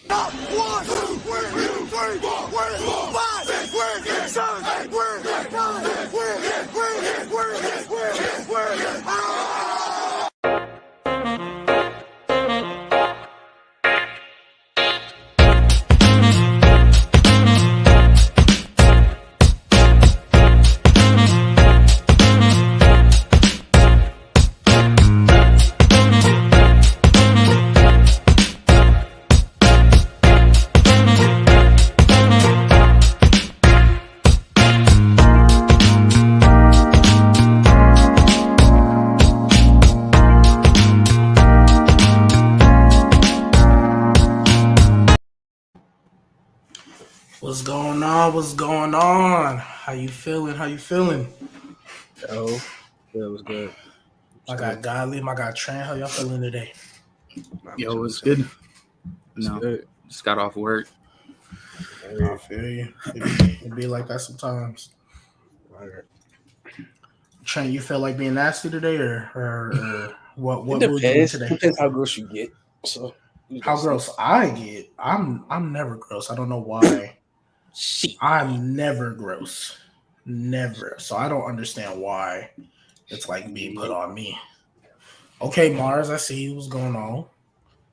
Not 1, 2, 3, 4, 5, 6, 7, 8, 9, What's going on? What's going on? How you feeling? Yo, it was good. I got Godly, I got Trent. How y'all feeling today? Yo, it was good. No, good. just got off work. I feel you. It be like that sometimes. Trent, you feel like being nasty today, or what? What It mood you in depends. today? Depends how gross you get. So How gross I get? I'm never gross. I don't know why. Shit. I'm never gross. Never. So I don't understand why it's like being put on me. Okay, Mars, I see you. What's going on?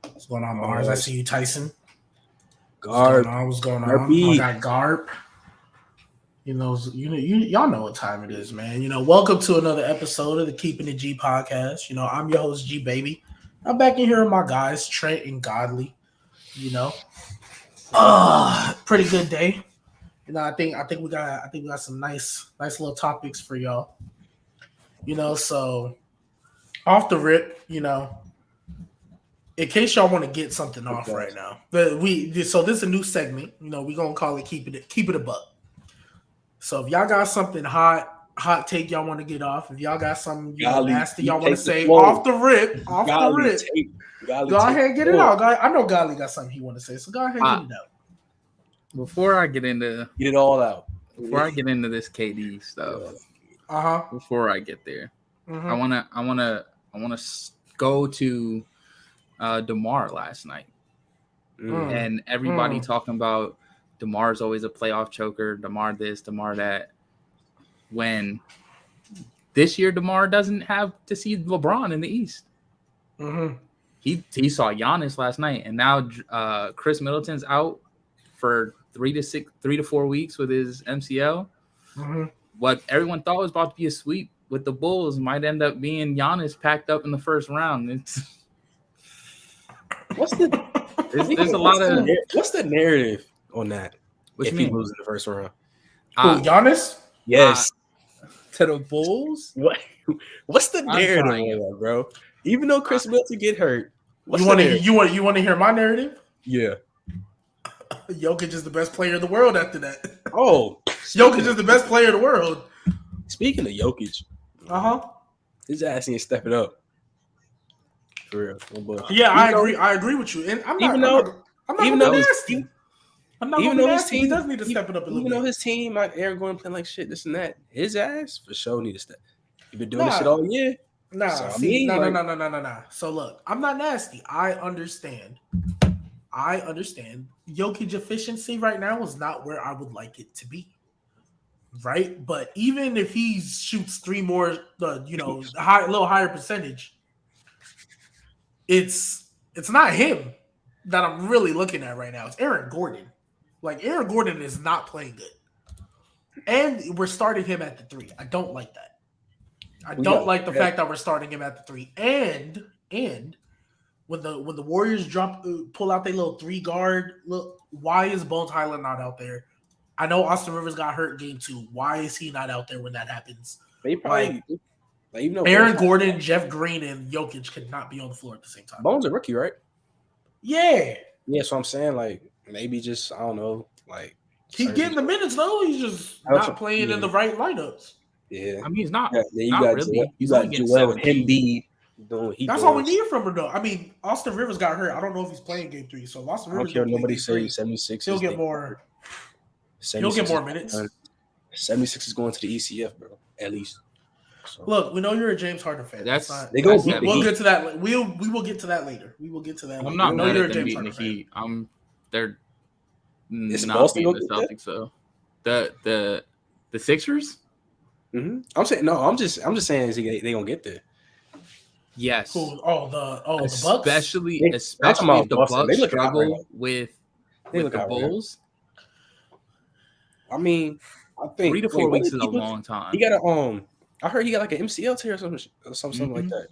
What's going on, Mars? I see you, Tyson. Garb. What's going on? Garby. I got Garp. Y'all know what time it is, man. Welcome to another episode of the Keeping It G podcast. I'm your host, G Baby. I'm back in here with my guys, Trent and Godly. Pretty good day. I think we got some nice little topics for y'all. So off the rip, in case y'all want to get something off right now, but so this is a new segment. We're gonna call it keep it a buck. So if y'all got something hot take y'all want to get off, if y'all got something nasty y'all want to say off the rip, go ahead and get it out. I know Golly got something he want to say, so go ahead and get it out. Before I get into Get it all out. before I get into this KD stuff, before I get there, Mhm. I wanna go to DeMar last night, and everybody talking about DeMar's always a playoff choker. DeMar this, DeMar that. When this year DeMar doesn't have to see LeBron in the East. Mm-hmm. He saw Giannis last night, and now Chris Middleton's out for 3 to 4 weeks with his MCL. Mm-hmm. What everyone thought was about to be a sweep with the Bulls might end up being Giannis packed up in the first round. What's the narrative on that? What if you he mean? loses in the first round? Who, Giannis? Yes. To the Bulls? What's the narrative on that, bro? Even though Chris Middleton get hurt, you want to hear my narrative? Yeah. Jokic is the best player in the world after that. Oh, Jokic is the best player in the world. Speaking of Jokic, his ass ain't stepping up. For real. Yeah, I agree with you. And I'm not gonna be nasty. I'm not gonna be nasty. He does need to step it up a little bit. Even though his team, like Aaron Gordon, playing like shit, this and that, his ass for sure need to step. He been doing this shit all year. No. So look, I'm not nasty. I understand. Jokic efficiency right now is not where I would like it to be. Right? But even if he shoots 3 more, little higher percentage, it's not him that I'm really looking at right now. It's Aaron Gordon. Like, Aaron Gordon is not playing good. And we're starting him at the 3. I don't like that. I don't like the fact that we're starting him at the 3. And when the Warriors pull out their little 3 guard, look, why is Bones Highland not out there? I know Austin Rivers got hurt game 2. Why is he not out there when that happens? They probably even though Aaron Gordon, Jeff Green, and Jokic could not be on the floor at the same time. Bones a rookie, right? Yeah. Yeah, so I'm saying, like, maybe just, I don't know, like, he's getting the minutes though. He's just not playing in the right lineups. Yeah, I mean, he's not. Yeah, you got really. You got Joel Embiid doing what he That's does. all we need from him, though. I mean, Austin Rivers got hurt. I don't know if he's playing game 3. So Austin Rivers, I don't care. Nobody says 76. He'll get more. He'll get more minutes. 76 is going to the ECF, bro. At least. So. Look, we know you're a James Harden fan. We'll get to that. We will get to that later. We will get to that. I'm not mad at them beating the Heat. I'm they're Is not Boston beating the gonna get Celtics though. The Sixers? Mm-hmm. I'm saying no. I'm just saying they gonna get there. Yes. Who? The Bucks. Especially I'm talking about if the Boston. They Bucks look hot right struggle now. with They the look hot right now. Bulls. I mean, I think 3 to 4 what weeks did is he a do? long time. He got a I heard he got like an MCL tear or something like that.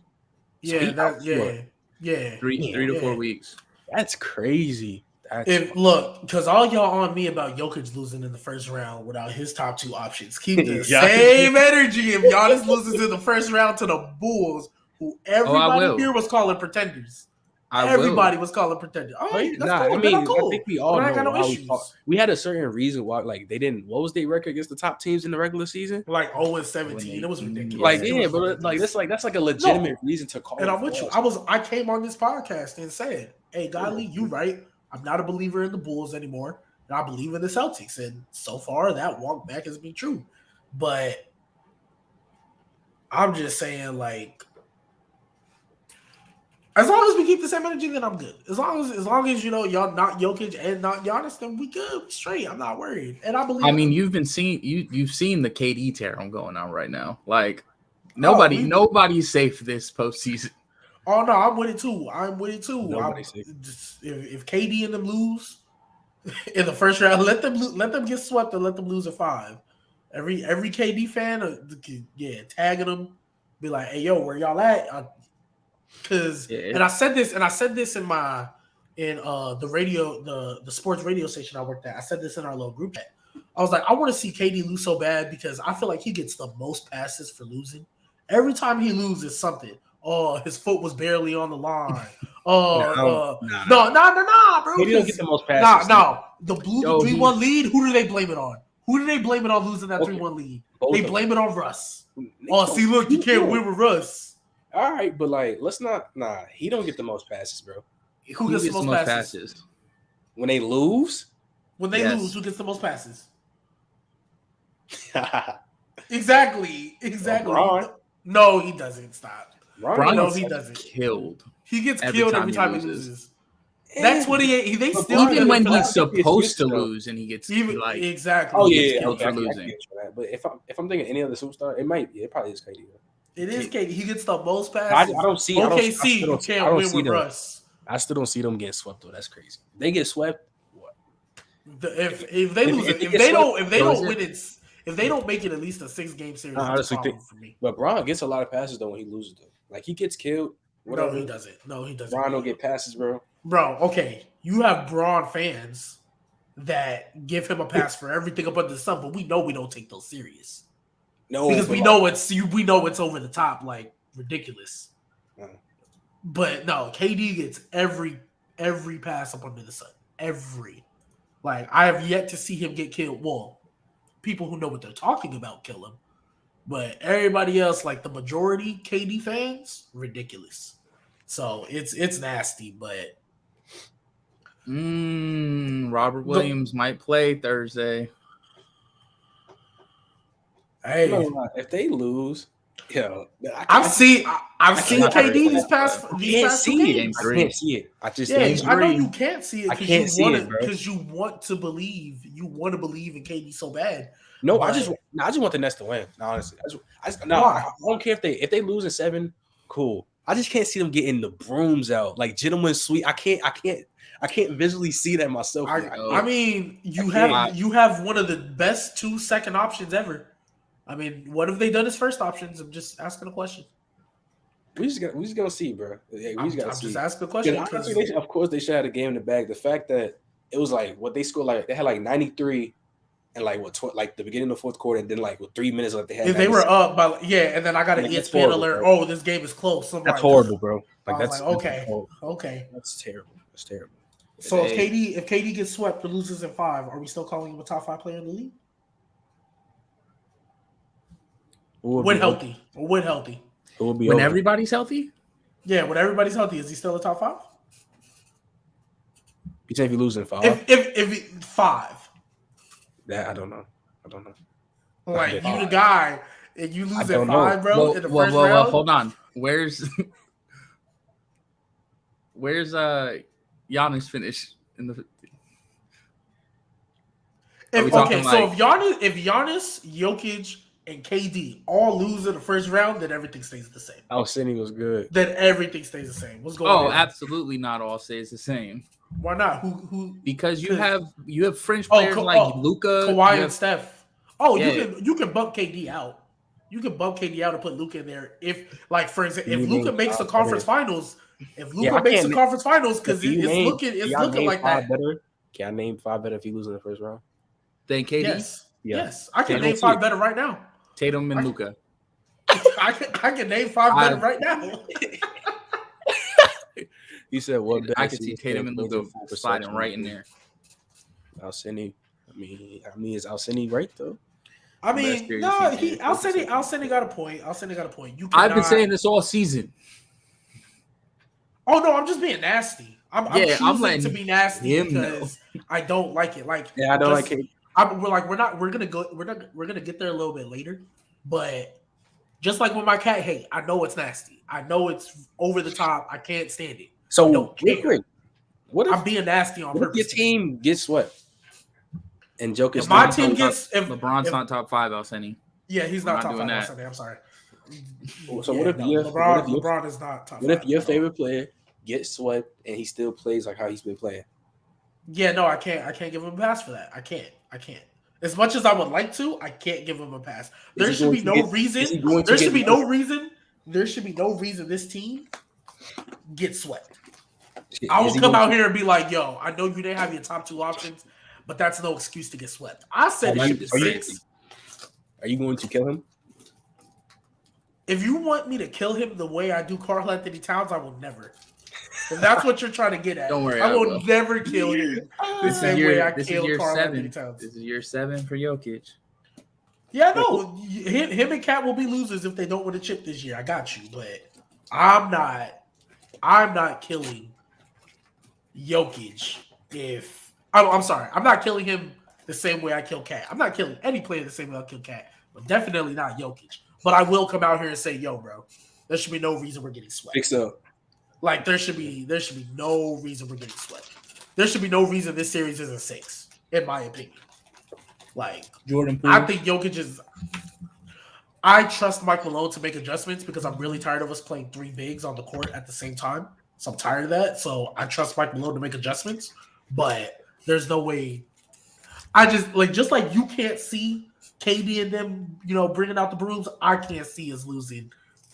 So Yeah, he out for yeah. 3 to 4 weeks. That's crazy. Because all y'all on me about Jokic losing in the first round without his top two options. Keep the Yeah. same energy if Giannis loses in the first round to the Bulls, who everybody here was calling pretenders. Everybody was calling pretenders. All right, that's cool. I mean, I'm cool. I think we all know I got no why issues. we had a certain reason why, like, they didn't. What was their record against the top teams in the regular season? Like 0-17. It was ridiculous. Like, yeah, but like that's like a legitimate reason to call. And I'm with you. I came on this podcast and said, "Hey, Godly, you right. I'm not a believer in the Bulls anymore, and I believe in the Celtics." And so far, that walk back has been true. But I'm just saying, like, as long as we keep the same energy, then I'm good. As long as you know y'all not Jokic and not Giannis, then we good. We straight. I'm not worried, and I believe. I mean, you've seen the KD tear going on right now. Like nobody's safe this postseason. Oh no, I'm with it too. Nobody's safe. If KD and them lose in the first round, let them get swept and let them lose at 5. Every KD fan, tagging them, be like, "Hey, yo, where y'all at?" And I said this in the radio, the sports radio station I worked at. I said this in our little group chat. I was like, I want to see KD lose so bad because I feel like he gets the most passes for losing. Every time he loses something, his foot was barely on the line. No, bro. He don't get the most passes. The Blue 3-1 lead. Who do they blame it on? Who do they blame it on losing that 3-1 lead? They blame it on Russ. See, look, you can't win with Russ. All right, but like, let's not. Nah, he don't get the most passes, bro. Who gets the most passes? When they lose? When they lose, who gets the most passes? Exactly. No, he doesn't. Stop. He doesn't. Killed. He gets killed every time he loses. That's what they still even when he's supposed to lose and he gets exactly. Oh yeah, for losing. But if I'm thinking any other superstar, it probably is KD. It is KD. He gets the most passes. I don't see OKC. You can't win with Russ. I still don't see them getting swept though. That's crazy. They get swept. What? If they lose, if they don't win it, if they don't make it at least a 6-game series, I honestly think for me. But Bron gets a lot of passes though when he loses though. Like he gets killed. Whatever. No, he doesn't. Bron don't get passes, bro. Bro, okay. You have Braun fans that give him a pass for everything up under the sun, but we know we don't take those serious. No, because we know it's over the top, like ridiculous. But no, KD gets every pass up under the sun. Like I have yet to see him get killed. Well, people who know what they're talking about kill him. But everybody else, like the majority KD fans, ridiculous. So it's nasty, but Robert Williams might play Thursday. Hey, if they lose, I've seen KD these past two games. I can't see it. I know you can't see it because you want to believe. You want to believe in KD so bad. No, I just want the Nets to win. Honestly, I don't care if they lose in 7. Cool. I just can't see them getting the brooms out like gentleman sweep. I can't visually see that myself. I mean, you have one of the best 2 second options ever. I mean, what have they done as first options? I'm just asking a question. We just gonna see, bro. Yeah, I'm just asking a question. Of course, they should have a game in the bag. The fact that it was like what they scored, like they had like 93 and like like the beginning of the 4th quarter, and then like with 3 minutes left, they had. If they were up by and then I got an ESPN alert. Bro. Oh, this game is close. That's horrible, bro. Okay. That's terrible. So if KD gets swept and loses in 5, are we still calling him a top 5 player in the league? When healthy. It will be when everybody's healthy? Yeah, when everybody's healthy, is he still a top 5? You say if you lose in 5? If 5. That I don't know. Like you the guy and you lose at 5, bro. In the first round. Hold on. Where's Giannis finish in the? Are we If talking okay, so like if Giannis, Jokic, and KD all lose in the first round, then everything stays the same. Alcini was good. Then everything stays the same. What's going oh, on? absolutely not all stays the same Why not? Who? because you 'Cause- have fringe players like Luca, Kawhi and Steph. Oh, Yeah. you can bump KD out. You can bump KD out and put Luca in there. If like for example, You if Luca name makes the five conference better. finals, if Yeah, Luca I makes can't the na- conference finals, because Can it's y'all looking name like five that. better? Can I name 5 better if he loses in the first round? then KD, Yes, Yeah. yes, I can I don't name see 5 it. better right now. Tatum and I- Luca. I can name 5 better right now. You said what? I could see Tatum and Luca sliding right in there. Alcini. I mean, is Alcini right though? I Best mean, series no, he's in. Alcini got a point. Alcini got a point. You I've been cannot- saying this all season. Oh no, I'm just being nasty. I'm I'm choosing letting to be nasty him because I don't like it. Like Yeah, I don't just- like it. we're gonna get there a little bit later, but just like with my cat hate, I know it's nasty. I know it's over the top. I can't stand it. I So don't real care. quick, what I'm if being nasty on what if purpose. your team gets swept and Jokic? If my not- team gets if LeBron's not top 5, Alcini. yeah, he's we're not not top doing 5 on that. Sunday. I'm sorry. So what if LeBron is not top 5? What if your at all. favorite player gets swept and he still plays like how he's been playing? Yeah, no, I can't give him a pass for that. I can't. As much as I would like to, I can't give him a pass. There should be no reason. There should be no reason. There should be no reason this team gets swept. I will come out here and be like, "Yo, I know you didn't have your top 2 options, but that's no excuse to get swept." I said it should be 6. Are you going to kill him? If you want me to kill him the way I do Karl Anthony Towns, I will never. If that's what you're trying to get at, Don't worry, I I will will. never kill him the same way I killed Karl Anthony Towns. This is year 7 for Jokic. Yeah, no, him and Cat will be losers if they don't win a chip this year. I got you, but I'm not killing Jokic if I'm sorry, I'm not killing him the same way I kill Cat. I'm not killing any player the same way I kill Cat, but definitely not Jokic. But I will come out here and say, "Yo, bro, there should be no reason we're getting swept." Fix up. Like there should be no reason we're getting swept. There should be no reason this series is a 6, in my opinion. Like Jordan Poole. I think Jokic is. I trust Mike Malone to make adjustments because I'm really tired of us playing 3 bigs on the court at the same time. So I'm tired of that. So I trust Mike Malone to make adjustments, but there's no way. I just like you can't see KD and them, bringing out the brooms. I can't see us losing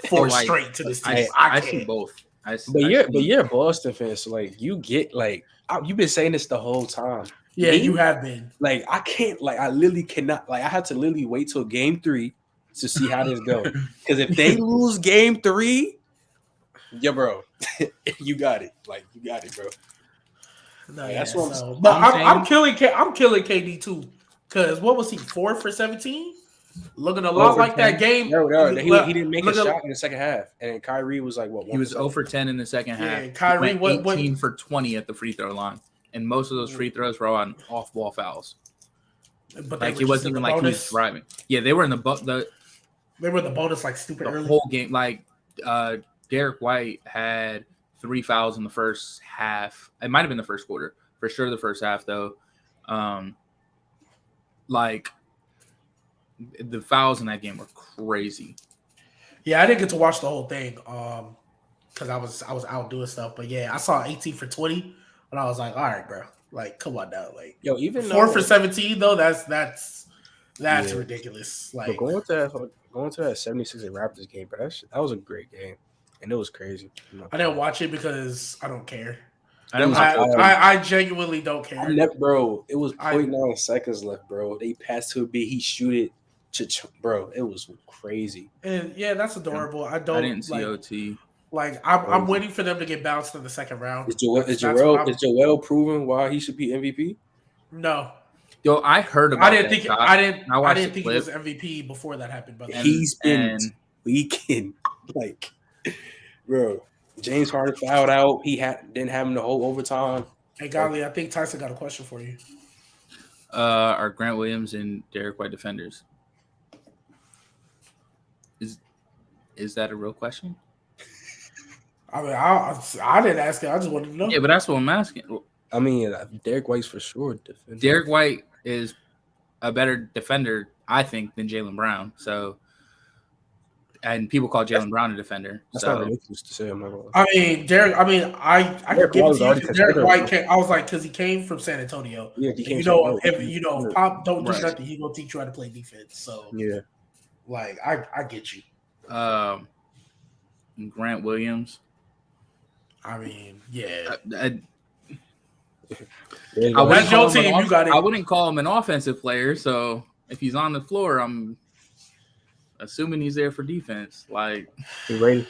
4 straight to this team. I see both. But you're a Boston fan, so like you get like you've been saying this the whole time. Yeah, you have been. Like I can't, like I literally cannot, like I had to literally wait till game 3 to see how this goes. Because if they lose game 3, yeah, bro, you got it. Like you got it, bro. No, Like, yeah, that's what so, I'm but saying. I'm killing KD too. Because what was he 4 for 17? Looking a lot like that game. No, he didn't make a shot in the second half, and then Kyrie was like, what? He was 0 for 10 in the second half. Yeah, Kyrie, he went 18 for 20 at the free throw line, and most of those free throws were on off-ball fouls. But Like it wasn't even like he was driving. Yeah, they were in the They were in the bonus like stupid the early. whole game. Like Derek White had 3 fouls in the first half. It might have been the first quarter, for sure. The first half though, like the fouls in that game were crazy. Yeah, I didn't get to watch the whole thing because I was out doing stuff. But yeah, I saw 18 for 20, and I was like, all right, bro, like come on now, like Yo, even 4 for 17 though, that's Yeah. ridiculous. But Like going to that 76 and Raptors game, but that was a great game, and it was crazy. I didn't watch it because I don't care. I don't I genuinely don't care. Bro, it was 0.9 seconds left, bro. They passed to a bit, he shoot it, bro. It was crazy. And yeah, that's adorable. I didn't see OT. Like I'm waiting for them to get bounced in the second round. Is Joel proven why he should be MVP? No. Yo, I heard about I didn't think the he was MVP before that happened. But He's been tweaking. Like, bro, James Harden fouled out. He didn't have him the whole overtime. Hey, Golly, I think Tyson got a question for you. Are Grant Williams and Derek White defenders? Is that a real question? I mean, I didn't ask it. I just wanted to know. Yeah, but that's what I'm asking. I mean, Derek White's for sure defender. Derek White is a better defender, I think, than Jaylen Brown. So, and people call Jaylen Brown a defender. That's so not ridiculous to say. I'm not gonna lie. I mean, Derek. I mean, I could give it was to you. already 'Cause Derek considered. White came. I was like, because he came from San Antonio. Yeah, he And came you know, from- if Pop don't do Right. nothing, he gonna teach you how to play defense. So Yeah. like, I get you. Grant Williams. I mean, yeah. I There you I go. wouldn't That's your call him team, an you got it. I wouldn't call him an offensive player. So if he's on the floor, I'm assuming he's there for defense. Like The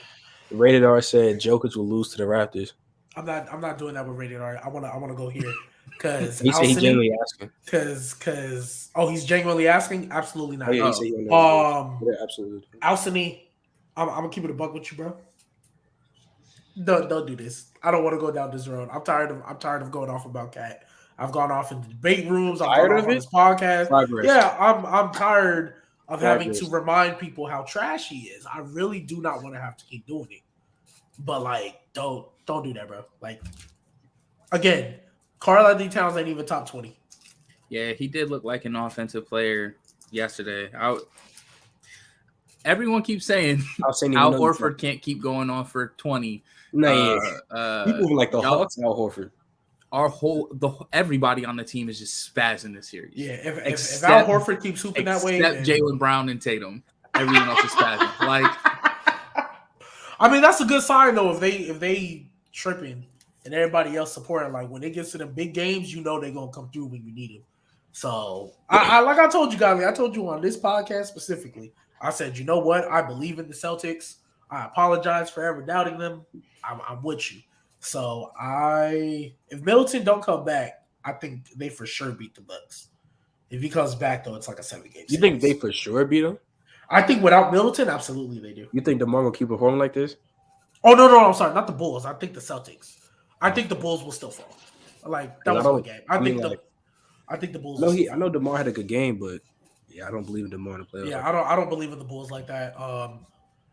rated R said Jokic will lose to the Raptors. I'm not doing that with rated R. I wanna go here because He said he genuinely asking. because he's genuinely asking. Absolutely not. Oh, yeah, he said he would never do it. Yeah, absolutely. Alcini, I'm gonna keep it a buck with you, bro. Don't do this. I don't want to go down this road. I'm tired of going off about Cat. I've gone off in the debate rooms. I've Tired gone of off on it? this podcast. Progress. Yeah, I'm tired of having Progress. to remind people how trash he is. I really do not want to have to keep doing it. But like, don't do that, bro. Like, again, Karl-Anthony Towns ain't even top 20. yeah, he did look like an offensive player yesterday. Everyone keeps saying I was saying Al Horford can't keep going on for 20. No, he moving like the y'all- Hawks. Al Horford. Everybody on the team is just spazzing this series. Yeah, if Except- Al Horford keeps hooping that way, Except then- Jaylen Brown and Tatum. Everyone else is spazzing. Like, I mean, that's a good sign though. If they tripping and everybody else supporting, like when it gets to the big games, you know they're gonna come through when you need them. So I like I told you guys, I told you on this podcast specifically, I said, you know what? I believe in the Celtics. I apologize for ever doubting them. I'm with you. So if Middleton don't come back, I think they for sure beat the Bucks. If he comes back though, it's like a 7-game You think they for sure beat him? I think without Middleton, absolutely they do. You think DeMar will keep performing like this? Oh no, I'm sorry, not the Bulls. I think the Celtics. I think the Bulls will still fall. Like that was one game. I think the Bulls. No, I know DeMar had a good game, but yeah, I don't believe in DeMar in the playoffs. Yeah, I don't believe in the Bulls like that.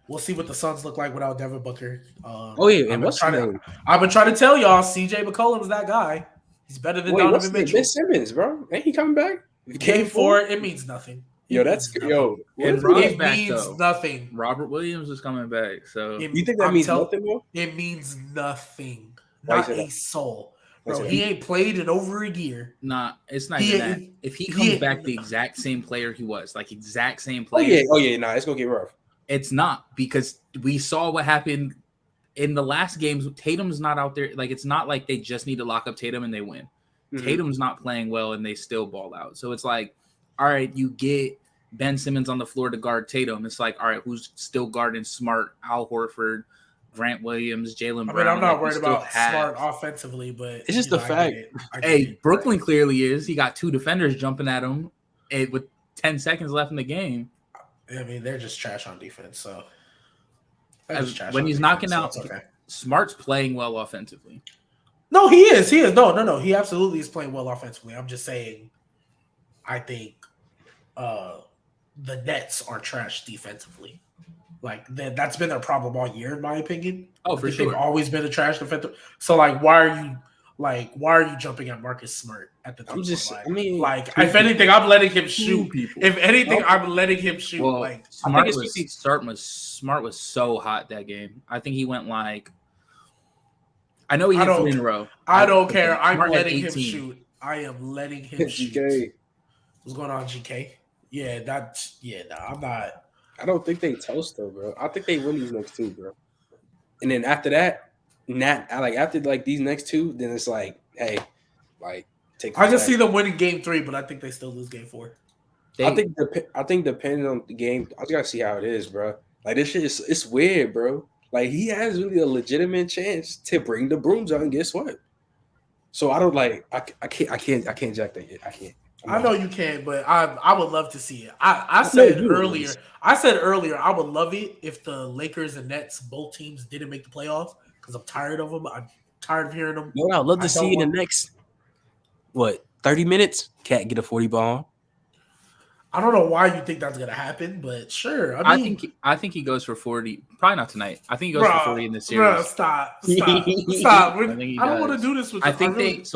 We'll see what the Suns look like without Devin Booker. Oh yeah, and what's his name? I've been trying to tell y'all, CJ McCollum's that guy. He's better than Donovan Mitchell. Ben Simmons, bro. Ain't he coming back? Game 4, it means nothing. And It means nothing. Robert Williams is coming back. So you think that means nothing, bro? It means nothing. Why Not is it a soul. Bro, he ain't played in over a year. Nah, it's not even that. If he comes back the exact same player he was, like exact same player. Oh yeah, nah, it's gonna get rough. It's not, because we saw what happened in the last games. Tatum's not out there. Like, it's not like they just need to lock up Tatum and they win. Mm-hmm. Tatum's not playing well and they still ball out. So it's like, all right, you get Ben Simmons on the floor to guard Tatum. It's like, all right, who's still guarding Smart, Al Horford, Grant Williams, Jaylen Brown? I'm not worried about Smart offensively, but it's just the fact. Hey, Brooklyn clearly is. He got 2 defenders jumping at him with 10 seconds left in the game. I mean, they're just trash on defense. So when he's knocking out, Smart's playing well offensively. No, he is. No. He absolutely is playing well offensively. I'm just saying, I think the Nets are trash defensively. Like that's been their problem all year, in my opinion. Oh, for sure. They've always been a trash defensive. So why are you jumping at Marcus Smart at the time? If anything, I'm letting him shoot. If anything, I'm letting him shoot. Well, Smart was so hot that game. I think he went like. I know he hit 3 in a row. I don't care. I'm letting him shoot. I am letting him shoot. GK. What's going on, GK? I'm not. I don't think they toast though, bro. I think they win these next 2, bro. And then after that, after these next 2, then it's like, hey, take. I just see them winning game 3, but I think they still lose game 4. I think depending on the game, I just gotta see how it is, bro. Like this shit it's weird, bro. Like he has really a legitimate chance to bring the brooms out and get swept. So I don't I can't jack that yet. I can't. I know you can, but I would love to see it. I said earlier I would love it if the Lakers and Nets, both teams, didn't make the playoffs because I'm tired of them. I'm tired of hearing them. No, I'd love to see in the next 30 minutes, Cat get a 40 ball. I don't know why you think that's gonna happen, but sure. I think he goes for 40. Probably not tonight. I think he goes for 40 in this series. Bro, stop. I don't want to do this with you. I think this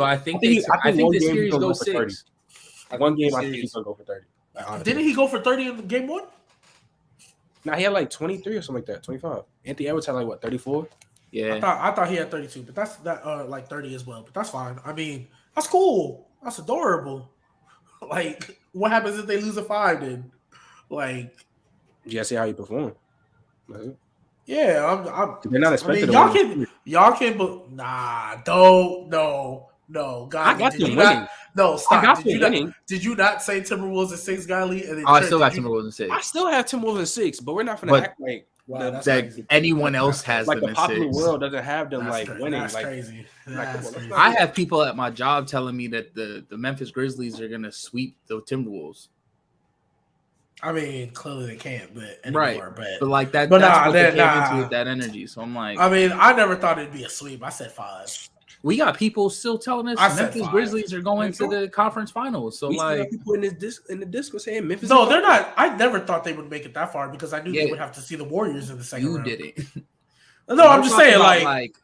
series goes 6. Like one game, I think he's gonna go for 30. Like, Didn't he go for 30 in game 1? Nah, he had like 23 or something like that. 25. Anthony Edwards had like what 34? Yeah. I thought he had 32, but that's like 30 as well. But that's fine. I mean, that's cool. That's adorable. Like, what happens if they lose a 5 then? Like, You gotta see how he perform. yeah, I'm They're not expected. Y'all can, but nah, don't, no. God, I got them winning. No, stop. I got them winning. Did you not say Timberwolves at 6, Godly? And then I still got Timberwolves in 6. I still have Timberwolves in 6, but we're not gonna act like that anyone else has like them the in popular 6. world doesn't have them winning. That's like crazy. crazy. I have people at my job telling me that the Memphis Grizzlies are gonna sweep the Timberwolves. I mean, clearly they can't, but anymore, but like that. But that's what they came into with that energy. So I'm like, I mean, I never thought it'd be a sweep. I said 5. We got people still telling us Memphis Grizzlies are going to the conference finals. So we like, got people in the Discord saying Memphis. No, they're not. I never thought they would make it that far because I knew they would have to see the Warriors in the second round. You did it. No, I'm just saying,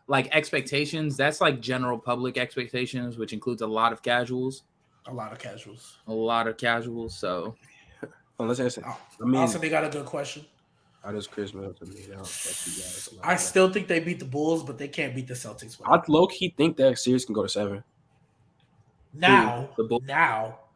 like expectations. That's like general public expectations, which includes a lot of casuals. A lot of casuals. So, let's answer. I mean, also they got a good question. How does Chris Middleton mean? I still think they beat the Bulls, but they can't beat the Celtics. I low-key think that series can go to 7. Now,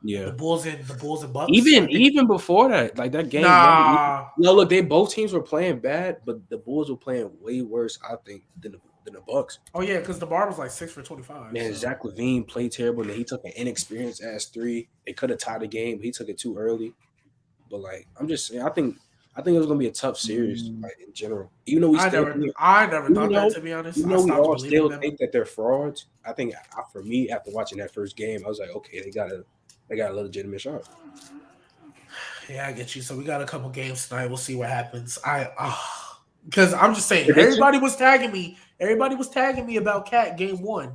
yeah, the Bulls and Bucks. Even before that, like that game. Nah. No, look, both teams were playing bad, but the Bulls were playing way worse, I think, than the Bucks. Oh yeah, because the bar was like 6 for 25. Man, Zach LaVine played terrible, and then he took an inexperienced ass 3. They could have tied the game, but he took it too early. But like, I'm just saying, I think it was gonna be a tough series, like in general. Even though I never thought that, to be honest. We all still think that they're frauds. I think for me, after watching that first game, I was like, okay, they got a legitimate shot. Yeah, I get you. So we got a couple games tonight. We'll see what happens. Because I'm just saying, everybody was tagging me about Cat game 1,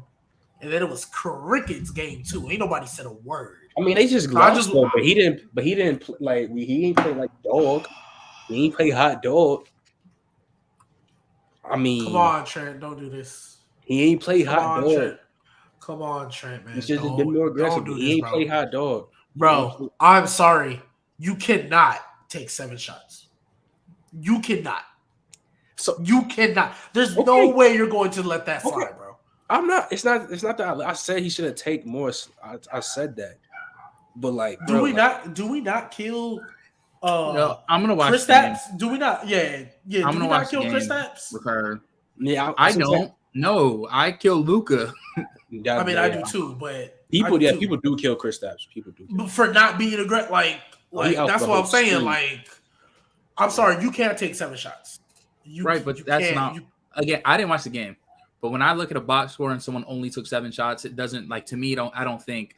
and then it was crickets game 2. Ain't nobody said a word. I mean, they just lost, but he didn't like he ain't play like dog. He ain't play hot dog. I mean, come on, Trent, don't do this. He ain't play hot dog. Trent. Come on, Trent, man. It's just been more aggressive. He ain't play hot dog, bro. I'm sorry, you cannot take 7 shots. You cannot. So you cannot. There's no way you're going to let that slide, bro. I'm not. It's not that I said he should have taken more. I said that, but like, do we not kill? No, I'm gonna watch Chris Stapps. Do we not? Yeah. I'm gonna watch kill Chris Stapps with her. Yeah, I don't. No, I kill Luka. I mean, I do too, but people do kill Chris Stapps. People do for not being aggressive. Like that's what I'm saying. Like, I'm sorry, you can't take 7 shots. But that's not. Again, I didn't watch the game, but when I look at a box score and someone only took 7 shots, it doesn't like to me. I don't think.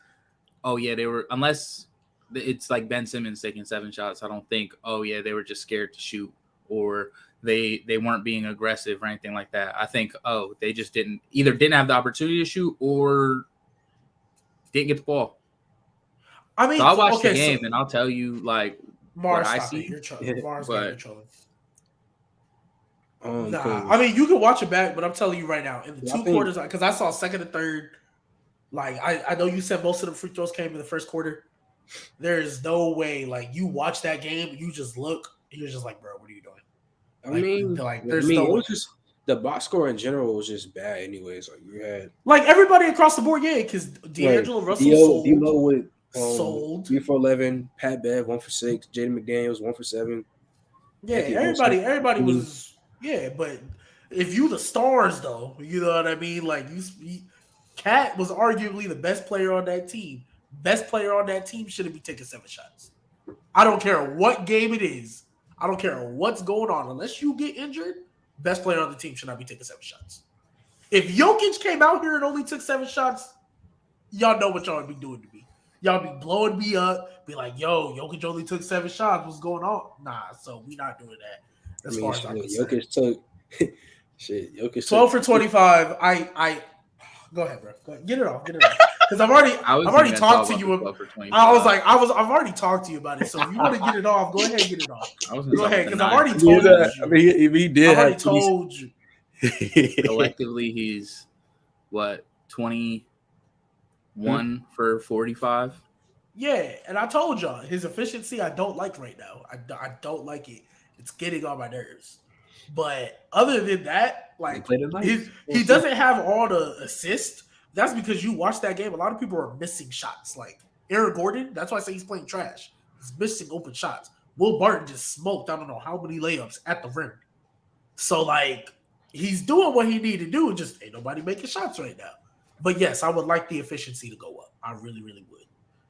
Oh yeah, they were unless. It's like Ben Simmons taking 7 shots. I don't think, oh yeah, they were just scared to shoot or they weren't being aggressive or anything like that. I think, oh, they just didn't have the opportunity to shoot or didn't get the ball. I mean, so I'll watch the game and I'll tell you like Mars, what I see. You're trolling. You're trolling. Cool. I mean, you can watch it back, but I'm telling you right now, in the 2 quarters, because I saw second and third. Like I know you said most of the free throws came in the first quarter. There is no way, like, you watch that game, you just look, and you're just like, bro, what are you doing? There's no. It was just the box score in general was just bad, anyways. Like you had everybody across the board, yeah, because D'Angelo Russell sold 3 for 11, Pat Bev 1 for 6, Jaden McDaniels 1 for 7. Yeah, everybody was but if you the stars though, you know what I mean. Like Cat was arguably the best player on that team. Best player on that team shouldn't be taking 7 shots. I don't care what game it is. I don't care what's going on. Unless you get injured, best player on the team should not be taking 7 shots. If Jokic came out here and only took 7 shots, y'all know what y'all would be doing to me. Y'all be blowing me up, be like, yo, Jokic only took 7 shots. What's going on? Nah, so we not doing that. As far as I'm concerned. Jokic 12 for 25. I go ahead, bro. Go ahead. Get it off. Because I've already talked to you. I've already talked to you about it. So if you want to get it off, go ahead and get it off. Go ahead, because I've already told you. I mean, he did. I've already told you. Collectively, he's what 21 for 45. Yeah, and I told y'all his efficiency I don't like right now. I don't like it. It's getting on my nerves. But other than that, They like play tonight. he doesn't have all the assists. That's because you watch that game. A lot of people are missing shots. Like Aaron Gordon, that's why I say he's playing trash. He's missing open shots. Will Barton just smoked I don't know how many layups at the rim. So like he's doing what he need to do. Just ain't nobody making shots right now. But yes, I would like the efficiency to go up. I really, really would.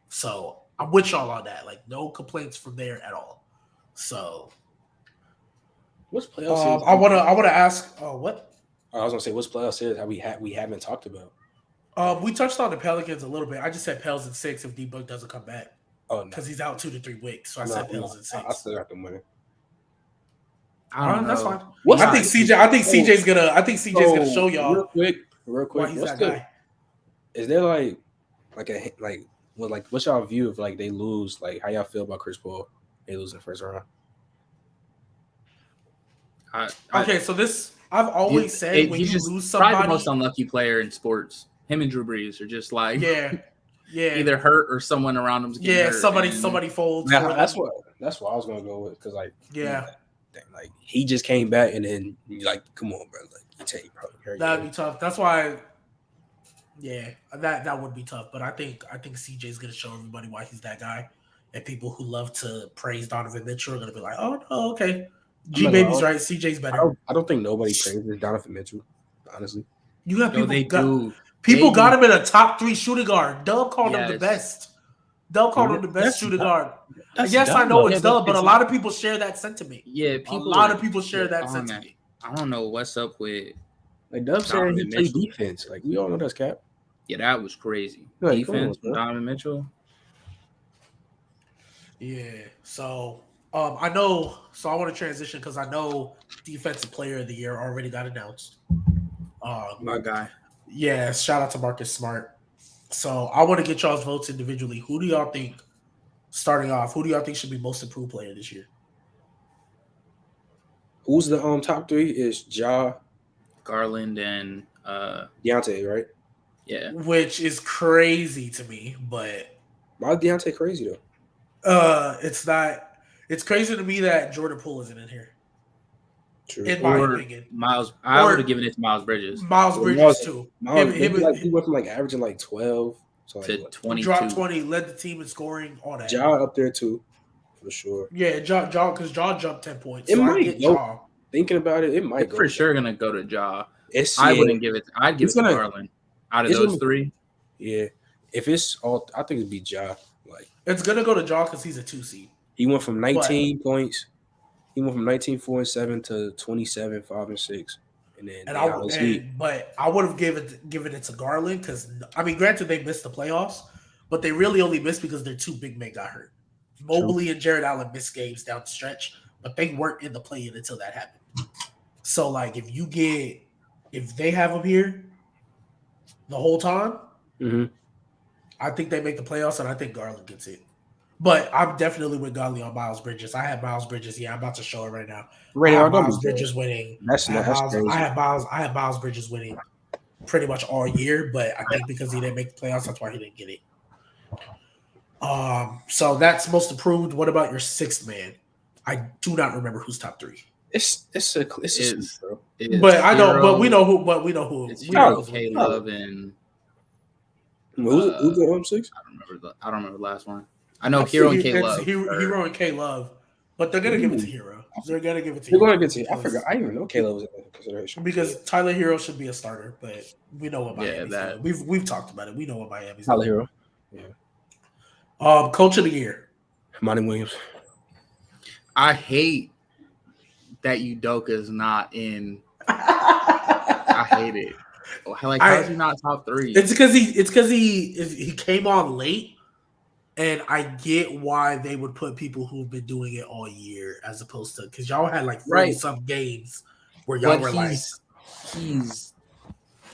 So I'm with y'all on that. Like no complaints from there at all. So What's playoff series? I wanna ask what? I was gonna say what's playoff series that we haven't talked about. We touched on the Pelicans a little bit. I just said Pels in 6 if D-Book doesn't come back. Oh no, because he's out 2 to 3 weeks. So I said Pels in 6. I still got them winning. I don't know. That's fine. What's I think CJ's gonna show y'all real quick. why he's that guy. Is there like what's y'all view of like they lose? Like how y'all feel about Chris Paul? They lose in the first round. Okay, so this I've always said when you lose somebody, probably the most unlucky player in sports. Him and Drew Brees are just like either hurt or someone around them's getting hurt. Somebody folds. Yeah, that's what I was gonna go with because like like he just came back and then like come on bro, like you take bro. That'd be tough. That's why. Yeah, that would be tough. But I think CJ's gonna show everybody why he's that guy, and people who love to praise Donovan Mitchell are gonna be like, oh no, okay. G Baby's right. CJ's better. I don't think nobody praises Donovan Mitchell. Honestly, you got people. People got him in a top 3 shooting guard. Dub called him the best. Dub called him the best shooting guard. Yes, I know it's Dub, but a lot of people share that sentiment. Yeah, a lot of people share that sentiment. I don't know what's up with like Dub saying he plays defense. Like we all know that's cap. Yeah, that was crazy. Like, defense from Donovan Mitchell. Yeah, so I know. So I want to transition because I know Defensive Player of the Year already got announced. My guy. Yeah, shout out to Marcus Smart. So I want to get y'all's votes individually. Who do y'all think, starting off, who do y'all think should be most improved player this year? Who's the top 3 is Ja, Garland, and Deontay, right? Yeah. Which is crazy to me, but why is Deontay crazy though? It's not. It's crazy to me that Jordan Poole isn't in here. True. In my opinion, I would have given it to Miles Bridges. Miles Bridges too. He went from like averaging like 12 to 22. Dropped 20, led the team in scoring, all that. Ja up there too, for sure. Yeah, Ja because Ja jumped 10 points. It so might I get go. Ja. Thinking about it, it might go. For sure gonna go to Ja. I wouldn't give it. I'd give it to Garland. Out of those 3, yeah. If it's all, I think it'd be Ja. Like it's gonna go to Ja because he's a 2 seed. He went from 19 points. He went from 19, 4 and 7 to 27, 5 and 6. But I would have given it to Garland because I mean, granted they missed the playoffs, but they really only missed because their 2 big men got hurt. Mobley and Jared Allen missed games down the stretch, but they weren't in the play-in until that happened. So like if they have him here the whole time, I think they make the playoffs, and I think Garland gets it. But I'm definitely with Godley on Miles Bridges. I have Miles Bridges. Yeah, I'm about to show it right now. I have Miles Bridges winning. That's crazy. I have Miles Bridges winning pretty much all year, but I think because he didn't make the playoffs, that's why he didn't get it. So that's most improved. What about your 6th man? I do not remember who's top 3. It's bro. But I know, but we know who. But we know who. It's Caleb and who's the 6? I don't remember the last one. I know Hero and K-Love. Hero and K-Love. But they're going to give it to Hero. They're going to give it to They're going to get to I forgot. I didn't even know K-Love was in consideration. Because Tyler Hero should be a starter, but we know what Miami's doing. We've talked about it. We know what Miami's doing. Tyler Hero. Yeah. Coach of the Year. Monty Williams. I hate that Udoka's not in. I hate it. Like, how's he not top 3? It's because he came on late. And I get why they would put people who've been doing it all year as opposed to because y'all had like 30-some games where y'all were like he's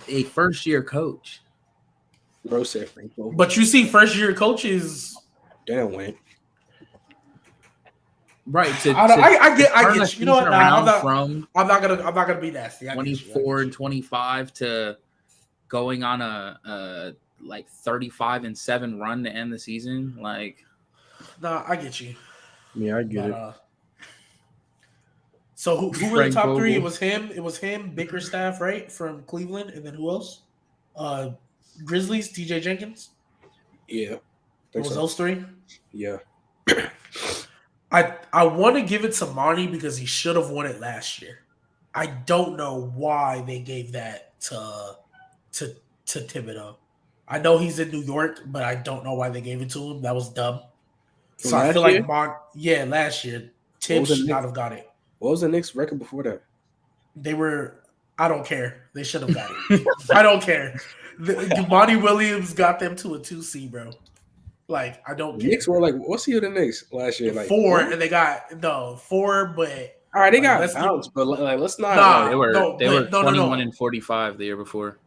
a first-year coach. Bro said Franco. But you see first-year coaches they don't win. Right. I get you know what? I'm not gonna be nasty. 24 and 25 to going on a like 35-7 run to end the season. Like, Nah, I get you. Yeah, I get But, it. So who were the Frank top three? Vogel. It was him, Bickerstaff, right, from Cleveland, and then who else? Grizzlies, DJ Jenkins. Yeah. It was so. those three. Yeah. I want to give it to Monty because he should have won it last year. I don't know why they gave that to Thibodeau. I know he's in New York, but I don't know why they gave it to him. That was dumb. So I feel like last year, Tibbs should not have got it. What was the Knicks record before that? They were. I don't care. They should have got it. I don't care. Monty Williams got them to a 2 seed, bro. Like, I don't care. Knicks were like, what's the Knicks last year? Like 4, and they got 4, but all right, they got bounced, but like, let's not. Nah, they were 21 no. and 45 the year before.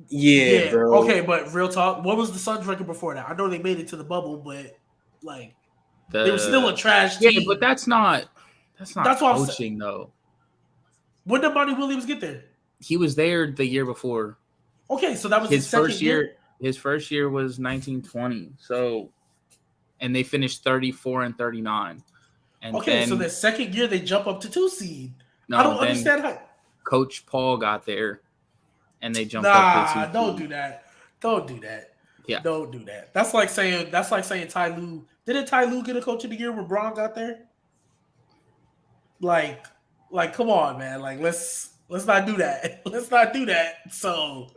Yeah, bro. Okay, but real talk. What was the Suns' record before that? I know they made it to the bubble, but like they were still a trash team. Yeah, but that's not coaching though. When did Monty Williams get there? He was there the year before. Okay, so that was his first year. His first year was 1920. So, and they finished 34 and 39. And okay, then, so the second year they jump up to 2 seed. I don't understand how. Coach Paul got there, and they jumped up to 2 seed. Don't do that. Don't do that. Yeah, don't do that. That's like saying Ty Lue. Didn't Ty Lue get a coach of the year when Braun got there? Like, come on, man. Like, let's not do that. Let's not do that. So,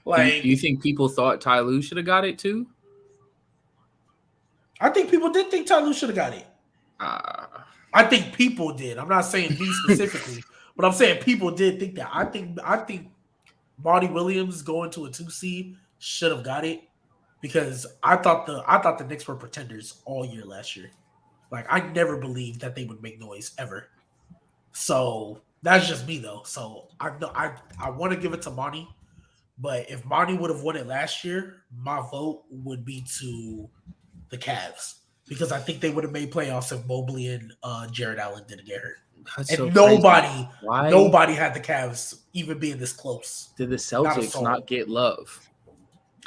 like, do you think people thought Ty Lue should have got it too? I think people did think Ty Lue should have got it. I think people did. I'm not saying me specifically, but I'm saying people did think that. I think Monty Williams going to a 2 seed should have got it because I thought the Knicks were pretenders all year last year. Like, I never believed that they would make noise ever. So that's just me though. So I want to give it to Monty, but if Monty would have won it last year, my vote would be to the Cavs because I think they would have made playoffs if Mobley and Jared Allen didn't get hurt. That's and so nobody had the Cavs even being this close. Did the Celtics not get love?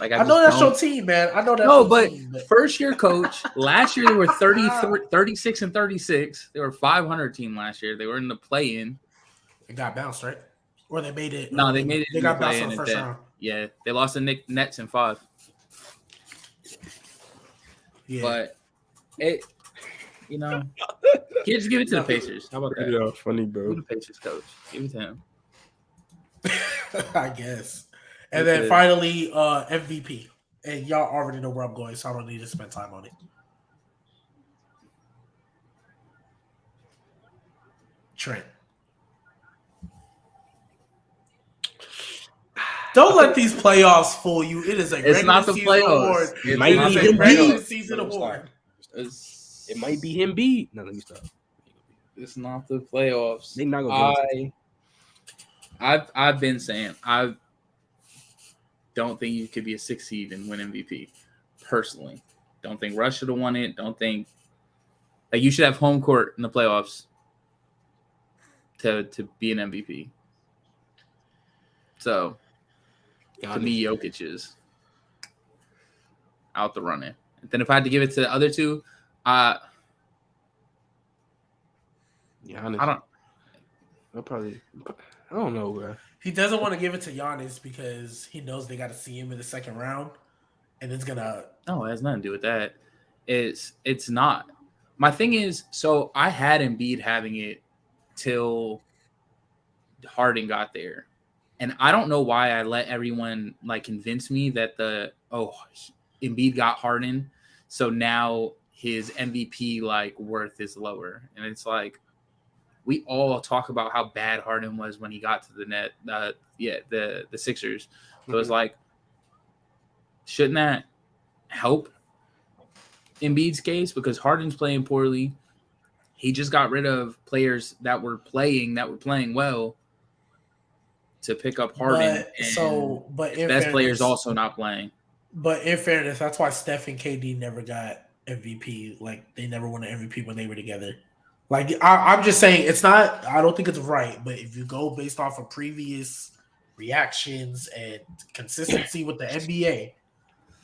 Like I know that's your team, man. I know that's team, but first year coach. Last year they were 36 and 36. They were a 500 team last year. They were in the play-in. They got bounced, right? Or they made it. No, they made it. They got bounced in the first round. Yeah, they lost the Nets in 5. Yeah, but it, just give it to the Pacers. How about that? Yeah, funny, bro. The Pacers coach. Give it to him. I guess. And then finally, MVP. And y'all already know where I'm going, so I don't need to spend time on it. Trent. Don't let these playoffs fool you. It is a regular season award. It might be him regular season award. It might be him beat. No, let me stop. It's not the playoffs. They not gonna I've been saying I don't think you could be a 6 seed and win MVP. Personally, don't think Russ should have won it. Don't think you should have home court in the playoffs to be an MVP. So to me, Jokic is out the running. And then if I had to give it to the other two, I don't know, bro. He doesn't want to give it to Giannis because he knows they got to see him in the second round, and it's gonna. No, it has nothing to do with that. It's not. My thing is, so I had Embiid having it till Harden got there, and I don't know why I let everyone convince me that Embiid got Harden, so now his MVP worth is lower, and it's like. We all talk about how bad Harden was when he got to the net. The Sixers. So it's shouldn't that help Embiid's case? Because Harden's playing poorly. He just got rid of players that were playing well to pick up Harden. But best players also not playing. But in fairness, that's why Steph and KD never got MVP. They never won an MVP when they were together. I'm just saying it's not. I don't think it's right. But if you go based off of previous reactions and consistency with the NBA,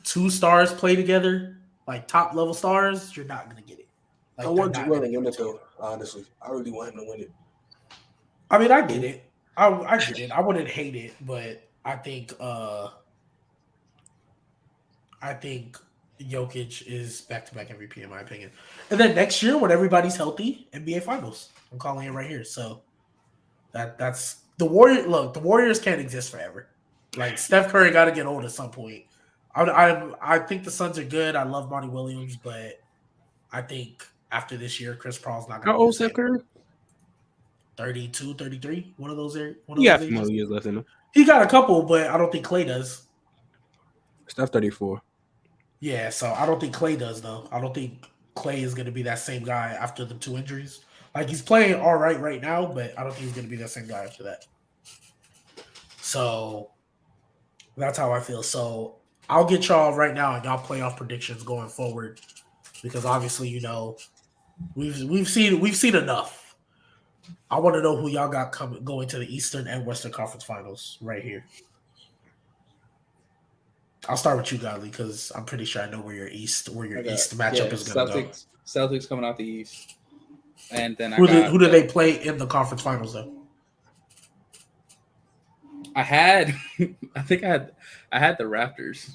two stars play together, like top level stars, you're not gonna get it. Like, I they're want not Joel gonna to give win it it to you. though. Honestly, I really want him to win it. I mean, I get it. I get it. I wouldn't hate it, but I think Jokic is back to back MVP in my opinion. And then next year, when everybody's healthy, NBA Finals. I'm calling it right here. So that's the Warrior. Look, the Warriors can't exist forever. Like Steph Curry got to get old at some point. I think the Suns are good. I love Monty Williams, but I think after this year, Chris Paul's not going How to be the old Steph same. Curry? 32, 33, one of those He got some ages. more years left in him. He got a couple, but I don't think Clay does. Steph 34. Yeah, so I don't think Clay does though. I don't think Clay is going to be that same guy after the two injuries. Like he's playing all right now, but I don't think he's going to be that same guy after that. So that's how I feel. So I'll get y'all right now and y'all playoff predictions going forward because obviously we've seen enough. I want to know who y'all got going to the Eastern and Western Conference Finals right here. I'll start with you, Godly, because I'm pretty sure I know where your East matchup is going to go. Celtics coming out the East, and then Who do they play in the conference finals though? I think I had the Raptors.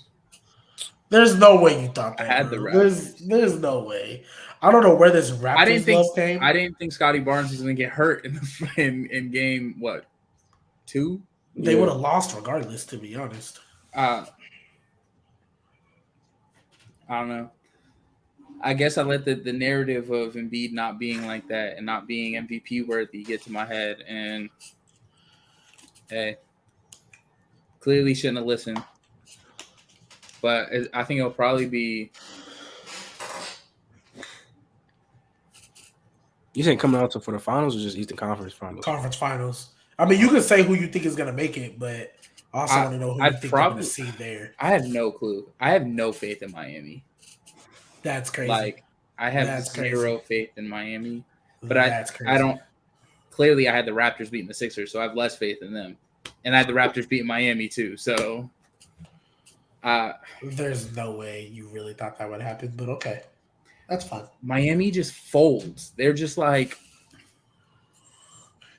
There's no way you thought that. I had bro. the Raptors. There's no way. I don't know where this Raptors love came. I didn't think Scotty Barnes was going to get hurt in game 2. They would have lost regardless, to be honest. I don't know. I guess I let the narrative of Embiid not being like that and not being MVP worthy get to my head, and hey, clearly shouldn't have listened. But I think it'll probably be. You saying coming out for the finals or just Eastern Conference Finals? Conference finals. I mean, you can say who you think is going to make it, but I also want to know who you think they're going to see there. I have no clue. I have no faith in Miami. That's crazy. Like, I have That's zero crazy. faith in Miami. But That's crazy. I don't. Clearly, I had the Raptors beating the Sixers, so I have less faith in them. And I had the Raptors beating Miami, too. So. There's no way you really thought that would happen, but okay. That's fine. Miami just folds. They're just like.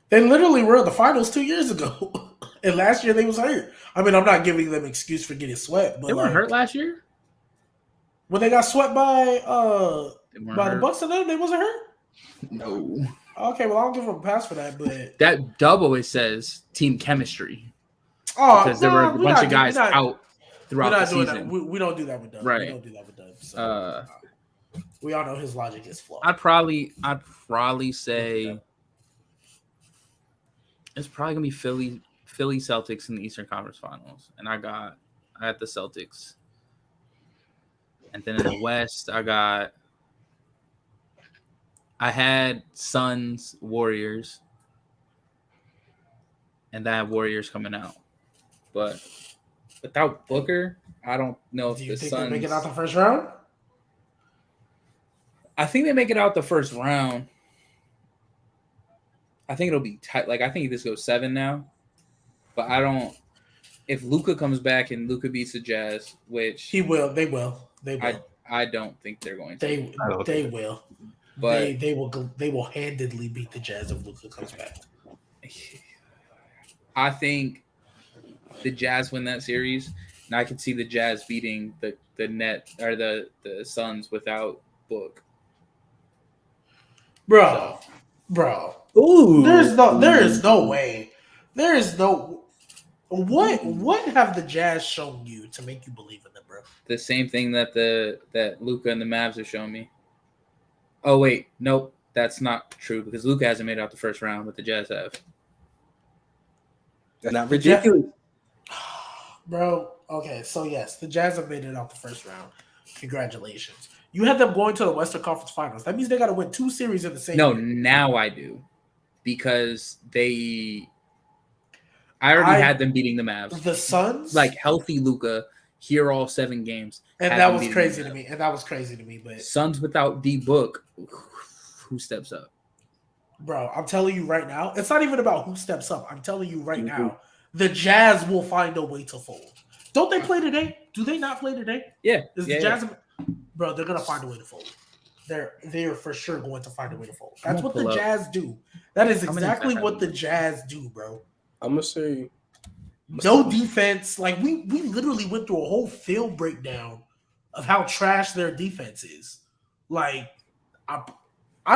They literally were in the finals 2 years ago. And last year they was hurt. I mean, I'm not giving them excuse for getting swept, but They weren't hurt last year? When they got swept by the Bucks and them, they wasn't hurt? No. Okay, well, I'll give them a pass for that, but that dub always says team chemistry. Oh, because there were a bunch of guys out throughout the season. We don't do that with Dub. Right. We don't do that with Dub. So, we all know his logic is flawed. I'd probably say it's probably gonna be Philly Celtics in the Eastern Conference Finals, and I had the Celtics, and then in the West I had Suns Warriors, and I had Warriors coming out, but without Booker, I don't know if the Suns they make it out the first round. I think they make it out the first round. I think it'll be tight. Like, I think this goes 7 now. But I don't. If Luka comes back and Luka beats the Jazz, which he will, they will. I don't think they're going to. They will. But they will handedly beat the Jazz if Luka comes back. I think the Jazz win that series, and I can see the Jazz beating the net or the Suns without Book. Bro. Ooh. There is no way. There is no. What have the Jazz shown you to make you believe in them, bro? The same thing that Luka and the Mavs have shown me. Oh wait, nope, that's not true because Luka hasn't made it out the first round, but the Jazz have. That's not ridiculous, bro. Okay, so yes, the Jazz have made it out the first round. Congratulations. You had them going to the Western Conference Finals. That means they got to win 2 series in the same year. Now I do. Because I already had them beating the Mavs. The Suns? Like, healthy Luka, here all 7 games. And that was crazy to me. But Suns without D-Book, who steps up? Bro, I'm telling you right now, it's not even about who steps up. I'm telling you right now, the Jazz will find a way to fold. Don't they play today? Do they not play today? Yeah. Is the Jazz, bro? They're gonna find a way to fold. They're for sure going to find a way to fold. That's what the Jazz do. That is exactly what the Jazz do, bro. I'm gonna say no defense. Like we literally went through a whole film breakdown of how trash their defense is. Like I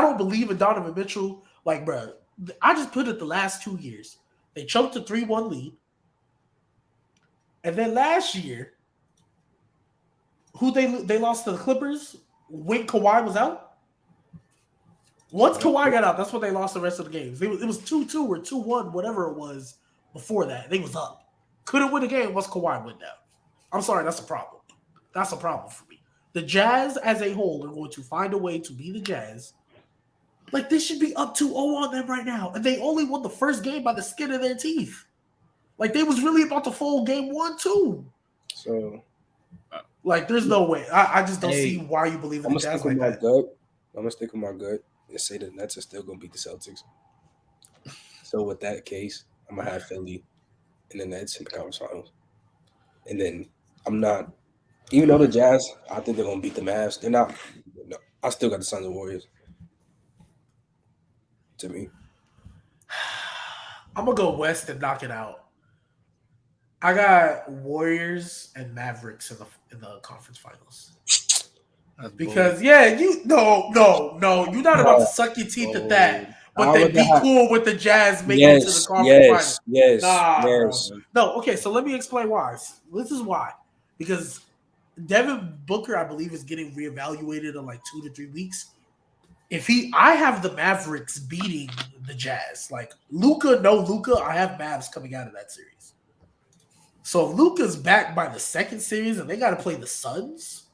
don't believe in Donovan Mitchell. Like, bro, I just put it the last 2 years. They choked a 3-1 lead. And then last year, who they lost to the Clippers when Kawhi was out? Once Kawhi got out, that's when they lost the rest of the games. It was 2-2 or 2-1, whatever it was before that. They was up. Couldn't win a game once Kawhi went down. I'm sorry, that's a problem. That's a problem for me. The Jazz as a whole are going to find a way to be the Jazz. Like, they should be up 2-0 on them right now. And they only won the first game by the skin of their teeth. Like, they was really about to fold game 1, too. So, like, there's no way. I just don't see why you believe in the Jazz like that. I'm going to stick with my gut and say the Nets are still going to beat the Celtics. So, with that case, I'm going to have Philly and the Nets in the conference finals. And then I'm not – even though the Jazz, I think they're going to beat the Mavs. They're not – no, I still got the Suns and Warriors. To me. I'm going to go West and knock it out. I got Warriors and Mavericks in the conference finals. Because you're not about to suck your teeth at that, but then be cool with the Jazz making it to the conference finals. No, okay, so let me explain why. This is why. Because Devin Booker, I believe, is getting reevaluated in like 2 to 3 weeks. I have the Mavericks beating the Jazz. Like Luka, I have Mavs coming out of that series. So if Luka's back by the second series and they got to play the Suns,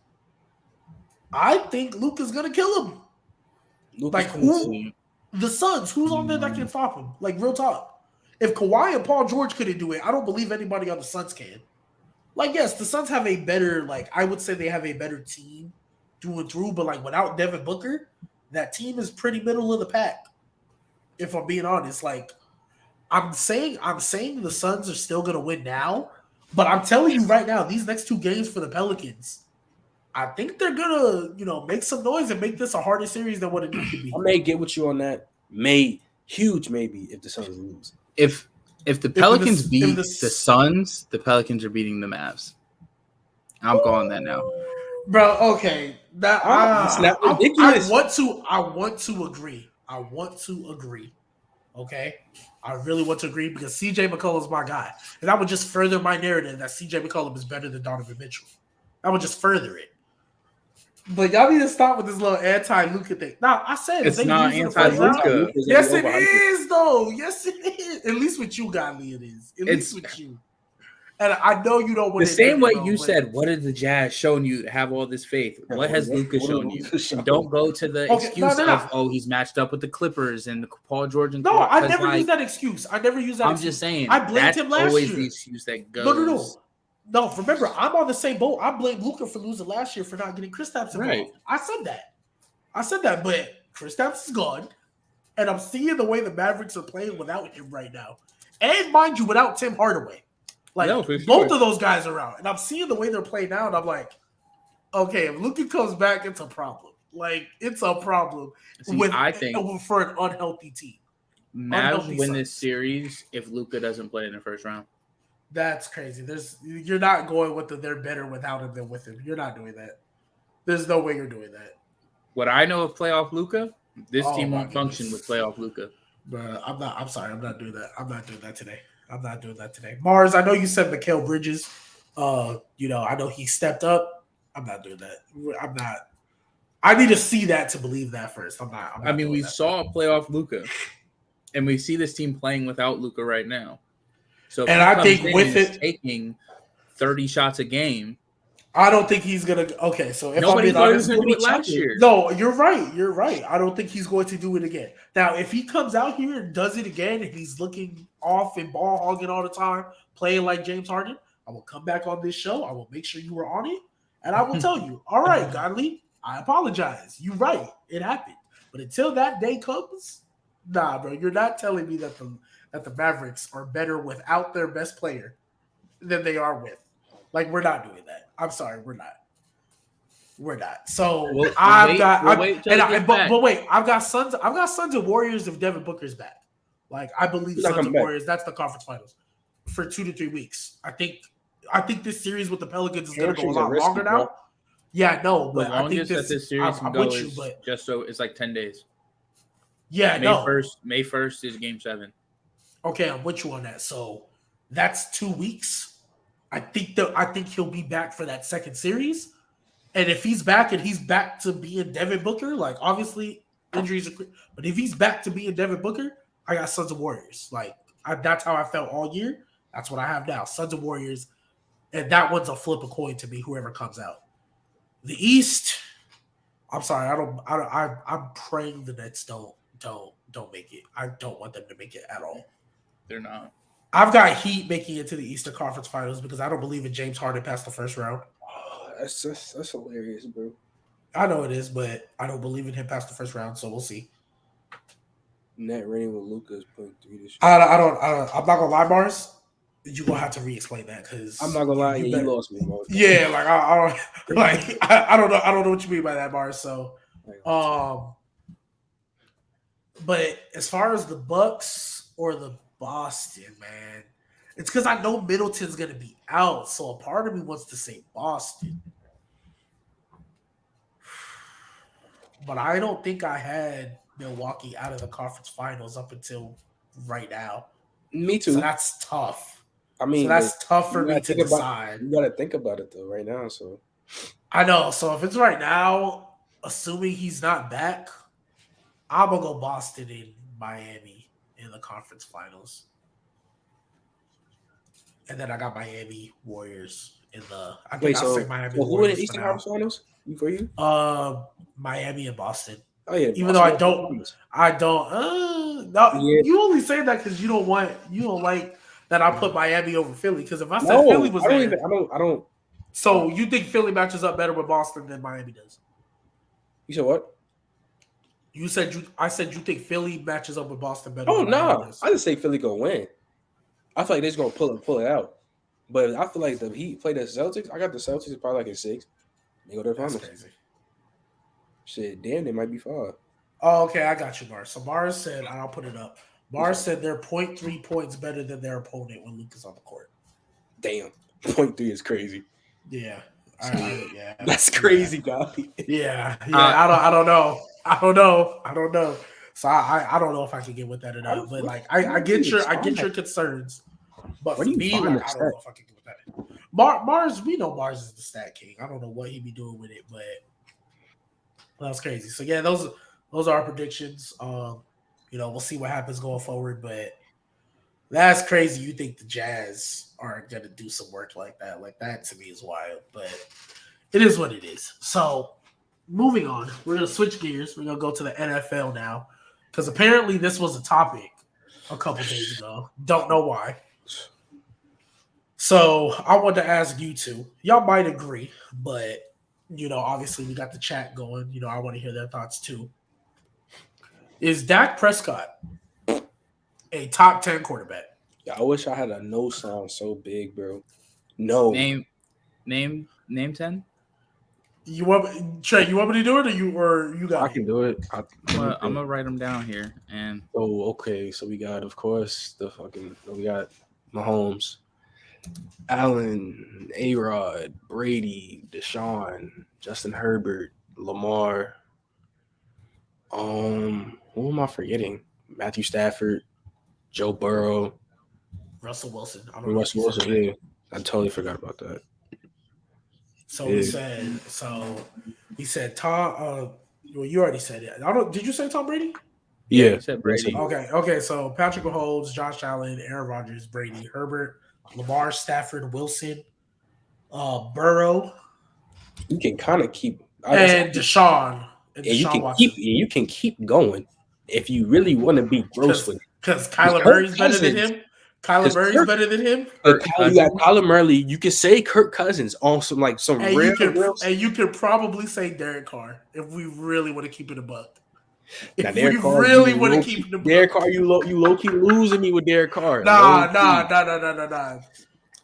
I think Luka's gonna kill him. Like who? The Suns. Who's on there that can stop him? Like real talk. If Kawhi and Paul George couldn't do it, I don't believe anybody on the Suns can. Like yes, the Suns have a better. Like I would say they have a better team through and through. But like without Devin Booker, that team is pretty middle of the pack. If I'm being honest, like I'm saying the Suns are still gonna win now. But I'm telling you right now, these next 2 games for the Pelicans, I think they're gonna, make some noise and make this a harder series than what it needs to be. I may get with you on that. Huge maybe if the Suns lose. If the Pelicans beat the Suns, the Pelicans are beating the Mavs. I'm calling that now, bro. Okay, it's not ridiculous. I want to agree. Okay, I really want to agree because CJ McCollum is my guy, and that would just further my narrative that CJ McCollum is better than Donovan Mitchell. That would just further it. But y'all need to stop with this little anti-Luka thing. Now, I said it's not anti-Luka. Yes, it is, though. Yes, it is. At least with you, Godly, it is. At least with you. And I know you don't want the same way you said, what is the Jazz showing you to have all this faith? What has Luka shown you? And don't go to the excuse of, he's matched up with the Clippers and Paul George. And no, I never use that excuse. I'm just saying. I blamed him last year. Always the excuse that goes. No, remember, I'm on the same boat. I blame Luka for losing last year for not getting Kristaps involved. Right. I said that, but Kristaps is gone, and I'm seeing the way the Mavericks are playing without him right now. And mind you, without Tim Hardaway. Like, both of those guys are out. And I'm seeing the way they're playing now, and I'm like, okay, if Luka comes back, it's a problem. Like, it's a problem for an unhealthy team. Mavs win this series if Luka doesn't play in the first round. That's crazy. You're not going with they're better without him than with him. You're not doing that. There's no way you're doing that. What I know of playoff Luka, this team won't function with playoff Luka. Bro, I'm sorry. I'm not doing that. I'm not doing that today. Mars, I know you said Mikal Bridges. I know he stepped up. I'm not doing that. I'm not. I need to see that to believe that first. I'm not we saw playoff Luka, and we see this team playing without Luka right now. So, and I think with it taking 30 shots a game, I don't think he's gonna. Okay, so if nobody thought he was going to do it last year. No, you're right. I don't think he's going to do it again. Now, if he comes out here and does it again, and he's looking off and ball hogging all the time, playing like James Harden, I will come back on this show. I will make sure you were on it, and I will tell you, all right, Godly, I apologize. You're right. It happened. But until that day comes, nah, bro, you're not telling me that the Mavericks are better without their best player than they are with. Like, we're not doing that. I'm sorry, we're not. We're not. So We'll I've wait till and he gets back. but wait, I've got Suns and Warriors if Devin Booker's back. Like I believe He's not Suns coming and back. Warriors. That's the conference finals for 2 to 3 weeks. I think this series with the Pelicans is going to go a Hamstrings are lot risky, longer bro. now. Yeah, no, The but I think longest that this series can I'm go with you, is but just so it's like 10 days. yeah, no. May 1st is game 7. Okay, I'm with you on that. So that's 2 weeks. I think he'll be back for that second series. And if he's back and he's back to being Devin Booker, like obviously injuries are but if he's back to being Devin Booker, I got Suns and Warriors. Like that's how I felt all year. That's what I have now. Suns and Warriors. And that one's a flip a coin to me, whoever comes out. The East, I'm sorry, I'm praying the Nets don't make it. I don't want them to make it at all. They're not. I've got Heat making it to the Eastern Conference Finals because I don't believe in James Harden past the first round. Oh, that's hilarious, bro. I know it is, but I don't believe in him past the first round, so we'll see. Net rating with Luka's .3 this year. I'm not gonna lie, Mars. You're gonna have to re-explain that because I'm not gonna lie, you lost me, bro. Yeah, like I don't like I don't know what you mean by that, Mars. So, but as far as the Bucks or the Boston, man, it's because I know Middleton's gonna be out, so a part of me wants to say Boston. But I don't think I had Milwaukee out of the conference finals up until right now. Me too. So that's tough. I mean, so that's tough for me to decide. You gotta think about it though, right now. So I know. So if it's right now, assuming he's not back, I'm gonna go Boston and Miami in the conference finals. And then I got Miami Warriors in the. I'll say Miami. Who in the Eastern Conference Finals for you? Miami and Boston. Oh yeah. Even though I don't. No, yeah. You only say that because you don't like that I put Miami over Philly. Because if I said Philly was there, I don't. So you think Philly matches up better with Boston than Miami does? You said what? I said you think Philly matches up with Boston better. Oh no, I just say Philly gonna win. I feel like they're just gonna pull it out. But I feel like the Heat play the Celtics. I got the Celtics probably like in 6. They go to the finals. Crazy. Shit, damn, they might be 5. Oh, okay, I got you, Mars. So Mars said, I'll put it up. Mars said they're 0.3 points better than their opponent when Luke is on the court. Damn, 0.3 is crazy. Yeah, yeah, that's crazy, dog. Yeah. I don't know. So I don't know if I can get with that or not. But like, I get your concerns. But for me, like, I don't know if I can get with that. Mars, we know Mars is the stat king. I don't know what he'd be doing with it, but that's crazy. So yeah, those are our predictions. We'll see what happens going forward, but that's crazy. You think the Jazz aren't gonna do some work like that? Like that to me is wild, but it is what it is. So moving on, we're gonna switch gears. We're gonna go to the NFL now because apparently this was a topic a couple days ago. Don't know why. So I want to ask you two. Y'all might agree, but obviously we got the chat going. I want to hear their thoughts too. Is Dak Prescott a top 10 quarterback? Yeah, I wish I had a no sound so big, bro. No. Name 10? You want Trey? You want me to do it, or you got? I can do it. I'm gonna write them down here. And okay. So we got, of course, we got Mahomes, Allen, A-Rod, Brady, Deshaun, Justin Herbert, Lamar. Who am I forgetting? Matthew Stafford, Joe Burrow, Russell Wilson. Yeah, I totally forgot about that. So he said Tom. Well, you already said it. Did you say Tom Brady? Yeah, he said Brady. Okay. So Patrick Mahomes, Josh Allen, Aaron Rodgers, Brady, Herbert, Lamar, Stafford, Wilson, Burrow. You can kind of keep and Deshaun. And you can keep going if you really want to be gross with it. Because Kyler Murray's better than him. Better than him. You got Kyler Murray. You can say Kirk Cousins on some rare. And you can probably say Derek Carr if we really want to keep it a buck. Now, Derek Carr, you low key losing me with Derek Carr. Nah.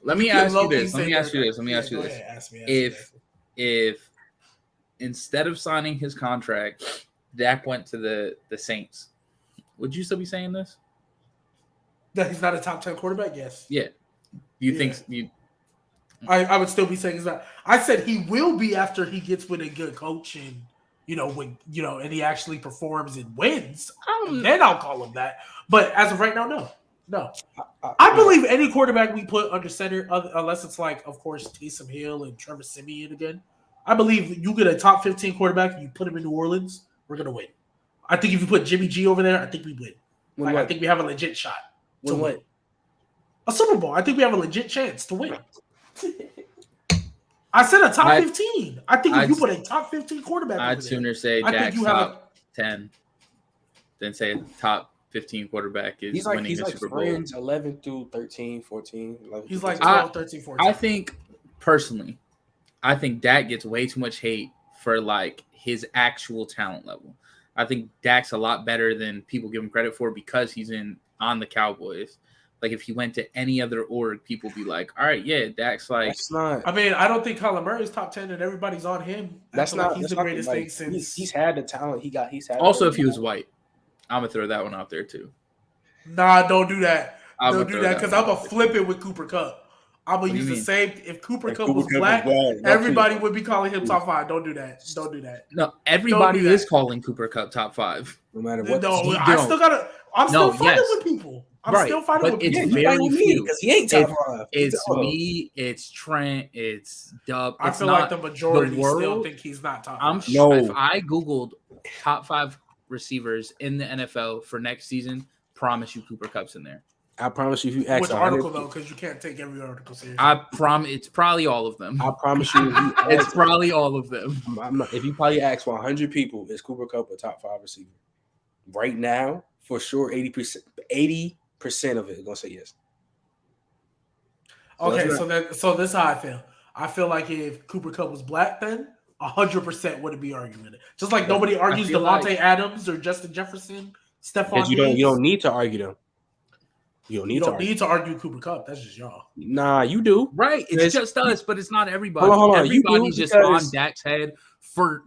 Let me ask you this. Let me ask you this. Ask me. If instead of signing his contract, Dak went to the Saints, would you still be saying this? That he's not a top 10 quarterback? Yes. Yeah. You think you? I would still be saying he's not. I said he will be after he gets with a good coach and and he actually performs and wins. Then I'll call him that. But as of right now, no. I believe any quarterback we put under center, unless it's like, of course, Taysom Hill and Trevor Siemian again. I believe you get a top 15 quarterback and you put him in New Orleans, we're gonna win. I think if you put Jimmy G over there, I think we win. I think we have a legit shot to win. A Super Bowl. I think we have a legit chance to win. I said a top 15. I think if you put a top 15 quarterback I'd sooner say Dak's top 10 than say top 15 quarterback is winning the Super Bowl. 11 through 13, 14. 11 he's like 12, 13, 14. I think, personally, Dak gets way too much hate for like his actual talent level. I think Dak's a lot better than people give him credit for because he's on the Cowboys. Like, if he went to any other org, people be like, all right, yeah, Dak's like... That's not... I mean, I don't think Kyler Murray's top 10 and everybody's on him. That's not... He's the greatest thing since... He's had the talent. He's had... Also, if he was white. I'm going to throw that one out there, too. Nah, don't do that. Don't do that, because I'm going to flip it with Cooper Kupp. I'm going to use the same... If Cooper Kupp was black, everybody would be calling him top 5. Don't do that. Don't do that. No, everybody is calling Cooper Kupp top 5. No matter what. No, I still got to... I'm still fighting with people. I'm still fighting with people. It's very few. Because he ain't top 5. It's me, it's Trent, it's Dub. I feel like the majority still think he's not top 5. I'm sure if I Googled top 5 receivers in the NFL for next season, promise you Cooper Kupp's in there. I promise you if you ask... Which article, though? Because you can't take every article seriously. I promise it's probably all of them. I promise you it's probably all of them. If you probably ask 100 people, is Cooper Kupp a top 5 receiver? Right now, for sure, 80% of it is gonna say yes. Okay, so this is how I feel. I feel like if Cooper Kupp was black, then 100% wouldn't be arguing it. Just like nobody argues Devontae Adams or Justin Jefferson, Stephon Diggs. You don't need to argue them. You don't need to argue Cooper Kupp. That's just y'all. Nah, you do. Right. It's just us, but it's not everybody. Hold on. Everybody's just on Dak's head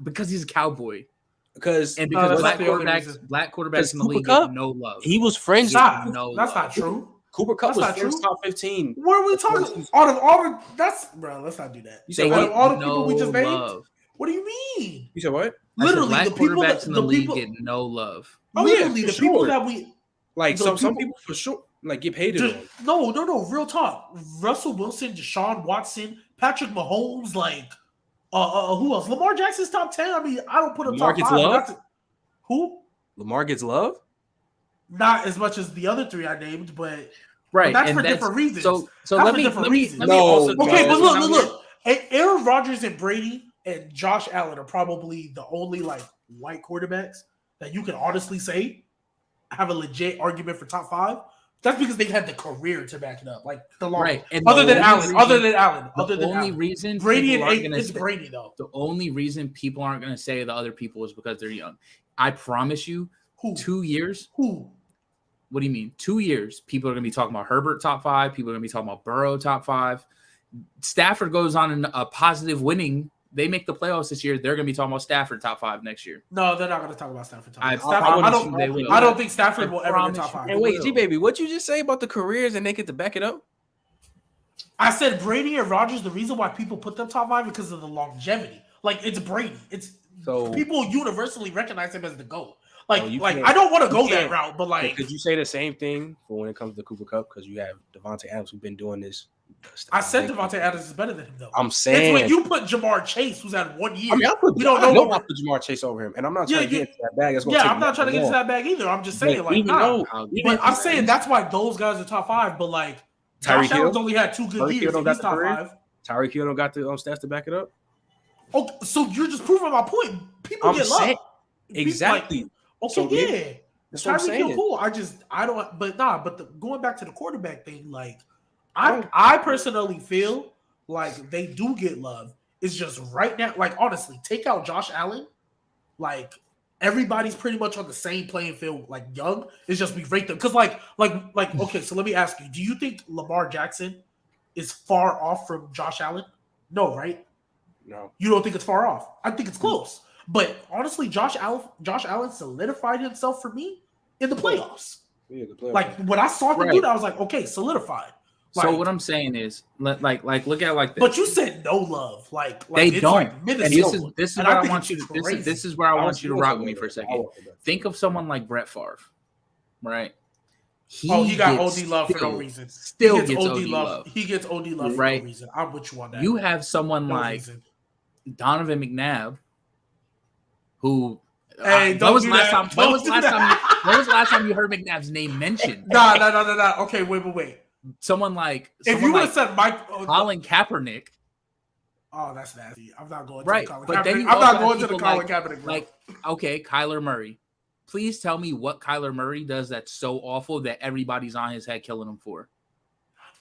because he's a Cowboy. Because black quarterbacks in the league get no love. He was friends. That's not true. Cooper Kupp was first top 15. What are we talking? Bro, let's not do that. You say out of all the people we just named? What do you mean? You said what? Literally, black the people quarterbacks in the league get no love. Literally, the people that we like. Some people for sure like get paid. No. Real talk. Russell Wilson, Deshaun Watson, Patrick Mahomes, like. Who else? Lamar Jackson's top 10. I mean, I don't put him top 5. Love? Who? Lamar gets love? Not as much as the other 3 I named, but right. But that's for different reasons. So let me also. Okay, but look. Aaron Rodgers and Brady and Josh Allen are probably the only like white quarterbacks that you can honestly say have a legit argument for top 5. That's because they've had the career to back it up, like the long. Right. And other than Allen. The only reason Brady and it's Brady though. The only reason people aren't going to say the other people is because they're young. I promise you, 2 years. Who? What do you mean? 2 years. People are going to be talking about Herbert top 5. People are going to be talking about Burrow top 5. Stafford goes on a positive winning. They make the playoffs this year. They're going to be talking about Stafford top 5 next year. No, they're not going to talk about Stafford top 5. I don't think Stafford will ever get top 5. And wait, G-Baby, what'd you just say about the careers and they get to back it up? I said Brady and Rodgers, the reason why people put them top 5 because of the longevity. Like, it's Brady. People universally recognize him as the GOAT. Like I don't want to go that route, but like... Could you say the same thing for when it comes to Cooper Kupp? Because you have Devontae Adams who's been doing this. I said Devontae Adams is better than him, though. I'm saying... It's when you put Jamar Chase, who's had 1 year. I mean, I put Jamar Chase over him, and I'm not trying to get into that bag. I'm not trying to get into that bag either. I'm just saying, I'm saying that's why those guys are top 5, but like Josh Allen's only had 2 good years. He's top 5. Tyreek Hill don't got the stats to back it up. Oh, so you're just proving my point. People get love. Exactly. Okay, Tyreek Hill, cool. But going back to the quarterback thing, like I personally feel like they do get love. It's just right now, like honestly, take out Josh Allen, like everybody's pretty much on the same playing field. Like young, it's just we rate them because like okay. So let me ask you: do you think Lamar Jackson is far off from Josh Allen? No, right? No. You don't think it's far off? I think it's close. But honestly, Josh Allen solidified himself for me in the playoffs. Yeah, the playoffs. Like when I saw him do that, I was like, okay, solidified. Like, so what I'm saying is, look at it like this. But you said no love, like they it's don't. Like and this is what I want you to. This is where I want you to rock with me for a second. Think of someone like Brett Favre, right? He got OD love for no reason. Still gets OD love. He gets OD love for no reason. I'm with you on that. You have someone like Donovan McNabb, who. Hey, when was the last time you heard McNabb's name mentioned? No. Okay, wait. Someone like if you would have said Mike Colin Kaepernick. Oh, that's nasty. I'm not going to Colin but Kaepernick. Then I'm not going to the Colin Kaepernick. Bro. Like, okay, Kyler Murray. Please tell me what Kyler Murray does that's so awful that everybody's on his head killing him for.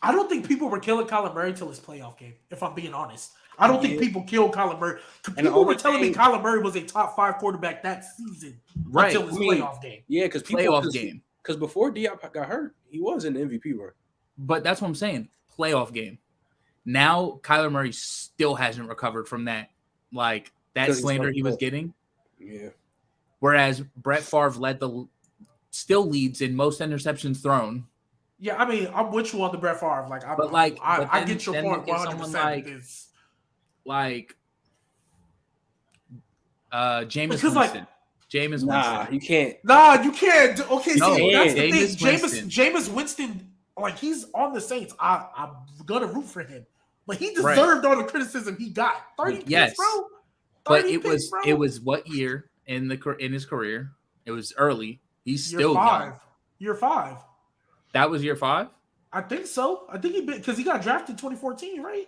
I don't think people were killing Kyler Murray till his playoff game, if I'm being honest. I don't think people killed Kyler Murray. People were telling me Kyler Murray was a top 5 quarterback that season until his playoff game. Yeah, because because before Diop got hurt, he was in the MVP run. But that's what I'm saying. Playoff game. Now Kyler Murray still hasn't recovered from that, like that slander he was getting. Yeah. Whereas Brett Favre still leads in most interceptions thrown. Yeah, I mean, I'm with you on the Brett Favre. I get your point 100%. Like Jameis Winston. Jameis Winston. You can't. Nah, you can't. Okay, no, see, that's the Jameis thing. Jameis Winston, like he's on the Saints. I'm gonna root for him, but he deserved all the criticism he got. 30 picks, bro. But it was what year in his career? It was early. He's still young. Year 5. That was year 5? I think so. I think because he got drafted in 2014, right?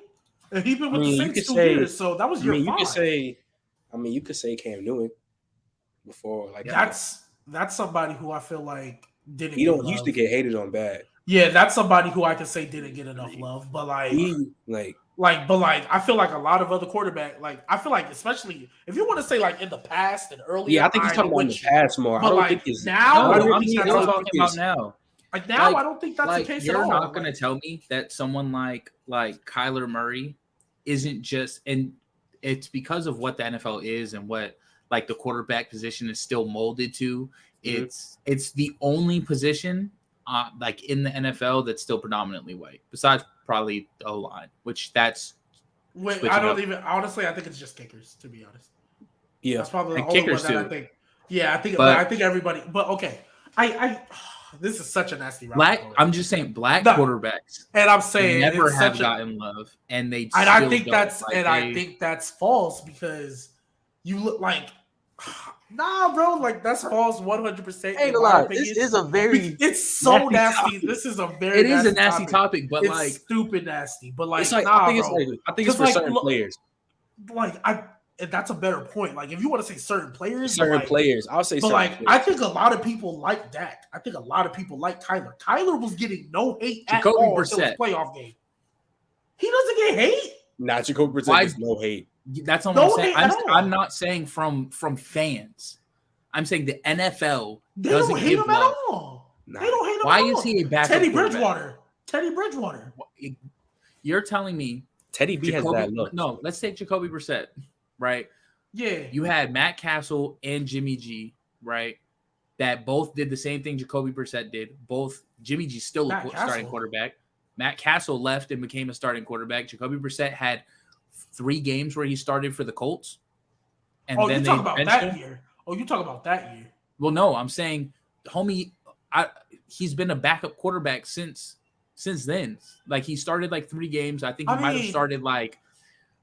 And he's been with the Saints 2 years, so that was year 5. You could say Cam Newton before. Like that's somebody who I feel like didn't. He don't used to get hated on bad. Yeah, that's somebody who I can say didn't get enough love, but I feel like a lot of other quarterback, I feel like especially if you want to say like in the past and earlier. Yeah, I think he's talking about in the past more. But I don't think now. I'm talking about now. Like now, I don't think that's the case at all. You're not going to tell me that someone like Kyler Murray isn't just, and it's because of what the NFL is and what like the quarterback position is still molded to. It's the only position like in the NFL that's still predominantly white, besides probably the O-line, which that's. Wait, I don't even honestly. I think it's just kickers, to be honest. Yeah, that's probably the only one that I think. Yeah, I think everybody. But okay, I this is such a nasty route. I'm just saying black quarterbacks, and I'm saying never have gotten love, and they. And I think I think that's false because you look like. Nah, bro, like that's false 100%. Ain't a lot. This is a very. It's so nasty. This is a very. It is a nasty topic, but it's stupid nasty. But like, it's like nah, I think it's for certain players. Like that's a better point. Like if you want to say certain players, players, I'll say. But like, players. I think a lot of people like Dak. I think a lot of people like Kyler. Kyler was getting no hate at all until his playoff game. He doesn't get hate. Nah, Jacoby Brissett gets no hate. That's what I'm saying. I'm not saying from fans. I'm saying the NFL doesn't give love. They don't hate him at all. They don't hate him Why at all. Is he a backup Teddy Bridgewater? You're telling me Teddy B has that look. No, let's take Jacoby Brissett, right? Yeah. You had Matt Castle and Jimmy G, right? That both did the same thing Jacoby Brissett did. Both Jimmy G still a starting quarterback. Matt Castle left and became a starting quarterback. Jacoby Brissett had 3 games where he started for the Colts. And then you talk about that year. Oh, you talk about that year. Well, no, I'm saying, homie, he's been a backup quarterback since then. Like he started like 3 games. I think he might have started like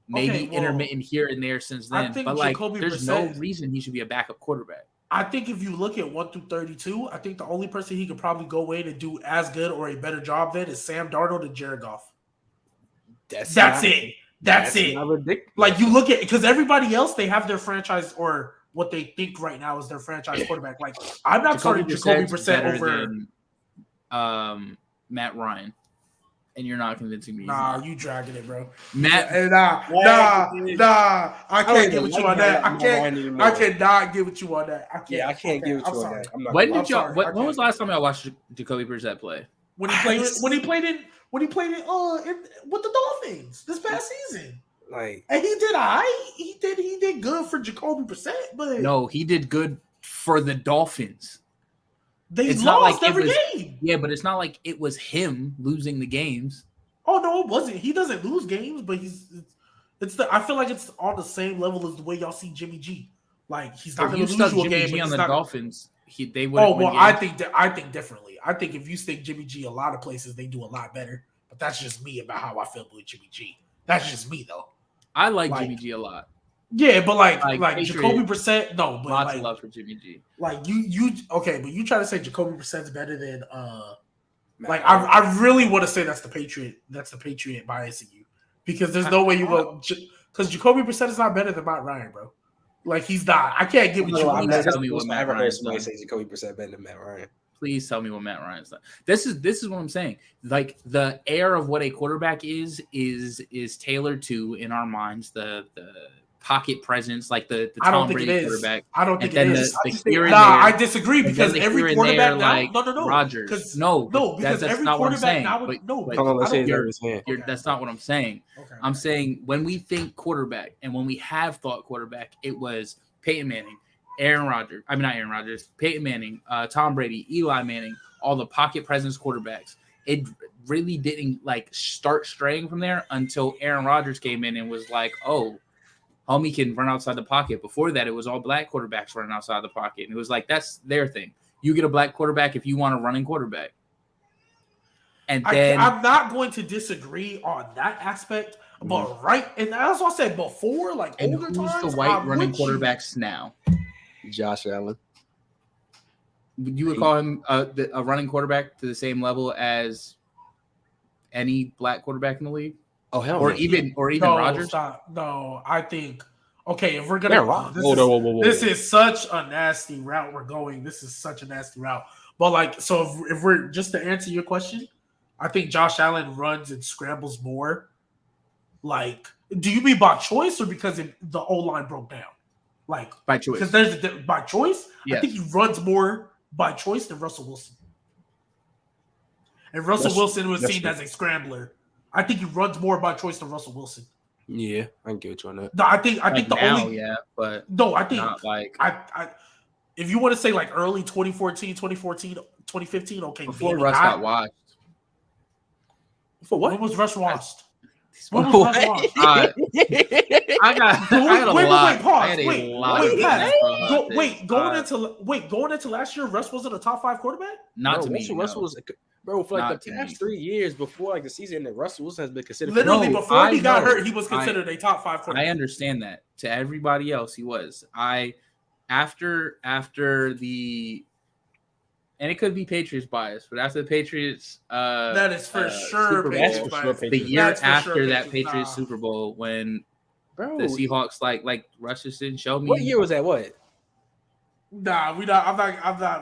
maybe intermittent here and there since then. But like, there's no reason he should be a backup quarterback. I think if you look at 1 through 32, I think the only person he could probably go in and do as good or a better job than is Sam Darnold and Jared Goff. That's it. That's it. Like you look at because everybody else they have their franchise or what they think right now is their franchise quarterback. Like I'm not starting Jacoby Brissett over Matt Ryan, and you're not convincing me. Nah, you dragging it, bro. Nah. I can't get with you on that. I cannot get with you on that. I can't. Yeah, I can't get with you on that. When was the last time I watched Jacoby Brissett play? When he played when he played with the Dolphins this past season. Like, and he did all right. He did good for Jacoby Brissett, but no, he did good for the Dolphins. It's lost every game. Yeah, but it's not like it was him losing the games. Oh no, it wasn't. He doesn't lose games, but I feel like it's on the same level as the way y'all see Jimmy G. Like he's not going to lose you a game. G on the Dolphins. They would. Oh well, I think differently. I think if you stick Jimmy G a lot of places, they do a lot better. But that's just me about how I feel with Jimmy G. That's just me though. I like Jimmy G a lot. Yeah, but like Jacoby Brissett, no, but lots of love for Jimmy G. Like you okay, but you try to say Jacoby Brissett's better than I really want to say that's the Patriot bias in you because there's no way you go because Jacoby Brissett is not better than Matt Ryan, bro. Like he's not. I can't get what you mean. Tell me what Matt Ryan say Jacoby Brissett better than Matt Ryan. Please tell me what Matt Ryan's done. This is what I'm saying. Like the air of what a quarterback is tailored to in our minds the pocket presence, like the Tom Brady quarterback. I don't think it is. I disagree because every quarterback now, no, Rodgers. Because that's every not what I'm saying. That's not what I'm saying. Okay, I'm saying when we think quarterback and when we have thought quarterback, it was Peyton Manning, Peyton Manning, Tom Brady, Eli Manning, all the pocket presence quarterbacks. It really didn't start straying from there until Aaron Rodgers came in and was like, oh, homie can run outside the pocket. Before that, it was all black quarterbacks running outside the pocket. And it was like, that's their thing. You get a black quarterback if you want a running quarterback. And then I'm not going to disagree on that aspect, but and that's what I said before, and older who's times, the white running quarterbacks now? Josh Allen. You would call him a running quarterback to the same level as any black quarterback in the league? Oh hell, or even Rodgers. Stop. No, I think if we're gonna, this is such a nasty route we're going. This is such a nasty route. But so if we're just to answer your question, I think Josh Allen runs and scrambles more. Do you mean by choice or because the O-line broke down? By choice. Because there's by choice. Yes. I think he runs more by choice than Russell Wilson. And Russell Wilson was seen as a scrambler. I think he runs more by choice than Russell Wilson. Yeah, I can get you on that. No, I think the now, only but no, I think not I if you want to say early 2014, 2015, okay. Before Russ got washed. For what? When was Russ washed? When was Russ washed? I got a lot. Going into last year, Russ wasn't a top 5 quarterback? Not to me. Russell was for the past 3 years before the season that Russell Wilson has been considered. Literally before he got hurt, he was considered a top 5 quarterback. I understand that. To everybody else, he was. After the, and it could be Patriots bias, but after the Patriots, that is for sure. The year after that Patriots Super Bowl, when the Seahawks like Rushison showed me. What year was that? What? Nah, we not.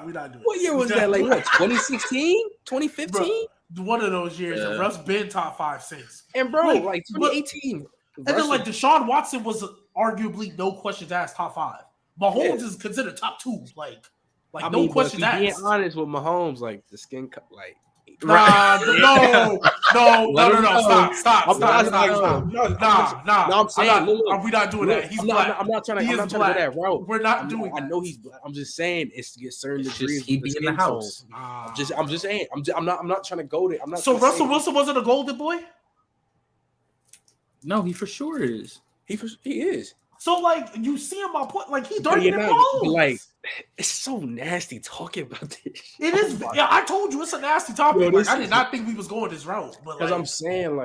We not doing. What year was that? 2016, 2015? One of those years. And Russ been top 5 since. And 2018. And then Deshaun Watson was arguably no questions asked top 5. Mahomes is considered top 2. No questions asked. Being honest with Mahomes, the skin cut, no. Stop. I'm saying, we're not doing that. He's black. I'm not trying to go that route. We're not doing that. I know he's black. I'm just saying it's to get certain degrees. He be in the house. I'm just saying. I'm not trying to go there. I'm not. So Russell Wilson wasn't a golden boy? No, he for sure is. He is. So you see him my point, he darker than Mahomes. It's so nasty talking about this. It is. Yeah, I told you it's a nasty topic. I did not think we was going this route, but because I'm saying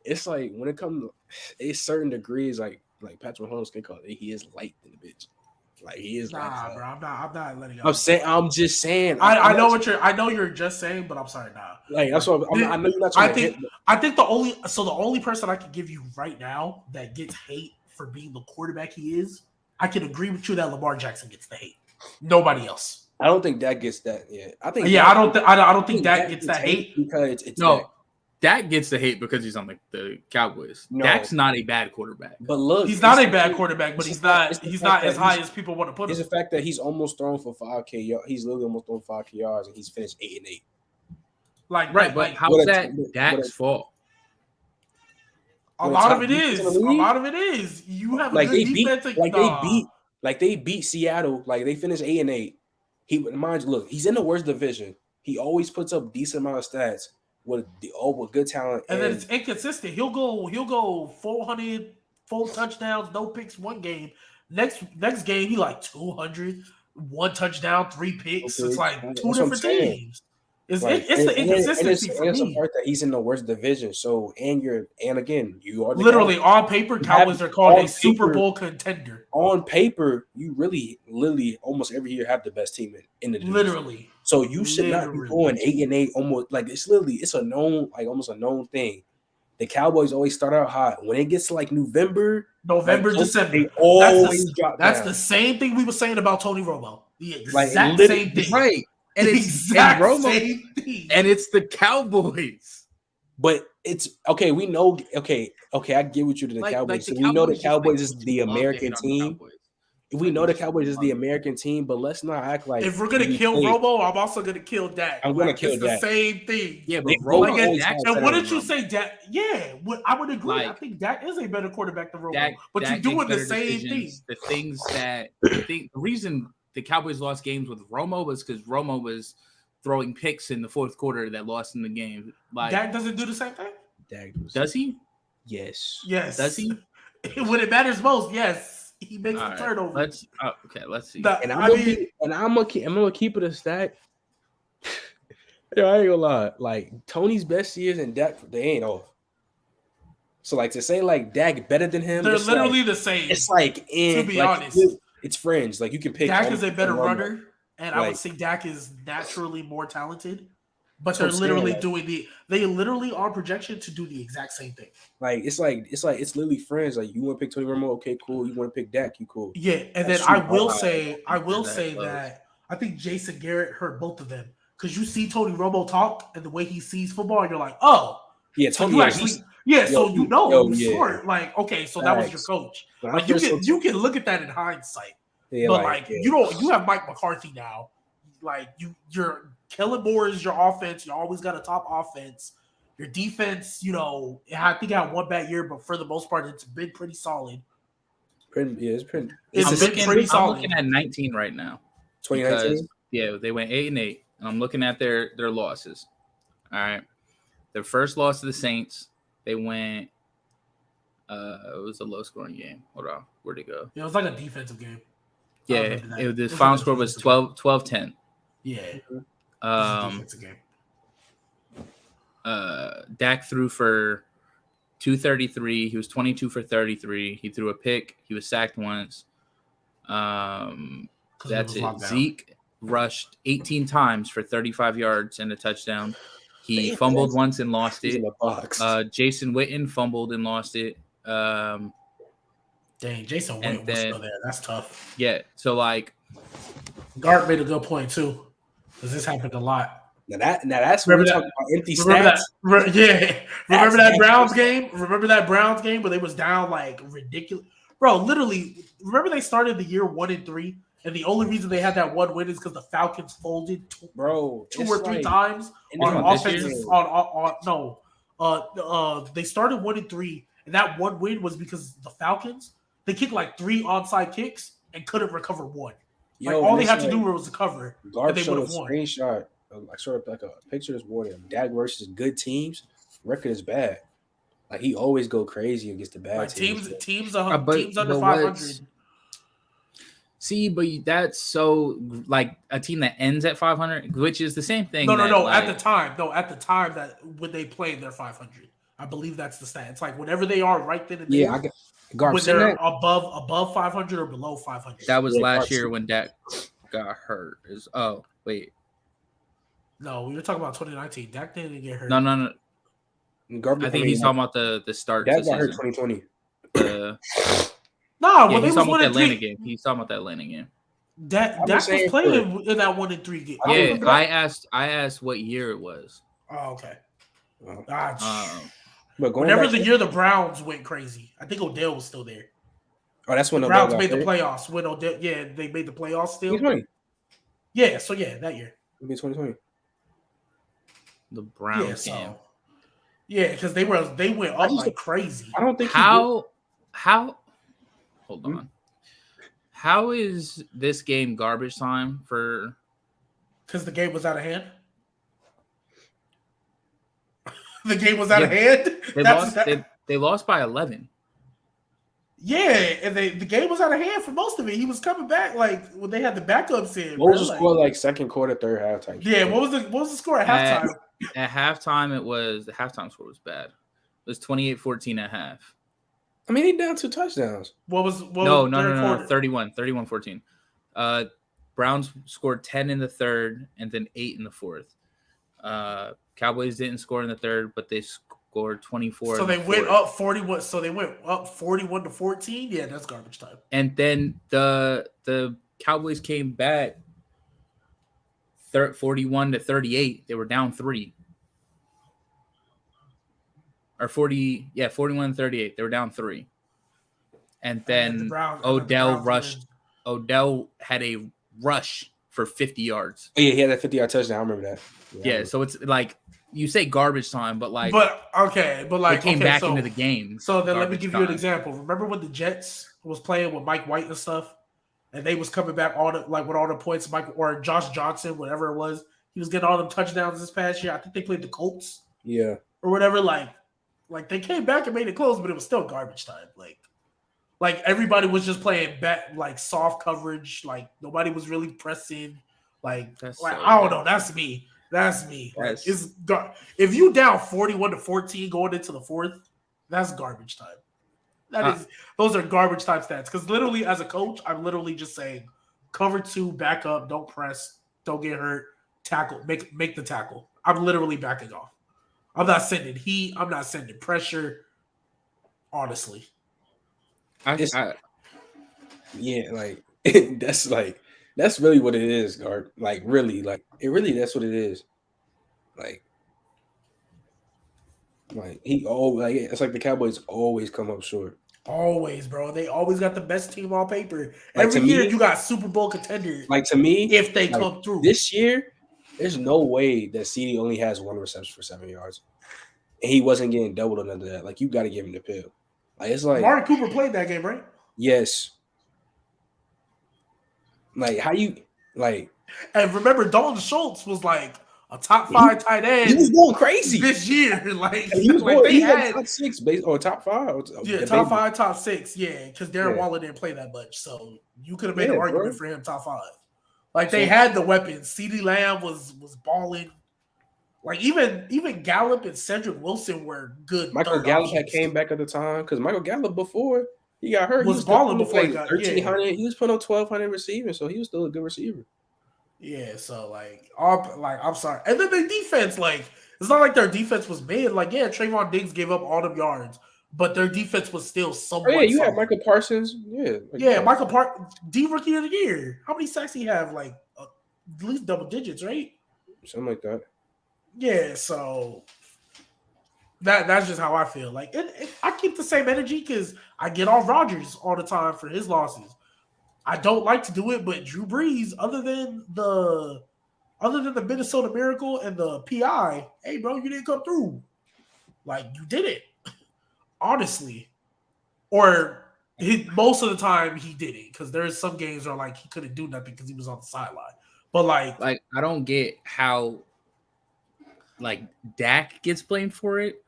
it's when it comes to it's certain degrees, Patrick Mahomes can call it. He is light in the bitch. He is. Nah, bro. I'm not letting. I'm just saying. I know you're just saying, but I'm sorry, nah. That's what I know you're not trying to hit. I think the only person I can give you right now that gets hate for being the quarterback he is, I can agree with you that Lamar Jackson gets the hate. Nobody else. I don't think Dak gets that. Yeah, I think. Yeah, I don't think Dak gets that hate because it's no. Dak gets the hate because he's on the Cowboys. No. Dak's not a bad quarterback. But look, he's not a bad quarterback, but he's not as high as people want to put him. It's the fact that he's almost thrown for 5K yards. He's literally almost thrown 5K yards, and he's finished 8-8. Right, but how's But that but Dak's fault? A One lot top of it defense in the is. A league? lot of it is. You have a Like good they beat, defense. they beat Seattle. Like they finished 8-8. Mind you, look, he's in the worst division. He always puts up decent amount of stats with good talent. And then it's inconsistent. He'll go 400 full touchdowns, no picks one game. Next game he like 200, one touchdown, 3 picks. It's like two That's what I'm different saying. teams. It's Like, it's the and inconsistency for it's a me. part that he's in the worst division. So and again, you are the Literally Cowboys. on paper, Cowboys are called a Super Bowl contender. On paper, you literally almost every year have the best team in the division. Literally. So you should not be going 8-8 almost like it's a known, like almost a known thing. The Cowboys always start out hot. When it gets to like November, December, they always drop down. That's the same thing we were saying about Tony Romo. The exact Like, same thing. Right. And it's exact and Romo, same thing. and it's the Cowboys. But it's okay. We know. Okay. I get what you to the Cowboys. So we know the Cowboys is the American team. We know the Cowboys is the American team, but let's not act like if we're gonna kill Romo, I'm also gonna kill Dak. I'm gonna kill Dak. It's the same thing. Yeah, but Romo. And what did you say, Dak? Yeah, I would agree. I think Dak is a better quarterback than Romo. But you're doing the same thing. The reason the Cowboys lost games with Romo was because Romo was throwing picks in the fourth quarter that lost in the game. Like Dak doesn't do the same thing. Does he? Yes. Does he? When it matters most, yes. He makes the turnover. Let's see. I'm gonna keep it a stack. Yo, I ain't gonna lie. Like Tony's best years and Dak, they ain't off. So like to say like Dak better than him, they're literally the same. It's like to be honest, it's friends. Like you can pick. Dak is a better runner, and I would say Dak is naturally more talented. But they're literally they literally are projection to do the exact same thing. Like it's literally friends. Like you want to pick Tony Romo, okay, cool. You want to pick Dak, you cool. Yeah, and then I will say that I think Jason Garrett hurt both of them because you see Tony Romo talk and the way he sees football, and you're like, oh, yeah, so Tony. you actually, so you know, smart. Like, okay, so that was your coach. Like you can look at that in hindsight, but you have Mike McCarthy now. Like you're Kellen Moore is your offense. You always got a top offense. Your defense, I think I had one bad year, but for the most part, it's been pretty solid. It's pretty. I'm looking at 19 right now. 2019. Yeah, they went 8-8, and I'm looking at their losses. All right, their first loss to the Saints, they went. It was a low scoring game. Hold on, where'd it go? It was like a defensive game. Yeah, the final score was 12-10. Yeah. Dak threw for 233. He was 22 for 33. He threw a pick. He was sacked once. That's it. Zeke rushed 18 times for 35 yards and a touchdown. He fumbled once and lost it. Jason Witten fumbled and lost it. Dang, Jason Witten was still there. That's tough. Yeah, so like Gart made a good point too, because this happened a lot. Now that's when we're talking about empty stats. Remember that Browns game? Remember that Browns game where they was down like ridiculous, bro? Literally, remember they started the year 1-3, and the only reason they had that one win is because the Falcons folded two or three times on offenses. They started 1-3, and that one win was because the Falcons they kicked like 3 onside kicks and couldn't recover one. All they had to do was recover, and they would have won. Screenshot. Like sort of like a picture this morning. Dak versus good teams. Record is bad. Like he always go crazy against the bad teams. Teams under 500. See, but that's so like a team that ends at 500, which is the same thing. No. At the time that when they played, they're 500. I believe that's the stat. It's like whenever they are right then and there. Yeah, when they're above 500 or below 500. That was last year when Dak got hurt. No, we were talking about 2019. Dak didn't get hurt. No. I think he's talking about the start. Dak got hurt 2020. When he's they talking was about the Atlanta game. He's talking about that Atlanta game. Dak was playing in that 1-3 game. Yeah, I asked what year it was. Oh, okay. But whenever the year the Browns went crazy, I think Odell was still there. Oh, that's when the Browns made the playoffs. When Odell, they made the playoffs still. 2020. Yeah, so that year. It'll be 2020. The Browns Yeah, game. so yeah, because they went up like crazy. I don't think how hold on. How is this game garbage time for? Because the game was out of hand. The game was out of hand. They lost by 11. Yeah, and the game was out of hand for most of it. He was coming back like when they had the backups in. What was the score like second quarter, third halftime? Yeah, what was the score at halftime? At halftime, the halftime score was bad. It was 28-14 at half. I mean, he down 2 touchdowns. No, 31-14. Browns scored 10 in the third and then 8 in the fourth. Cowboys didn't score in the third, but they scored 24. So they went up 41. So they went up 41-14. Yeah, that's garbage time. And then the Cowboys came back 41-38. They were down 3. Or 41-38. They were down 3. And then Odell had a rush for 50 yards. Oh, yeah, he had that 50-yard touchdown. I remember that. Yeah, so it's like you say garbage time, but like they came back into the game. So then let me give you an example. Remember when the Jets was playing with Mike White and stuff, and they was coming back with all the points, or Josh Johnson, whatever it was, he was getting all them touchdowns this past year. I think they played the Colts. Yeah. Or whatever, like they came back and made it close, but it was still garbage time. Like everybody was just playing back, like soft coverage, like nobody was really pressing. I don't know. That's me. If you down 41-14 going into the fourth, that's garbage time. Those are garbage time stats. Because literally, as a coach, I'm literally just saying, cover 2, back up, don't press, don't get hurt, tackle, make the tackle. I'm literally backing off. I'm not sending heat. I'm not sending pressure. Honestly, that's really what it is, Guard. Like really, that's what it is. It's like the Cowboys always come up short. Always, bro. They always got the best team on paper. Every year you got Super Bowl contenders. Like to me, if they come through this year, there's no way that CD only has 1 reception for 7 yards, and he wasn't getting doubled or none of that. Like you got to give him the pill. Like it's like Mark Cooper played that game, right? Yes. Like how you like? And remember, Dalton Schultz was like a top 5 tight end. He was going crazy this year. Like he was going, he had top 6 or top 5. Yeah, top 5, top 6. Yeah, because Darren Waller didn't play that much, so you could have made an argument for him top 5. Like they had the weapons. CeeDee Lamb was balling. Like even Gallup and Cedric Wilson were good. Michael Gallup had came back at the time because Michael Gallup before he got hurt was balling before he got 1,300. He was putting on 1,200 receiving, so he was still a good receiver. Yeah, so I'm sorry. And then their defense, it's not like their defense was bad. Trayvon Diggs gave up all them yards, but their defense was still somewhat. You had Michael Parsons. Michael Parsons, D-Rookie of the Year. How many sacks he have? At least double digits, right? Something like that. Yeah, so that's just how I feel. I keep the same energy because I get on Rodgers all the time for his losses. I don't like to do it, but Drew Brees, other than the Minnesota Miracle and the PI, hey bro, you didn't come through. You did it, honestly. Or most of the time he didn't, because there's some games where he couldn't do nothing because he was on the sideline. But I don't get how Dak gets blamed for it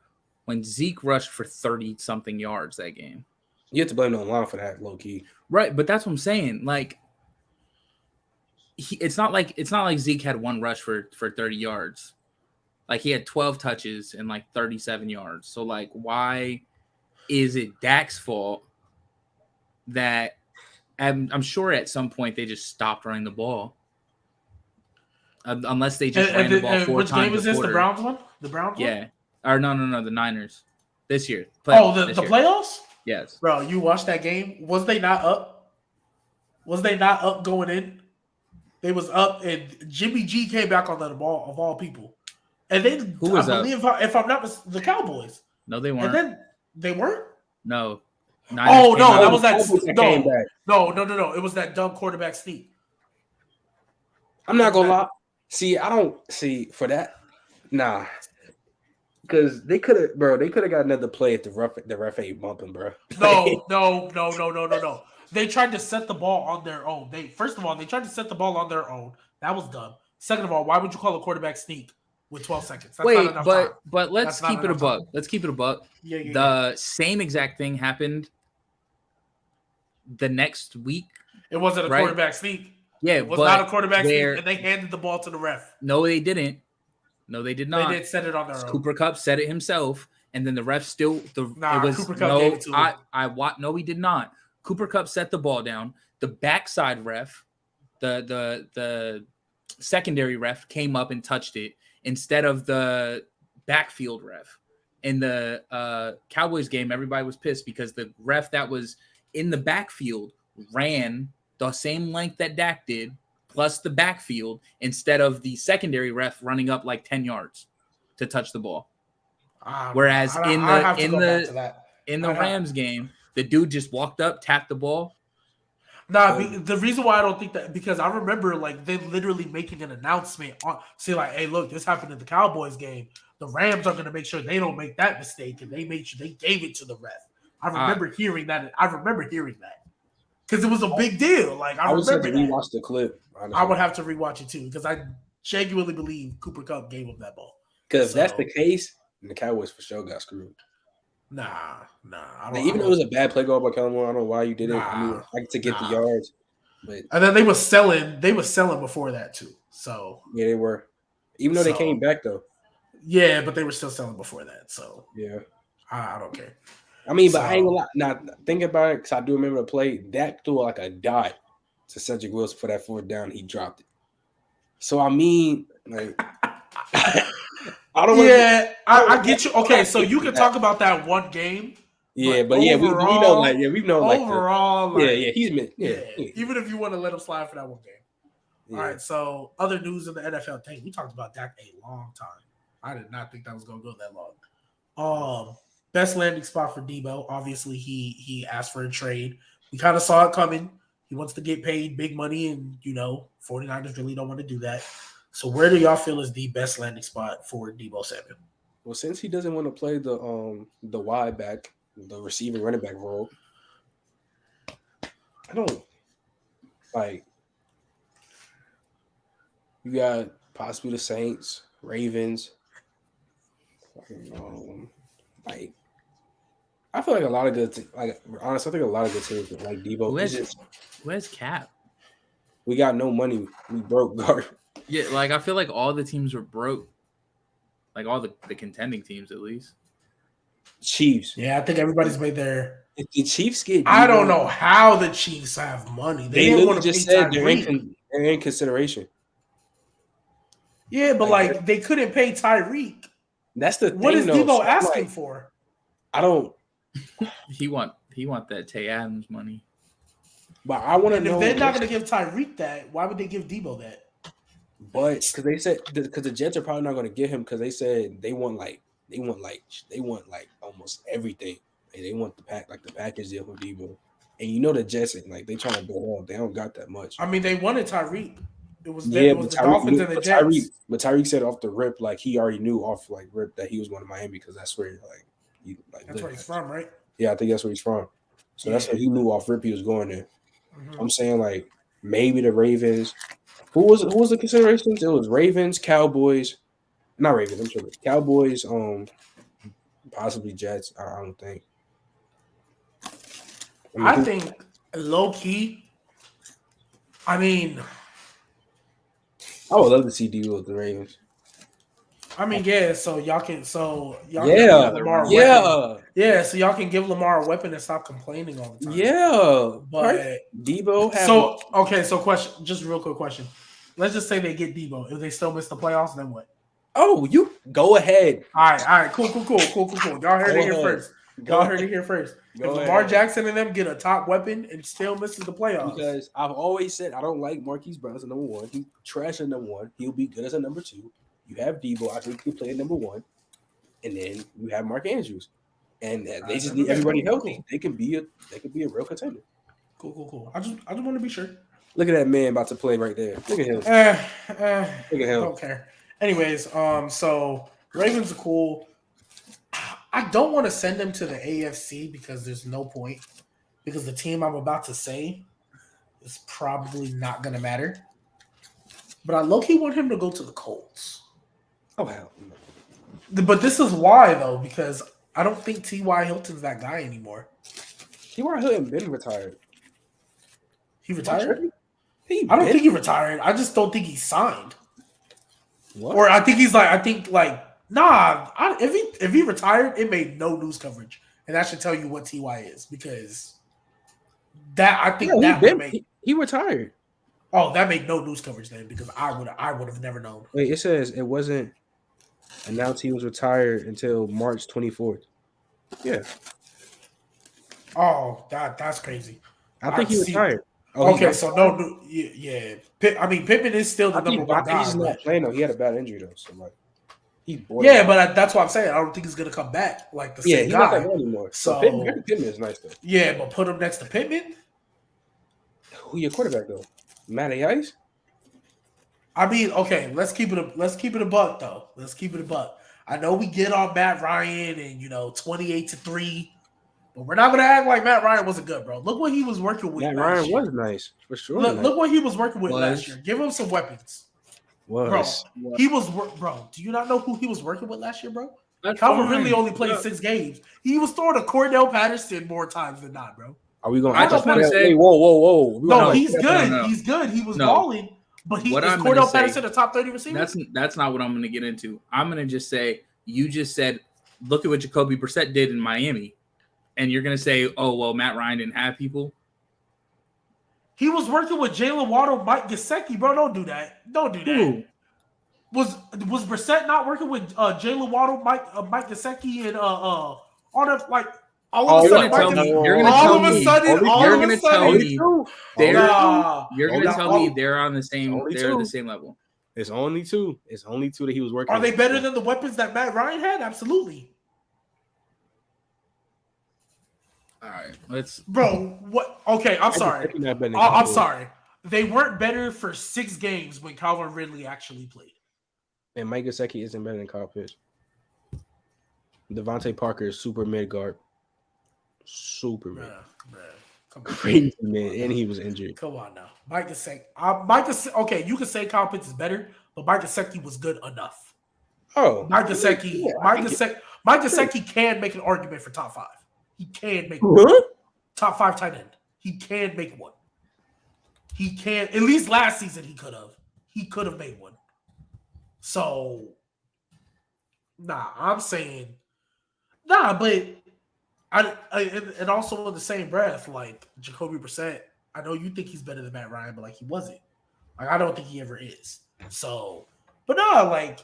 when Zeke rushed for 30-something yards that game. You have to blame the line for that, low key. Right, but that's what I'm saying. It's not like Zeke had 1 rush for 30 yards. He had 12 touches and 37 yards. So why is it Dak's fault that I'm sure at some point they just stopped running the ball? Unless they just ran the ball 4 times. Which game is this? The Browns one? The Browns one? Yeah. Or no, the Niners. This year. The playoffs? Yes. Bro, you watched that game? Was they not up? Was they not up going in? They was up, and Jimmy G came back on the ball of all people. And then who was up? If I'm not mistaken, the Cowboys. No, they weren't. And then they weren't? No. Niners that was that. No. It was that dumb quarterback sneak. I'm not gonna lie. See, I don't see for that. Nah, because they could have, bro. They could have got another play if the ref ain't bumping, bro. No. They tried to set the ball on their own. First of all, they tried to set the ball on their own. That was dumb. Second of all, why would you call a quarterback sneak with 12 seconds? That's not enough time. But let's That's not keep it a enough buck. time. Let's keep it a buck. Yeah. The same exact thing happened the next week. It wasn't a quarterback sneak. Yeah, it was not a quarterback sneak, and they handed the ball to the ref. No, they didn't. No, they did not. They did set it on their own. Cooper Kupp said it himself, and then the ref still. Cooper Kupp gave it to him. No, he did not. Cooper Kupp set the ball down. The backside ref, the secondary ref, came up and touched it instead of the backfield ref. In the Cowboys game, everybody was pissed because the ref that was in the backfield ran the same length that Dak did, plus the backfield, instead of the secondary ref running up like 10 yards to touch the ball. Whereas in the Rams game, the dude just walked up, tapped the ball. The reason why I don't think that, because I remember like they literally making an announcement say like, hey, look, this happened in the Cowboys game. The Rams are going to make sure they don't make that mistake, and they made sure they gave it to the ref. I remember hearing that. Because it was a big deal. Like I would remember have to rewatch the clip. Honestly. I would have to rewatch it too because I genuinely believe Cooper Kupp gave him that ball. Because if that's the case, then the Cowboys for sure got screwed. Nah. Even though it was a bad play call by Kellen Moore, I don't know why you did it. To get the yards. But and then they were selling before that too. So yeah, they were. Even though they came back though. Yeah, but they were still selling before that. So yeah, I don't care. I mean, but I ain't gonna lie. Now think about it, because I do remember the play. Dak threw like a dot to Cedric Wilson for that fourth down. He dropped it. So I mean, like, I don't. Yeah, I get you. Okay, so you can talk about that one game. Yeah, but overall, we know, like, yeah, we know, like, overall, he's been, even if you want to let him slide for that one game. Yeah. All right, so other news in the NFL. Dang, we talked about Dak a long time. I did not think that was going to go that long. Best landing spot for Debo. Obviously, he asked for a trade. We kind of saw it coming. He wants to get paid big money, and 49ers really don't want to do that. So where do y'all feel is the best landing spot for Debo Samuel? Well, since he doesn't want to play the wide back, the receiver running back role, I don't like. You got possibly the Saints, Ravens. I feel like a lot of good. Honestly, I think a lot of good teams like Debo. Where's Cap? We got no money. We broke guard. Yeah, like I feel like all the teams were broke. Like all the contending teams, at least. Chiefs. Yeah, I think everybody's made their. If the Chiefs get, I don't know how the Chiefs have money. They didn't want to just said they're in consideration. Yeah, but like they couldn't pay Tyreek. That's the thing. What is Debo asking for? I don't. He want that Tay Adams money. But I want to know if they're not going to give Tyreek that, why would they give Debo that? But because they said the Jets are probably not going to get him because they said they want almost everything. And they want the package deal for Debo. And the Jets they trying to build up. They don't got that much. I mean, they wanted Tyreek. It was the Dolphins and the Jets. Tyreek said off the rip, he already knew off rip that he was going to Miami because that's where that's where he's from, right? Yeah, I think that's where he's from. So that's where he knew off rip he was going there. Mm-hmm. I'm saying maybe the Ravens. Who was the considerations? It was Ravens, Cowboys, not Ravens. I'm sure Cowboys. Possibly Jets. I don't think. I think low key. I mean, I would love to see Debo with the Ravens. I mean, yeah. So y'all can give Lamar a weapon. Yeah. So y'all can give Lamar a weapon and stop complaining all the time. Yeah, but Debo. So question, just a real quick question. Let's just say they get Debo. If they still miss the playoffs, then what? Oh, you go ahead. All right. Cool. Y'all heard it here first. If Lamar Jackson and them get a top weapon and still misses the playoffs. Because I've always said I don't like Marquise Brown as a number one. He's trash at number one. He'll be good as a number two. You have Debo. I think he can play at number one. And then you have Mark Andrews. And they just need everybody healthy. They could be a real contender. Cool. I just want to be sure. Look at that man about to play right there. Look at him. Look at him. Don't care. Anyways, so Ravens are cool. I don't want to send them to the AFC because there's no point. Because the team I'm about to say is probably not going to matter. But I low-key want him to go to the Colts. Oh hell. But this is why though, because I don't think T.Y. Hilton's that guy anymore. T.Y. Hilton been retired. He retired? I don't think he retired. I just don't think he signed. What? Or I think if he retired, it made no news coverage. And that should tell you what T.Y. is because that I think he retired. Oh, that made no news coverage then because I would have never known. Wait, it says it wasn't announced he was retired until March 24th. Yeah. Oh, that's crazy. I think he retired. Oh, okay, so no, yeah. Pittman is still the number one guy. He's not playing though. He had a bad injury though, so like he's bored. Yeah, but that's what I'm saying. I don't think he's gonna come back like the same guy. Not that good anymore. So Pittman is nice though. Yeah, but put him next to Pittman. Who your quarterback though? Matty Ice? I mean, okay, let's keep it a buck though. Let's keep it a buck. I know we get on Matt Ryan and 28-3, but we're not gonna act like Matt Ryan wasn't good, bro. Look what he was working with. Matt Ryan was nice for sure. Look what he was working with last year. Give him some weapons, bro. He was, bro. Do you not know who he was working with last year, bro? Calvin Ridley only played 6 games. He was throwing to Cordell Patterson more times than not, bro. Are we going? I just want to say, whoa. No, he's good. No. He's good. He was balling, but is Cordell Patterson a top 30 receiver? That's not what I'm going to get into. I'm going to just say you just said, look at what Jacoby Brissett did in Miami, and you're going to say, oh well, Matt Ryan didn't have people. He was working with Jalen Waddle, Mike Gesicki, bro. Don't do that. Ooh. Was Brissett not working with Jalen Waddle, Mike Gesicki, and all the like? All of a sudden, you're gonna tell me they're on the same. They're the same level. It's only two. It's only two that he was working. Are they better than the weapons that Matt Ryan had? Absolutely. All right, let's. Bro, what? Okay, I'm sorry. I'm sorry. They weren't better for 6 games when Calvin Ridley actually played. And Mike Gesicki isn't better than Kyle Pitts. Devontae Parker is super mid guard. Super mid. Crazy man, and he was injured. Come on now. Mike Gesicki. Okay, you can say Kyle Pitts is better, but Mike Gesicki was good enough. Oh. Mike Gesicki can make an argument for top 5. He can make top 5 tight end. He can make one. He can. At least last season he could have. He could have made one. So, I'm saying, but and also in the same breath, like Jacoby Brissett, I know you think he's better than Matt Ryan, but like he wasn't. Like I don't think he ever is. So, but like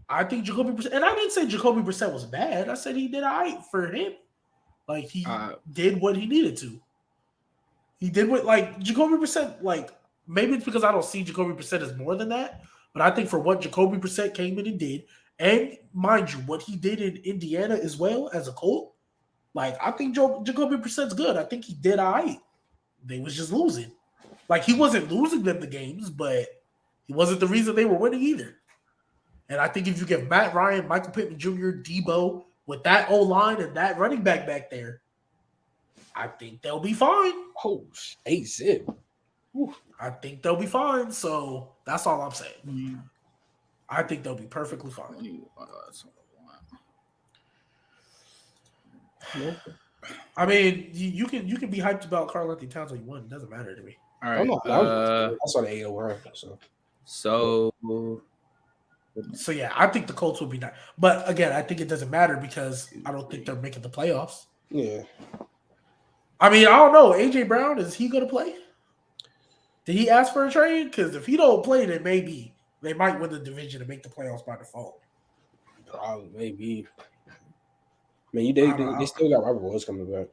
I think Jacoby Brissett, and I didn't say Jacoby Brissett was bad. I said he did all right for him. Like he did what he needed to. He did what like Jacoby Brissett. Like maybe it's because I don't see Jacoby Brissett as more than that. But I think for what Jacoby Brissett came in and did, and mind you, what he did in Indiana as well as a Colt, like I think Jacoby Brissett's good. I think he did all right. They was just losing. Like he wasn't losing them the games, but he wasn't the reason they were winning either. And I think if you get Matt Ryan, Michael Pittman Jr., Debo with that O-line and that running back there, I think they'll be fine. Oh, 8-zip. I think they'll be fine. So that's all I'm saying. Mm-hmm. I think they'll be perfectly fine. I mean, you can be hyped about Karl Anthony Towns all you want. It doesn't matter to me. All right. I saw the 8 over. So yeah, I think the Colts will be nice. But again, I think it doesn't matter because I don't think they're making the playoffs. Yeah. I mean, I don't know. AJ Brown, is he going to play? Did he ask for a trade? Because if he don't play, then maybe they might win the division and make the playoffs by default. Probably, maybe. I mean, they still got Robert Woods coming back.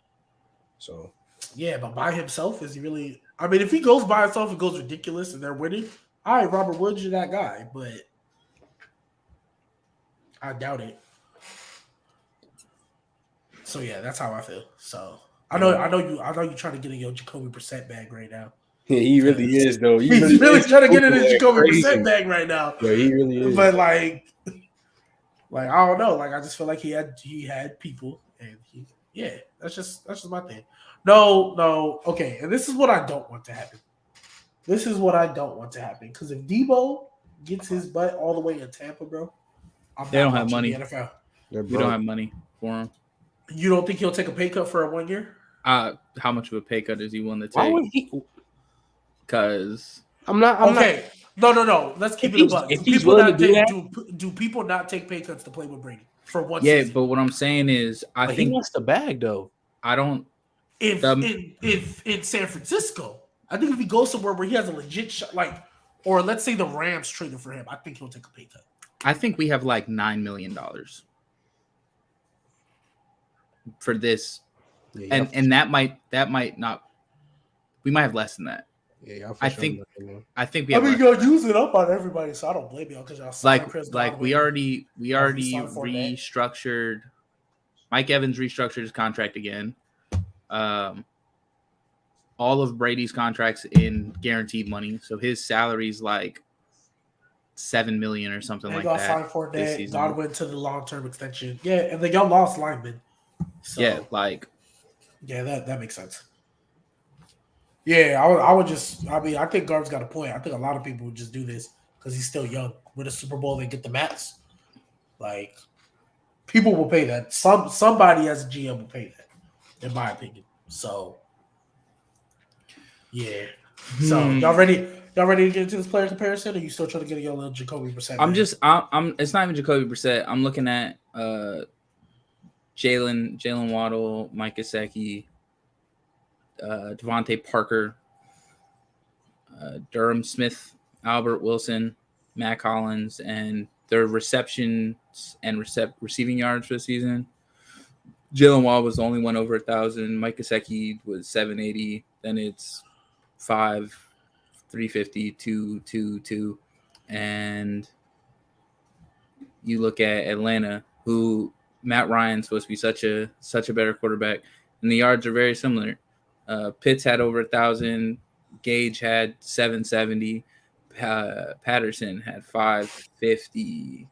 So yeah, but by himself, is he really? I mean, if he goes by himself and goes ridiculous and they're winning, all right, Robert Woods, you're that guy. But I doubt it. So yeah, that's how I feel. So I know you're trying to get in your Jacoby Brissett bag right now. He really is, though. He's really is trying to get in his crazy. Jacoby Brissett bag right now. Yeah, he really is. But like I don't know. Like I just feel like he had people, and that's just my thing. No, okay. And this is what I don't want to happen. Because if Debo gets his butt all the way in Tampa, bro, they don't have money. The NFL. We don't have money for him. You don't think he'll take a pay cut for a 1 year? How much of a pay cut is he willing to take? Why would he? Because I'm not. No. Let's keep it a buck. If he's willing to do that, do people not take pay cuts to play with Brady for one yeah, season? but what I'm saying is, I think he wants the bag, though. I don't. If in San Francisco, I think if he goes somewhere where he has a legit shot, or let's say the Rams traded for him, I think he'll take a pay cut. I think we have like $9 million for this, and that might not. We might have less than that. Yeah, I think we. I mean, y'all use it up on everybody, so I don't blame y'all because y'all we already restructured. Mike Evans restructured his contract again. All of Brady's contracts in guaranteed money, so his salary's like $7 million or something like that. Signed for that. Godwin to the long-term extension. Yeah, and then y'all lost linemen. So, yeah, that makes sense. Yeah, I would just. I mean, I think Garb's got a point. I think a lot of people would just do this because he's still young. With a Super Bowl, they get the max. Like, people will pay that. Somebody as a GM will pay that, in my opinion. So, yeah. So y'all ready? Y'all ready to get into this player comparison? Or are you still trying to get your little Jacoby Brissett? I'm. It's not even Jacoby Brissett. I'm looking at Jalen Waddle, Mike Gesicki, Devontae Parker, Durham Smith, Albert Wilson, Matt Collins, and their receptions and receiving yards for the season. Jalen Waddle was the only one over 1,000. Mike Gesicki was 780. Then it's 350, 2, and you look at Atlanta, who Matt Ryan's supposed to be such a better quarterback, and the yards are very similar. Pitts had over 1,000. Gage had 770. Patterson had 550.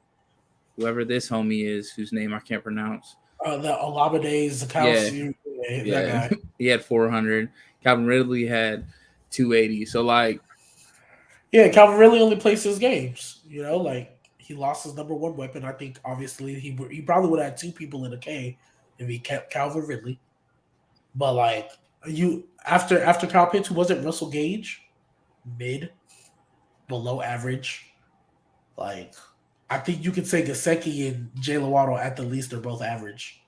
Whoever this homie is, whose name I can't pronounce. The Olabade Zakowski. Yeah. That guy. He had 400. Calvin Ridley had 280. So, Calvin Ridley only plays his games. He lost his number one weapon. I think, obviously, he probably would have had two people in a K if he kept Calvin Ridley. But, after Kyle Pitts, who wasn't Russell Gage, mid, below average, I think you could say Gesicki and Jalen Waddle at the least are both average.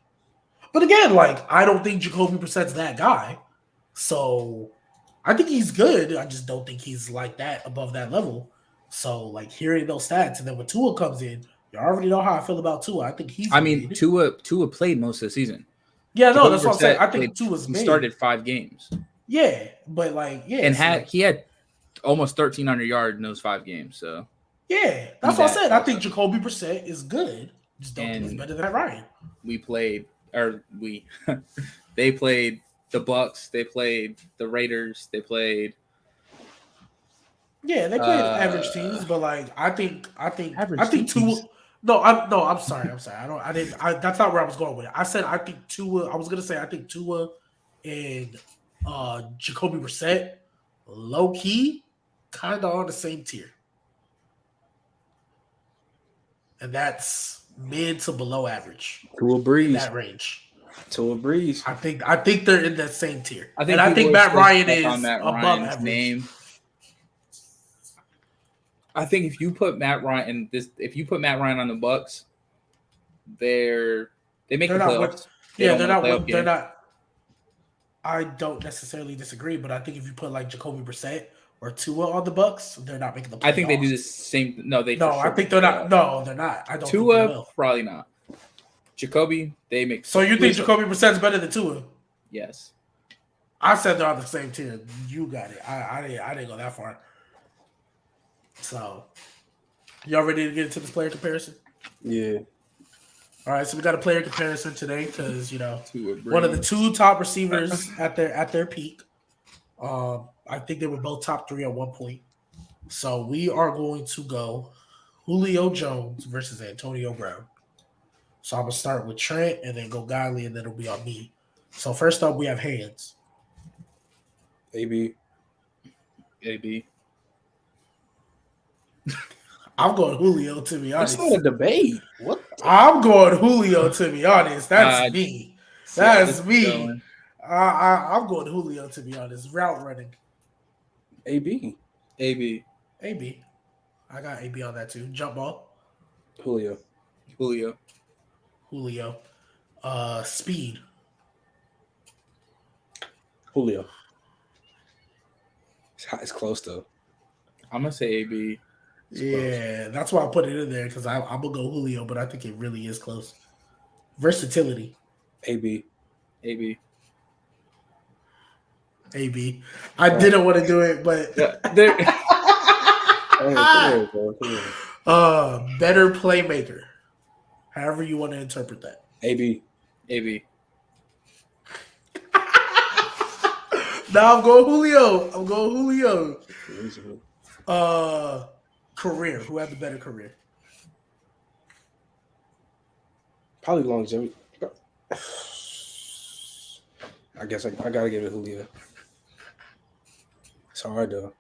But again, I don't think Jacoby Brissett's that guy. So I think he's good. I just don't think he's like that above that level. So hearing those stats, and then when Tua comes in, you already know how I feel about Tua. I think he's. Tua played most of the season. Yeah, no, that's what I'm saying. I think Tua's he started 5 games. Yeah, but and he had almost 1,300 yards in those 5 games. So yeah, that's what I said. I think Jacoby Brissett is good. Just don't think he's better than Ryan. They played the Bucks. They played the Raiders. They played. Yeah, they played average teams, but I think Tua. I'm sorry. That's not where I was going with it. I said I think Tua. I was gonna say I think Tua and Jacoby Brissett, low key, kind of on the same tier, and that's mid to below average. Tua Breeze, in that range. Tua Breeze. I think they're in that same tier. I think Matt Ryan is above average. Name. I think if you put Matt Ryan on the Bucks, they make the playoffs. They're not. I don't necessarily disagree, but I think if you put Jacoby Brissett or Tua on the Bucks, they're not making the playoffs. I think they do the same. No, they. No, I think they're not. No, they're not. I don't. Tua think they will. Probably not. Jacoby, they make. So you think Jacoby Brissett's better than Tua? Yes. I said they're on the same tier. You got it. I didn't go that far. So, y'all ready to get into this player comparison? Yeah. All right, so we got a player comparison today because one of the 2 top receivers at their peak. I I think they were both top 3 at one point. So we are going to go Julio Jones versus Antonio Brown. So I'm gonna start with Trent and then go Godly, and then it'll be on me. So first up, we have hands. AB. AB. I'm going Julio, to be honest. That's not a debate. What? I'm going Julio, to be honest. That's me. That's me. I'm going Julio, to be honest. Route running. AB. AB. AB. I got AB on that too. Jump ball. Julio. Julio. Julio. Speed. Julio. It's close though. I'm gonna say AB. Yeah, that's why I put it in there because I'm gonna go Julio, but I think it really is close. Versatility. AB. AB. AB. I didn't want to do it, but better playmaker. However you want to interpret that. AB. AB. Now I'm going Julio. Career. Who had the better career? Probably longevity. I guess I gotta give it Julio. It's hard though.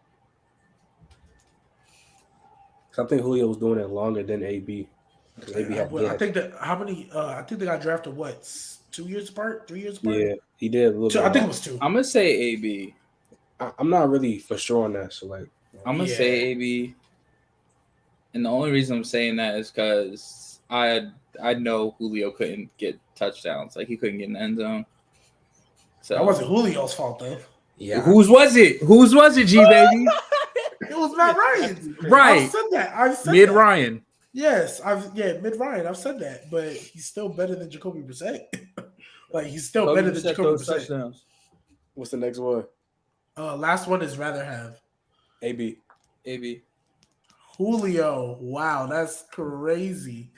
I think Julio was doing it longer than AB. AB I think that how many? I think they got drafted. What? 2 years apart? 3 years apart? Yeah, he did a little bit. I think it was 2. I'm gonna say AB. I'm not really for sure on that. So like, I'm gonna say AB. And the only reason I'm saying that is because I know Julio couldn't get touchdowns. Like he couldn't get in the end zone. So that wasn't Julio's fault though. Yeah. Whose was it, G baby? It was Matt Ryan. Right. I said Mid that. Ryan. Yes, Mid Ryan. I've said that, but he's still better than Jacoby Brissett. Like he's still better than Jacoby Brissett. What's the next one? Last one is rather have. AB. Julio. Wow, that's crazy.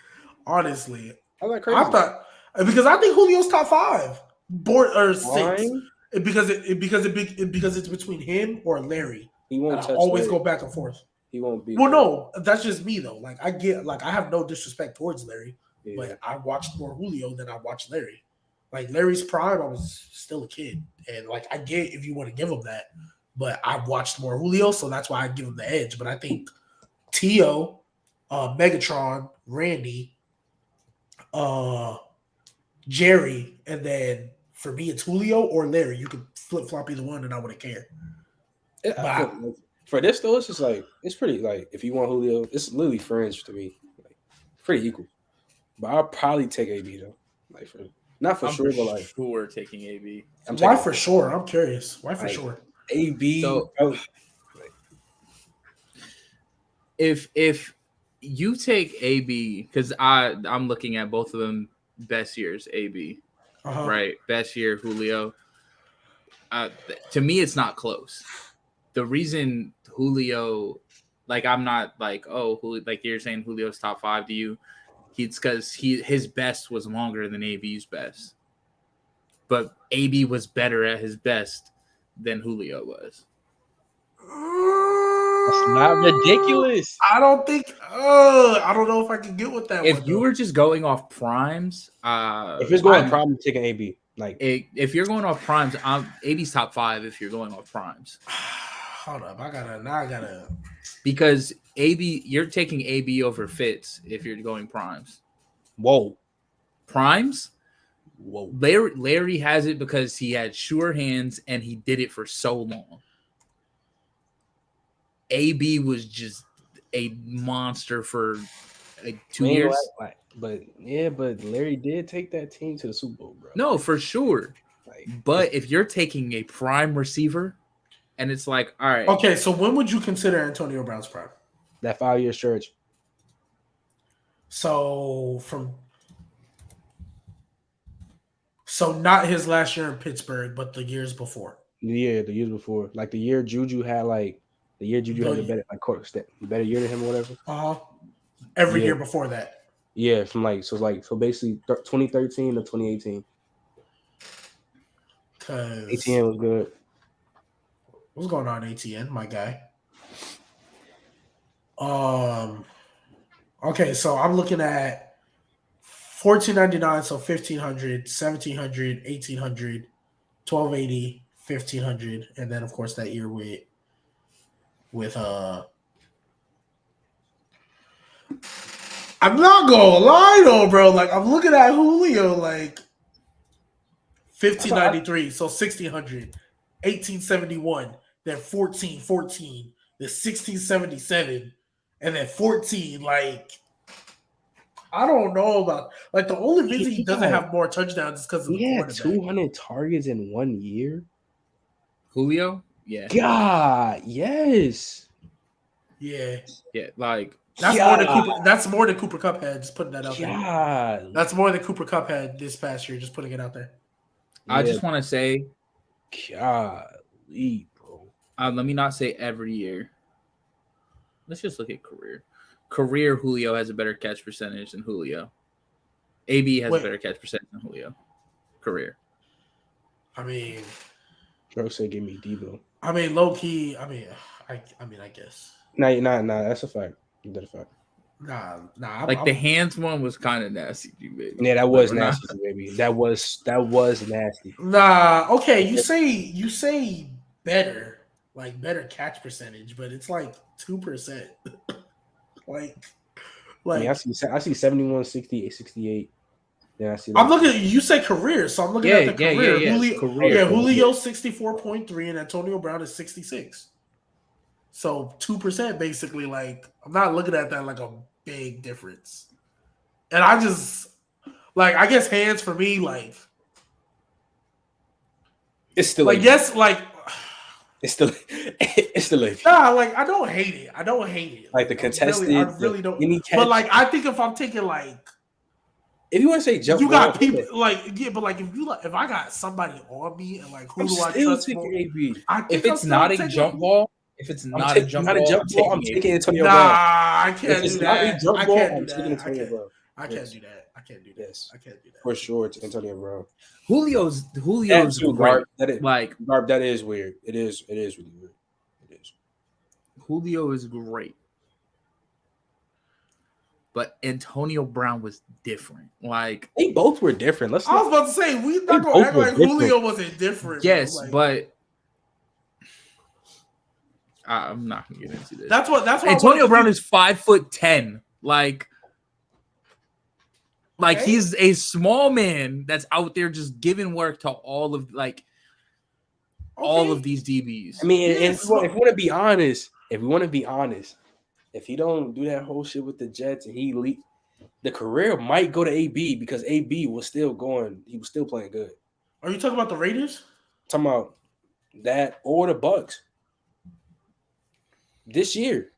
Honestly, I thought because I think Julio's top 5, or 6. Fine. Because it's between him or Larry. He won't always Larry. go back and forth. He won't be. Well, no, that's just me though. Like I have no disrespect towards Larry, but I watched more Julio than I watched Larry. Like Larry's prime, I was still a kid, and like I get if you want to give him that, but I watched more Julio, so that's why I give him the edge. But I think Tio, Megatron, Randy, Jerry, and then for me it's Julio or Larry. You could flip flop either one, and I wouldn't care. For this though, it's just like it's pretty like if you want Julio, it's literally friends to me, like pretty equal. But I'll probably take AB though, like not for sure, but like sure taking AB. Why for sure? I'm curious. Why for sure? AB. So, if you take AB, because I'm looking at both of them best years, AB, right? Best year Julio. To me, it's not close. The reason Julio, like I'm not like Julio, like you're saying Julio's top 5 to you. It's because his best was longer than AB's best, but AB was better at his best than Julio was. That's not ridiculous. I don't think. I don't know if I can get with that. If you were just going off primes, if it's going prime, I'm taking AB. Like if you're going off primes, AB's top 5. If you're going off primes, hold up, I gotta. Because AB, you're taking AB over Fitz if you're going primes. Whoa. Primes? Whoa. Larry has it because he had sure hands and he did it for so long. AB was just a monster for like 2 years. But Larry did take that team to the Super Bowl, bro. No, for sure. But if you're taking a prime receiver and it's like, all right. Okay, so when would you consider Antonio Brown's prime? That 5-year stretch. So not his last year in Pittsburgh, but the years before. Yeah, the years before. Like the year Juju had had the better better year than him or whatever. Every year before that. Yeah, from basically 2013 to 2018. 18 was good. What's going on, ATN, my guy? Okay, so I'm looking at 1499, so 1500, 1700, 1800, 1280, 1500, and then of course that year with I'm not gonna lie though, bro. Like I'm looking at Julio, like 1593, so 1600, 1871, then 1414, then 1677, and then 14. Like I don't know about like the only reason he doesn't have more touchdowns is because of the He had quarterback. 200 targets in 1 year. Julio, yeah, God, yes. Yeah, like that's more than Cooper. That's more than Cooper Cup had. Just putting that out there. God. That's more than Cooper Cup had this past year. Just putting it out there. I just want to say, golly, bro. let me not say every year. Let's just look at career. Career Julio has a better catch percentage than Julio. AB has a better catch percentage than Julio. Career. I mean, Bro said, "Give me Debo." I mean, low key. I guess. Nah. That's a fact. That's a fact. Nah. Like the hands one was kind of nasty, baby. Yeah, that was nasty, baby. That was nasty. Nah. Okay, you say better, like better catch percentage, but it's like 2%. like. I mean, I see 71, 68, 68. Yeah, I see that. I'm looking. You say career, so I'm looking at the career. Julio 64.3 and Antonio Brown is 66. So 2% basically. Like I'm not looking at that like a big difference. And I just like I guess hands for me like it's still like yes like it's still a nah like I don't hate it. Like the contested. I really don't. But like I think if I'm taking like. If you want to say jump, you got people like but like if I got somebody on me and like who do I trust more? If it's not a jump ball, I'm taking Antonio Brown. Nah, I can't do that. I can't do that. I can't do that. I can't do that. For sure, it's Antonio Brown. Julio's great. That is weird. It is really weird. It is. Julio is great. But Antonio Brown was different. Like they both were different. I was about to say we not gonna act like Julio wasn't different. Yes, but I'm not gonna get into this. That's what Antonio Brown is 5'10". Like he's a small man that's out there just giving work to all of all of these DBs. I mean, if we want to be honest, if he don't do that whole shit with the Jets and he leave, the career might go to AB because AB was still going. He was still playing good. Are you talking about the Raiders? Talking about that or the Bucks this year.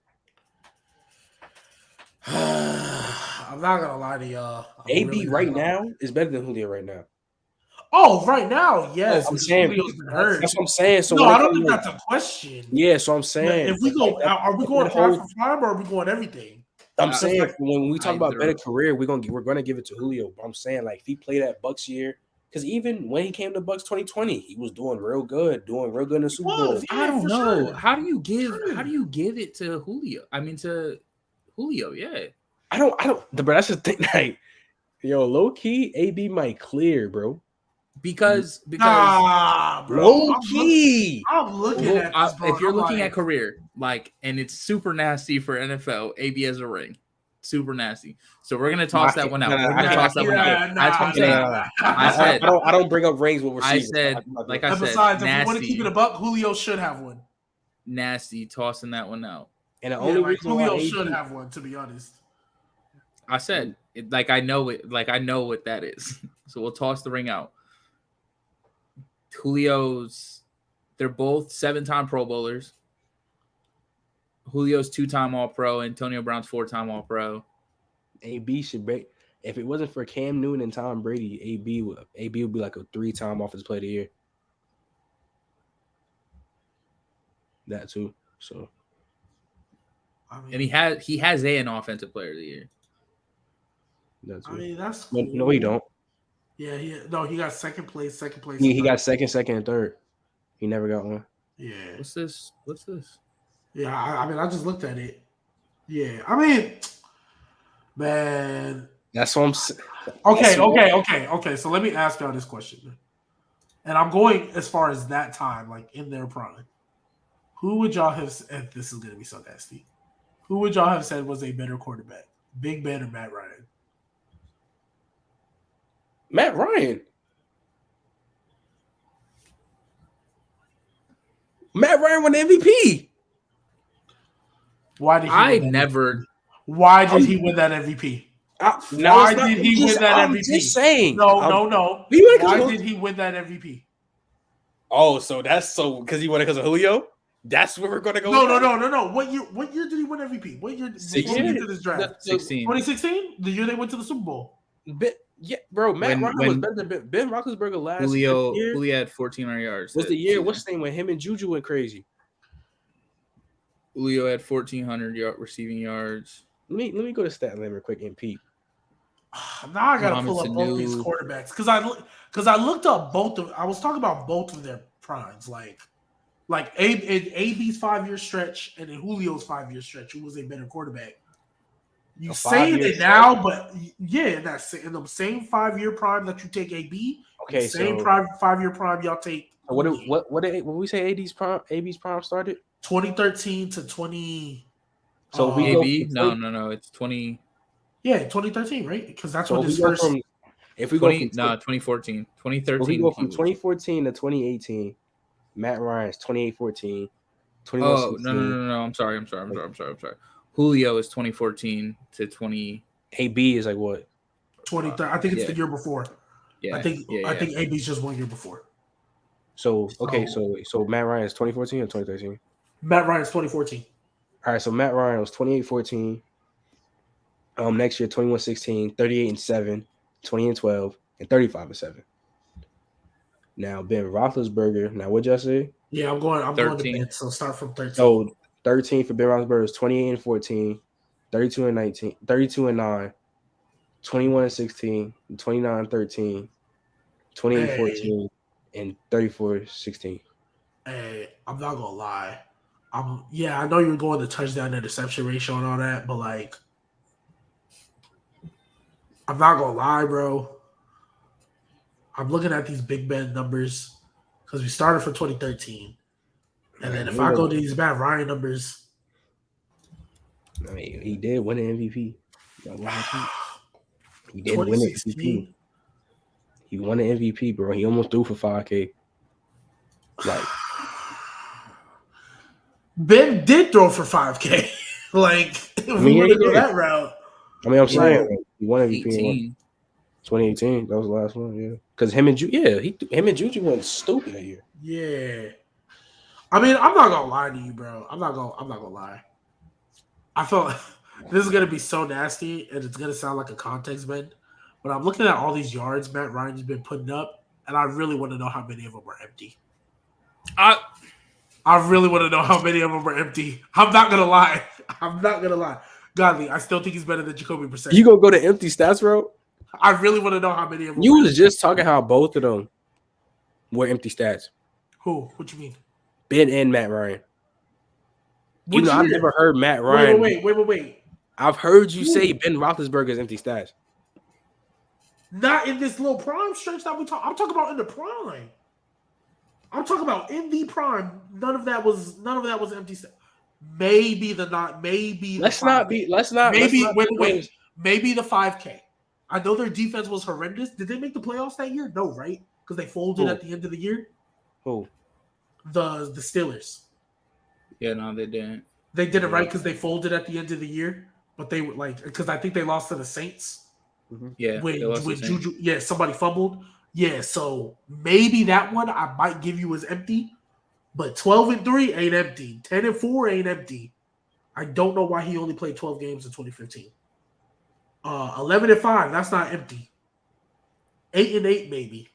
I'm not gonna lie to y'all. AB really right now is better than Julio right now. Oh, right now, yes. I'm saying that's what I'm saying. So no, I don't think that's a question. Yeah, so I'm saying if we go, are we going prime for prime or are we going everything? I'm saying when we talk about better career, we're gonna give it to Julio. But I'm saying like if he played that Bucks year, because even when he came to Bucks 2020, he was doing real good in the Super Bowl. I don't know. Sure. How do you give it to Julio? I mean to Julio, yeah. I don't. But that's the thing. Like, low key, AB might clear, bro. Because bro. Low key. I'm looking at this, bro. If you're looking at career, and it's super nasty for NFL, AB has a ring. Super nasty. So we're gonna toss that one out. We're gonna toss that one out. That's what I'm saying. I said I don't bring up rings with receivers. I said, besides, if you want to keep it a buck, Julio should have one. Nasty, tossing that one out. And the only reason Julio should have one, to be honest. I said I know it. I know what that is. So we'll toss the ring out. They're both 7-time Pro Bowlers. Julio's 2-time All-Pro. Antonio Brown's 4-time All-Pro. AB should break. If it wasn't for Cam Newton and Tom Brady, AB would be like a 3-time Offensive Player of the Year. That too. So, and he has an Offensive Player of the Year. That's cool. No, he don't. Yeah, he got second place. He got second, and third. He never got one. Yeah. What's this? Yeah, I mean, I just looked at it. Yeah, I mean, man. That's what I'm saying. Okay. So let me ask y'all this question, and I'm going as far as that time, like in their prime. Who would y'all have? And this is gonna be so nasty. Who would y'all have said was a better quarterback, Big Ben or Matt Ryan? Matt Ryan. Matt Ryan won the MVP. Why did he? I win that never. MVP? Why did he win that MVP? No, Why it's not- did he win that I'm MVP? just saying. No. He won it 'cause Why of- did he win that MVP? Oh, so that's so because he won it because of Julio. That's where we're gonna go. No. What year did he win MVP? What year? Before we get to this draft? 16. 2016, the year they went to the Super Bowl. Yeah, bro. Matt Ryan was when better than Ben Roethlisberger last Julio year. had 1,400 yards. Was that the year? season. What's the name when him and Juju went crazy? Julio had 1,400 receiving yards. Let me go to stat line real quick and peep. Now I gotta Mohamed pull up both these Sanu. quarterbacks because I looked up both of. I was talking about both of their primes, like AB's 5-year stretch and in Julio's 5-year stretch. Who was a better quarterback? You A saying 5-year it now, but yeah, that's in the same 5-year prime that you take AB. Okay, same so 5-year prime y'all take. What we say? AB's prime started 2013 to 20. So we go AB? from- No. It's 20. Yeah, 2013, right? Because that's So when we his go first. from if we 20, go from 2014. so we 2013. go from 2014 to 2018. Matt Ryan's 28-14, Oh, 21-16. no. I'm sorry. Julio is 2014 to 20. AB is like what? 2013. I think it's Yeah. the year before. Yeah. I think AB's just 1 year before. So Matt Ryan is 2014 or 2013. Matt Ryan's 2014. All right, so Matt Ryan was 28-14. Next year 21-16, 38-7, 20-12, and 35-7. Now Ben Roethlisberger. Now what'd y'all say? Yeah, I'm going to 13. bed. So start from 13. So 13 for Ben Roethlisberger is 28-14, 32-19, 32-9, 21-16, 29-13, 28-14, and 34-16. Hey, I'm not gonna lie. I know you're going to touchdown interception ratio and all that, but like, I'm not gonna lie, bro. I'm looking at these Big Ben numbers because we started from 2013, and then if I go to these Matt Ryan numbers, I mean, he did win an MVP. He did win an MVP. He won an MVP, bro. He almost threw for 5K. Like Ben did throw for 5K. Like, if we want to go that route. I mean, I'm saying he won MVP 18. in 2018. That was the last one, yeah. Because him and Juju went stupid that year. Yeah. I mean, I'm not gonna lie to you, bro. I'm not gonna lie. I feel like this is gonna be so nasty and it's gonna sound like a context bend. But I'm looking at all these yards Matt Ryan's been putting up, and I really want to know how many of them are empty. I really want to know how many of them are empty. I'm not gonna lie. Godly, I still think he's better than Jacoby Brissett. You gonna go to empty stats, bro? I really want to know how many of them. You was just talking how both of them were empty stats. Who? What you mean? Ben and Matt Ryan. Which I've year? never heard Matt Ryan. Wait. I've heard you say Ben Roethlisberger's empty stats. Not in this little prime stretch that we talk. I'm talking about in the prime. I'm talking about in the prime. None of that was empty stats. Maybe the 5K. Maybe the 5K. I know their defense was horrendous. Did they make the playoffs that year? No, right? Because they folded at the end of the year. Who? The Steelers. Yeah, no, they didn't. They did it right because they folded at the end of the year, but they were like because I think they lost to the Saints. Yeah, when Juju, somebody fumbled. Yeah, so maybe that one I might give you as empty, but 12-3 ain't empty. 10-4 ain't empty. I don't know why he only played 12 games in 2015. 11-5, that's not empty. 8-8 maybe.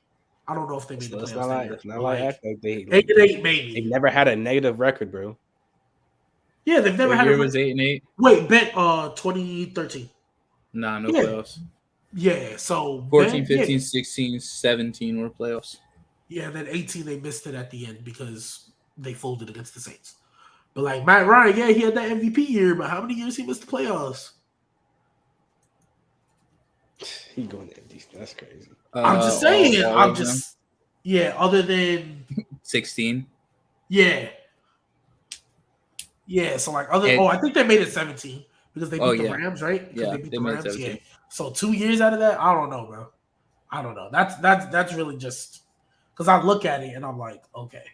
I don't know if they made the playoffs. It's not like 8-8 maybe. They've never had a negative record, bro. Yeah, they've never had a was 8-8. Wait, bet 2013. Nah, no playoffs. Yeah, so 14, 15, 16, 17 were playoffs. Yeah, then 18 they missed it at the end because they folded against the Saints. But like Matt Ryan, yeah, he had that MVP year, but how many years he missed the playoffs? He going to MVP. That's crazy. I'm just saying. all I'm of them? just other than 16. yeah. So like I think they made it 17 because they beat the Rams, right? Yeah, they beat they the made Rams. 17. Yeah. So 2 years out of that, I don't know, bro. I don't know. That's really just because I look at it and I'm like, okay.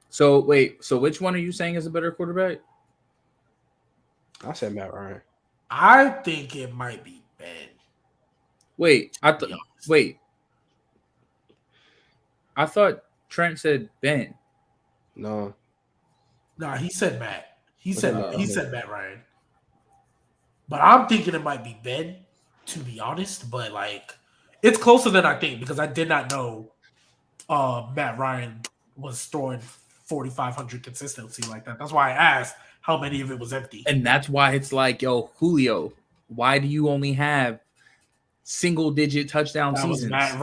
So wait, so which one are you saying is a better quarterback? I said Matt Ryan. I think it might be Ben. Wait, I thought Trent said Ben. No. Nah, he said Matt. He What's said that? Matt Ryan. But I'm thinking it might be Ben, to be honest. But like, it's closer than I think because I did not know Matt Ryan was throwing 4,500 consistency like that. That's why I asked how many of it was empty. And that's why it's like, yo, Julio, why do you only have single-digit touchdown seasons? That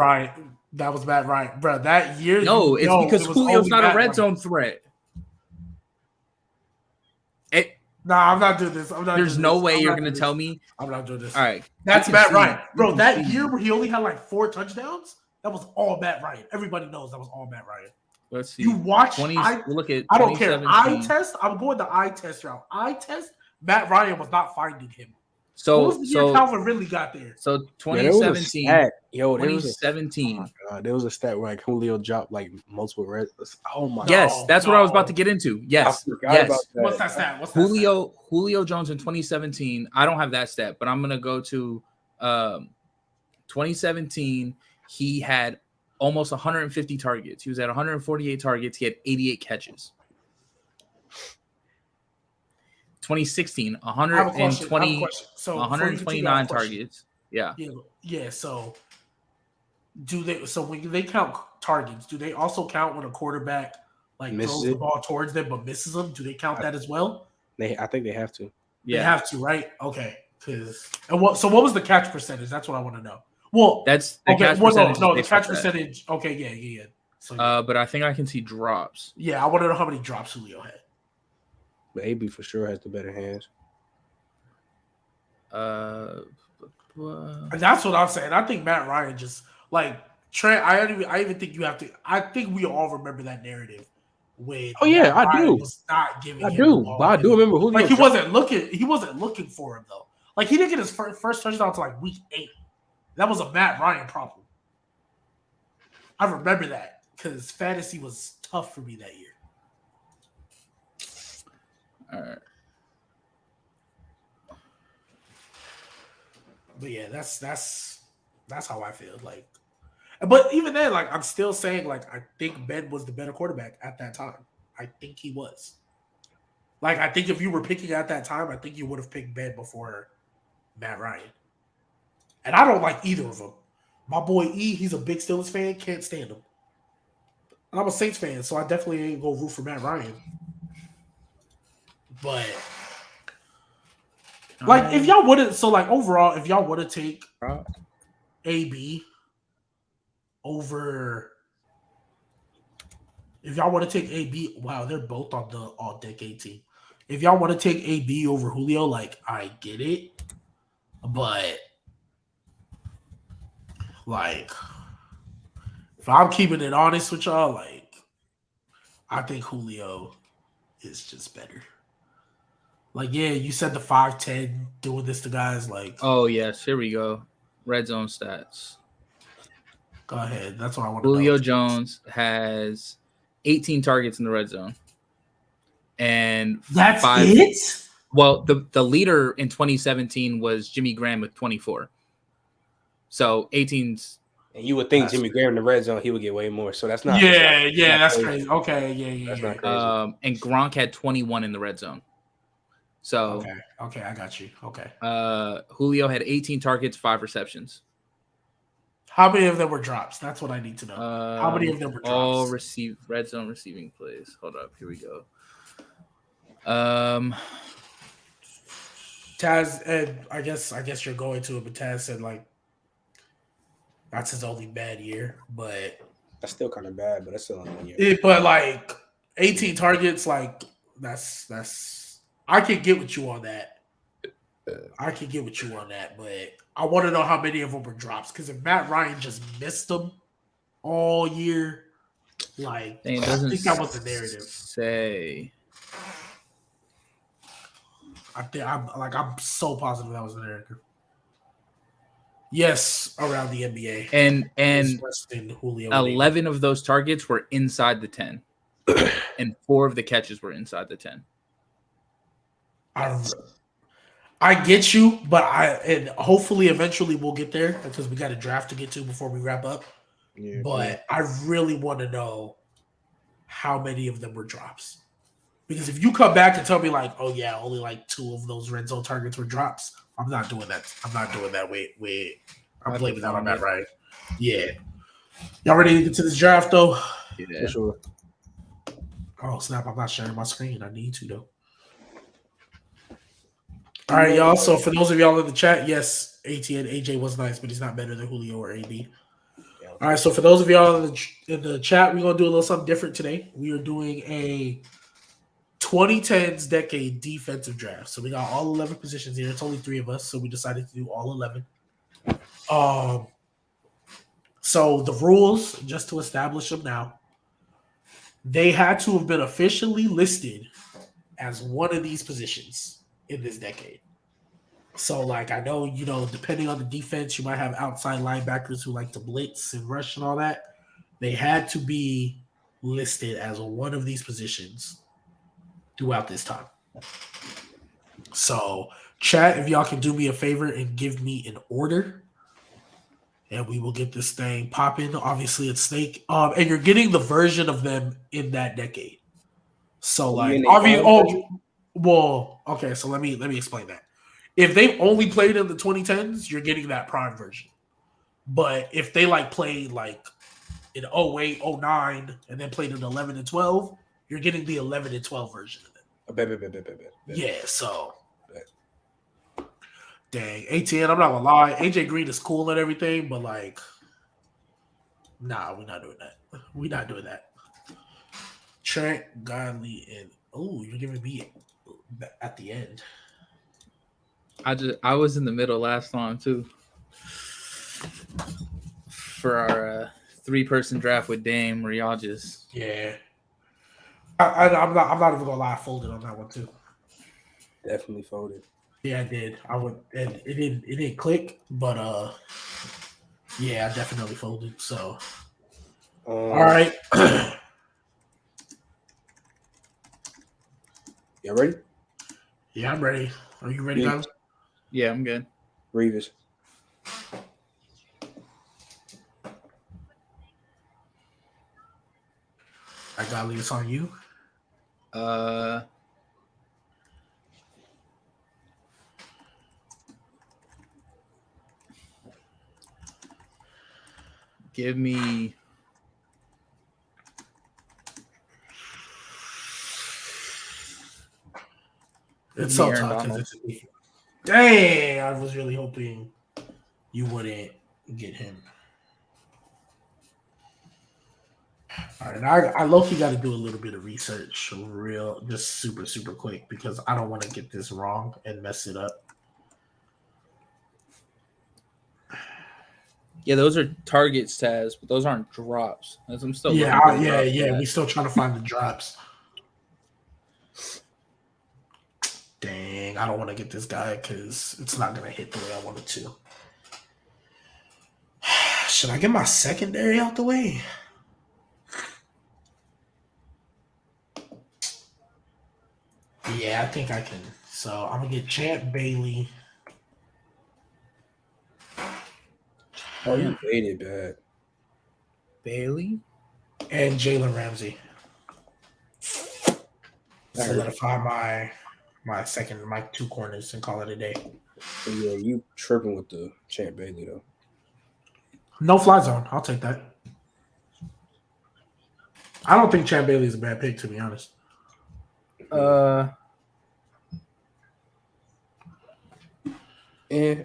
was Matt Ryan. Bro, that year. No, it's because Julio's not a red zone threat. Nah, I'm not doing this. There's no way you're going to tell me. I'm not doing this. All right. That's Matt Ryan. Bro, that year where he only had like 4 touchdowns, that was all Matt Ryan. Everybody knows that was all Matt Ryan. Let's see. You watch. Look at. I don't care. Eye test. I'm going the eye test route. Eye test. Matt Ryan was not finding him. So what was the year Calvin Ridley got there? So 2017. There was 2017. Oh my God, there was a stat where like Julio dropped like multiple red. Oh my. Yes, that's what I was about to get into. Yes. What's that stat? Julio Jones in 2017. I don't have that stat, but I'm gonna go to 2017. He had almost 150 targets. He was at 148 targets. He had 88 catches. 129 2016, 129 targets. Yeah. So when they count targets, do they also count when a quarterback like throws the ball towards them but misses them? Do they count that as well? I think they have to. Yeah. They have to, right? Okay. So what was the catch percentage? That's what I want to know. Well, that's the catch percentage. No, the catch percentage. Okay, yeah. So, but I think I can see drops. Yeah, I want to know how many drops Julio had. But AB for sure has the better hands. And that's what I'm saying. I think Matt Ryan just like Trent. I even think you have to. I think we all remember that narrative when. Oh yeah, I do. Was not giving. I do, but I do remember Julio. Like he wasn't looking. He wasn't looking for him though. Like he didn't get his first touchdown until like week 8. That was a Matt Ryan problem. I remember that because fantasy was tough for me that year. All right. But yeah, that's how I feel. Like, but even then, like I'm still saying, like I think Ben was the better quarterback at that time. I think he was. Like I think if you were picking at that time, I think you would have picked Ben before Matt Ryan. And I don't like either of them. My boy E, he's a big Steelers fan, can't stand him. And I'm a Saints fan, so I definitely ain't gonna root for Matt Ryan. But like if y'all wouldn't, so like overall, if y'all would have take AB over, if y'all want to take AB, wow, they're both on the all-decade team. If y'all want to take AB over Julio, like I get it, but like if I'm keeping it honest with y'all, like I think Julio is just better. Like, yeah, you said the 5'10" doing this to guys like. Oh yes, here we go. Red zone stats. Go ahead. That's what I want to know. Julio Jones has 18 targets in the red zone. And that's it? Well, the leader in 2017 was Jimmy Graham with 24. So 18's. And you would think Jimmy Graham in the red zone, he would get way more. So that's not. Yeah, that's crazy. Okay, yeah. That's not crazy. And Gronk had 21 in the red zone. So okay, I got you. Okay. Julio had 18 targets, 5 receptions. How many of them were drops? That's what I need to know. How many of them were drops? All red zone receiving plays. Hold up, here we go. Taz, and I guess you're going to it, but Taz said like that's his only bad year, but that's still kind of bad, but that's still only 1 year. But like 18 targets, like that's. I can get with you on that. I can get with you on that, but I want to know how many of them were drops. Because if Matt Ryan just missed them all year, like It I doesn't think that was the narrative. say. I'm so positive that was the narrative. Yes, around the NBA. And Julio 11 of those targets were inside the 10. And 4 of the catches were inside the 10. I get you, but and hopefully eventually we'll get there because we got a draft to get to before we wrap up. Yeah, but I really want to know how many of them were drops. Because if you come back and tell me like, oh yeah, only like 2 of those red zone targets were drops, I'm not doing that. I'm not doing that. Wait. I'm blaming that on Matt Ryan. Yeah. Y'all ready to get to this draft though? Yeah. for sure. Oh snap! I'm not sharing my screen. I need to though. All right, y'all. So for those of y'all in the chat, yes, ATN AJ was nice, but he's not better than Julio or AB. All right, so for those of y'all in the chat, we're gonna do a little something different today. We are doing a 2010s decade defensive draft. So we got all 11 positions here. It's only 3 of us, so we decided to do all 11. So the rules, just to establish them now, they had to have been officially listed as one of these positions in this decade. So, like, I know, depending on the defense, you might have outside linebackers who like to blitz and rush and all that. They had to be listed as one of these positions throughout this time. So, chat, if y'all can do me a favor and give me an order, and we will get this thing popping. Obviously, it's Snake. And you're getting the version of them in that decade. So, like, obviously, okay. So let me explain that. If they've only played in the 2010s, you're getting that prime version. But if they like played like in 08, 09, and then played in 11 and 12, you're getting the 11 and 12 version of it. Yeah, so dang, ATN, I'm not gonna lie. AJ Green is cool and everything, but like, nah, we're not doing that. We're not doing that. Trent, Godley, and you're giving me at the end. I was in the middle last time too. For our 3-person draft with Dame, where y'all just I'm not even gonna lie, I folded on that one too. Definitely folded. Yeah, I did. It didn't click, but yeah, I definitely folded. So all right. You ready? Yeah, I'm ready. Are you ready, guys? Yeah, I'm good. Revis. I gotta leave this on you. Give me it's so tough because it's a defense. Dang, I was really hoping you wouldn't get him. All right, I low-key got to do a little bit of research, just super, super quick, because I don't want to get this wrong and mess it up. Yeah, those are targets, Taz, but those aren't drops. As I'm still yeah. We're still trying to find the drops. Dang, I don't want to get this guy because it's not going to hit the way I want it to. Should I get my secondary out the way? Yeah, I think I can. So I'm going to get Champ Bailey. Oh, you made it bad. Bailey? And Jalen Ramsey. Solidify my 2 corners and call it a day. But yeah, you tripping with the Champ Bailey though. No fly zone. I'll take that. I don't think Champ Bailey is a bad pick, to be honest. Yeah,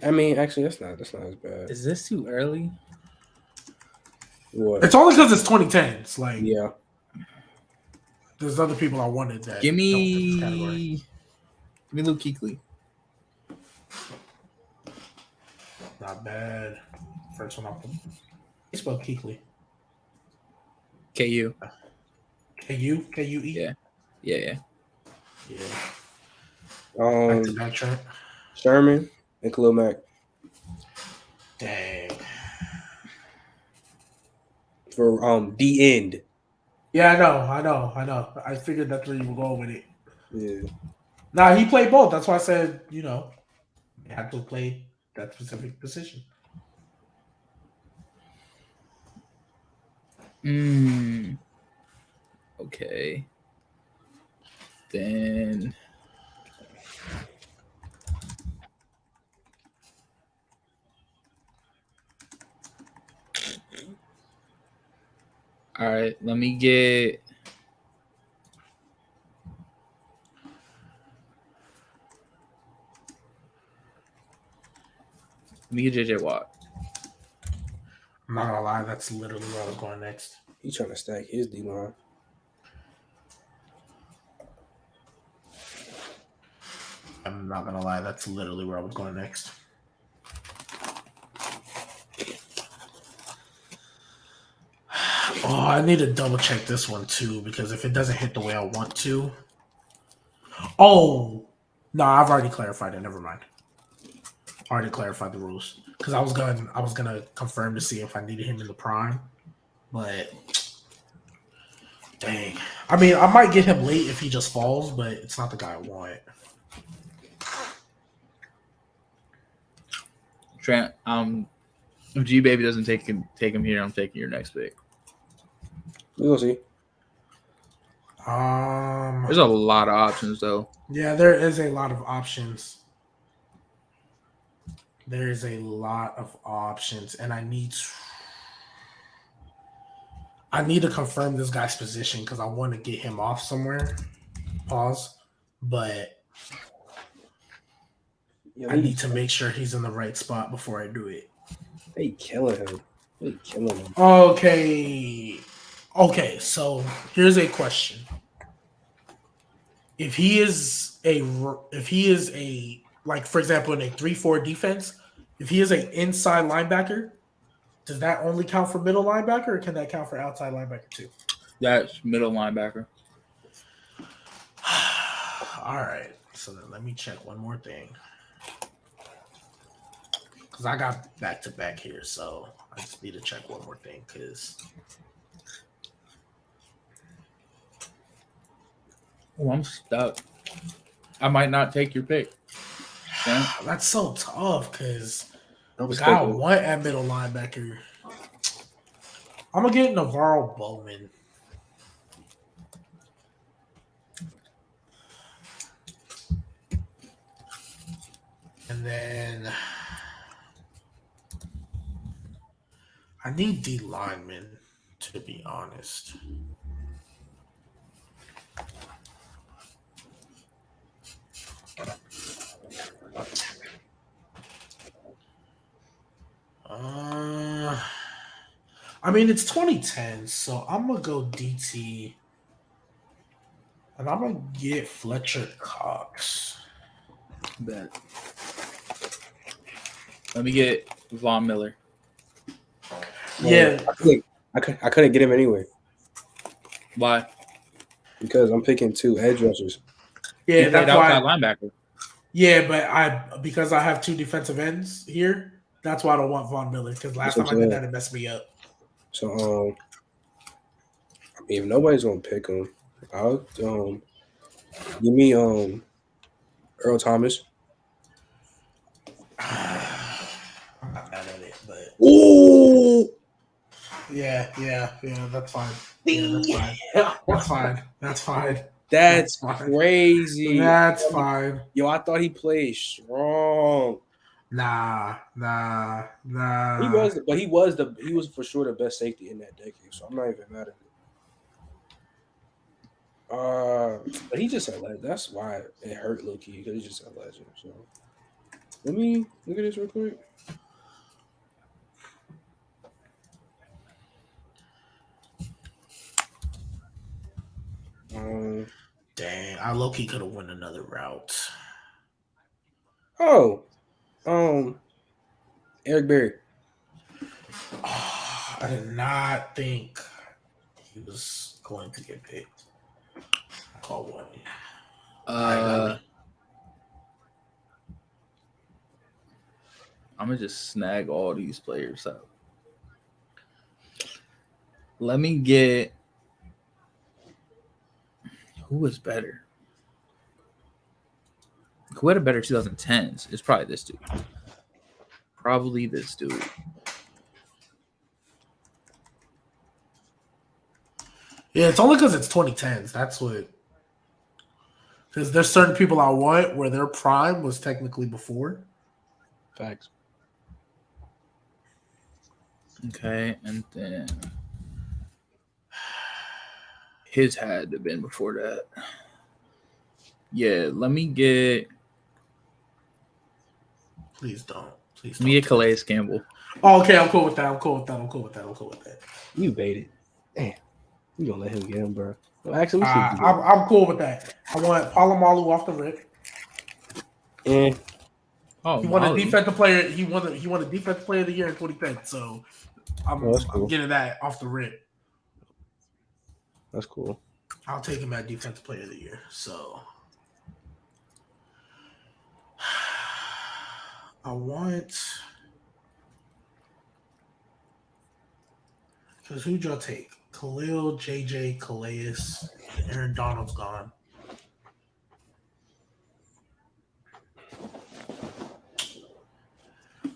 I mean, actually, that's not as bad. Is this too early? What? It's only because it's 2010. It's like yeah. There's other people I wanted that Give don't fit this category. me Luke Kuechly. Not bad. First one off. He spelled Keekly. KU. K-U-E? Yeah. Yeah. Back to Um, back Trent. Sherman and Khalil Mack Dang. for the end. Yeah, I know. I figured that's where you were going with it. Yeah. Nah, he played both. That's why I said, you had to play that specific position. Okay. Then all right, let me get JJ Watt. I'm not gonna lie, that's literally where I was going next. He's trying to stack his D line. I'm not gonna lie, that's literally where I was going next. Oh, I need to double check this one too, because if it doesn't hit the way I want to. Oh no, I've already clarified it. Never mind. I already clarified the rules. Because I was gonna confirm to see if I needed him in the prime. But dang. I mean, I might get him late if he just falls, but it's not the guy I want. Trent, if G Baby doesn't take him here, I'm taking your next pick. We'll see. There's a lot of options though. Yeah, there is a lot of options. There is a lot of options, and I need to confirm this guy's position because I want to get him off somewhere. Pause. But I need to make sure he's in the right spot before I do it. They killing him. Okay, so here's a question. If he is a like, for example, in a 3-4 defense, if he is an inside linebacker, does that only count for middle linebacker, or can that count for outside linebacker too? That's middle linebacker. All right. So then let me check one more thing. Because I got back-to-back here, so I just need to check one more thing. Because I'm stuck. I might not take your pick. Yeah. That's so tough because I the guy I want at middle linebacker, I'm going to get Navarro Bowman. And then I need D lineman, to be honest. I mean, it's 2010, so I'm going to go DT. And I'm going to get Fletcher Cox. Bet. Let me get Von Miller. Yeah. I couldn't get him anyway. Why? Because I'm picking 2 edge rushers. Yeah, that's why. Linebacker. Yeah, but because I have 2 defensive ends here, that's why I don't want Von Miller. Because last time I did that, it messed me up. So, I mean, if nobody's gonna pick him, I'll give me Earl Thomas. I'm not mad at it, but Ooh, yeah, that's fine. Yeah, that's fine. That's fine. That's crazy. That's fine. Yo, I thought he played strong. Nah. He was for sure the best safety in that decade. So I'm not even mad at it. But he just a legend. That's why it hurt low key because he's just a legend. So let me look at this real quick. Dang, I low key could have won another route. Eric Berry. I did not think he was going to get picked. I call one. I'm gonna just snag all these players up. Let me get who was better. Who had a better 2010s? It's probably this dude. Probably this dude. Yeah, it's only because it's 2010s. That's what. Because there's certain people I want where their prime was technically before. Facts. Okay, and then his had to have been before that. Yeah, let me get. Please don't. Please Let don't. me get Calais Campbell. Oh, okay, I'm cool with that. I'm cool with that. You baited. Damn. You gonna let him get him, bro? Well, actually, I'm cool with that. I want Palomalu off the rip. Yeah. Oh, He won a defensive player. He won a defensive player of the year in 2010. So I'm getting that off the rip. That's cool. I'll take him at defensive player of the year. So I want. Because who'd y'all take? Khalil, JJ, Calais, Aaron Donald's gone.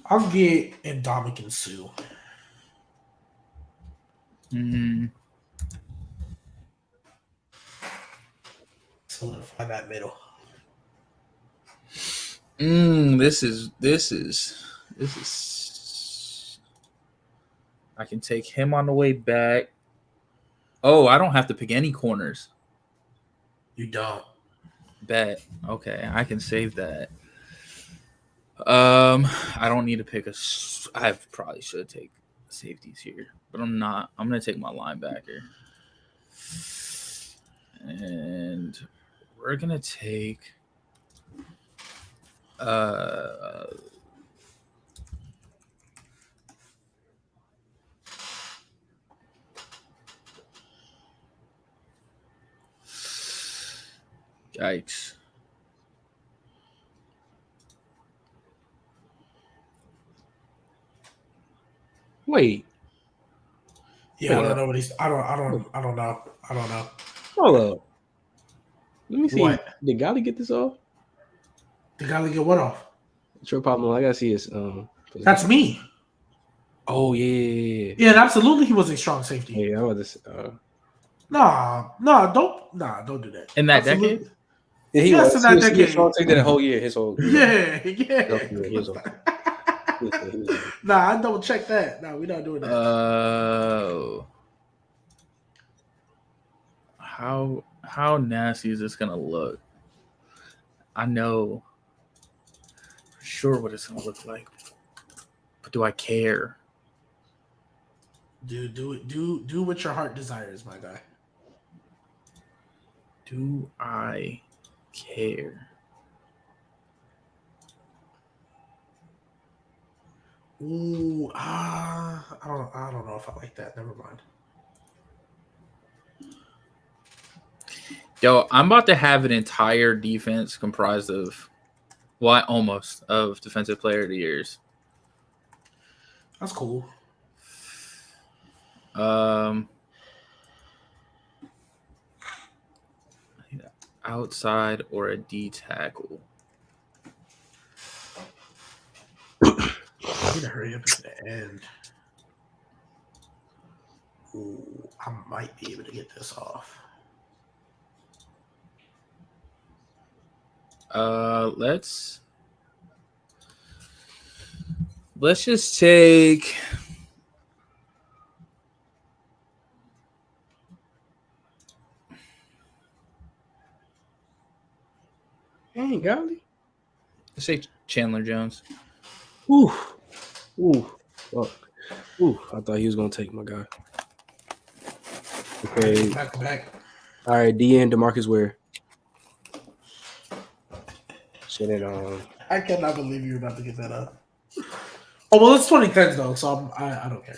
I'll get Ndamukong Suh. Solidify that middle. This is. I can take him on the way back. Oh, I don't have to pick any corners. You don't. Bet. Okay, I can save that. I don't need to pick a. I probably should take safeties here, but I'm not. I'm gonna take my linebacker, and we're gonna take. Yikes. Wait. Yeah, I don't know what he's. I don't know. Hold up. Let me see. What? Did Golly get this off? Did Golly get what off? True problem. I gotta see his. That's me. Oh yeah. Yeah, and absolutely, he was a strong safety. Yeah, I was this. Don't do that. In that Absolutely. decade? Yeah, he was. He was strong safety that whole year. His whole. Yeah. He was Nah, I double check that. No, we're not doing that. How nasty is this gonna look? I know for sure what it's gonna look like, but do I care? Do what your heart desires, my guy. Do I care? Ooh, I don't know if I like that. Never mind. Yo, I'm about to have an entire defense comprised of, almost of defensive player of the years. That's cool. Outside or a D tackle. I'm gonna hurry up to the end. Ooh, I might be able to get this off. Let's just take. Hey, Golly. Let's say Chandler Jones. Ooh. Fuck. Ooh. I thought he was gonna take my guy. Okay. Back to back. All right, DN DeMarcus Ware. Shit it I cannot believe you're about to get that up. Oh well, it's 2010s though, so I don't care.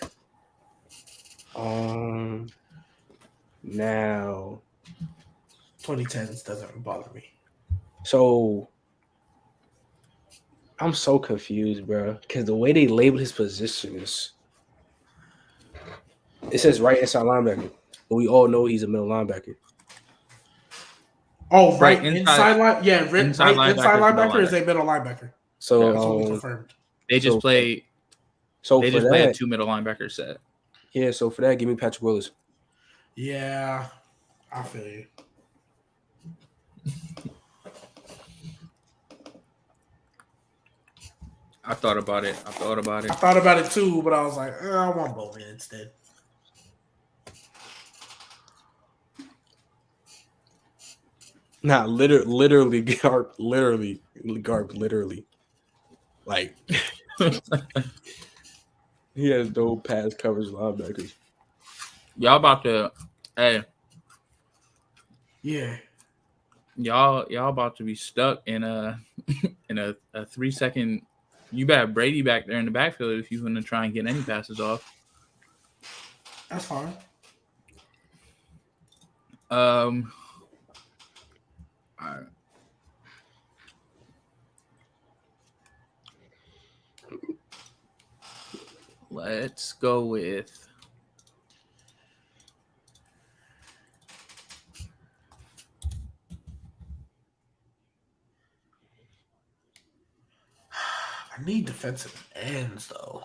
Now 2010s doesn't bother me. so I'm so confused, bro, because the way they label his positions, it says right inside linebacker, but we all know he's a middle linebacker. Oh, Right, right inside line, yeah, right inside middle linebacker is a middle linebacker. So That's what we confirmed. They just play. So they for just that, play a 2 middle linebacker set. yeah. So for that, give me Patrick Willis. Yeah, I feel you. I thought about it. I thought about it too, but I was like, I want Bowman instead. Nah, literally, Garp, literally. Like, he has no pass coverage linebackers. Y'all about to, hey. Yeah. Y'all about to be stuck in a 3 second. You better have Brady back there in the backfield if you're gonna try and get any passes off. That's fine. All right. Let's go with I need defensive ends though.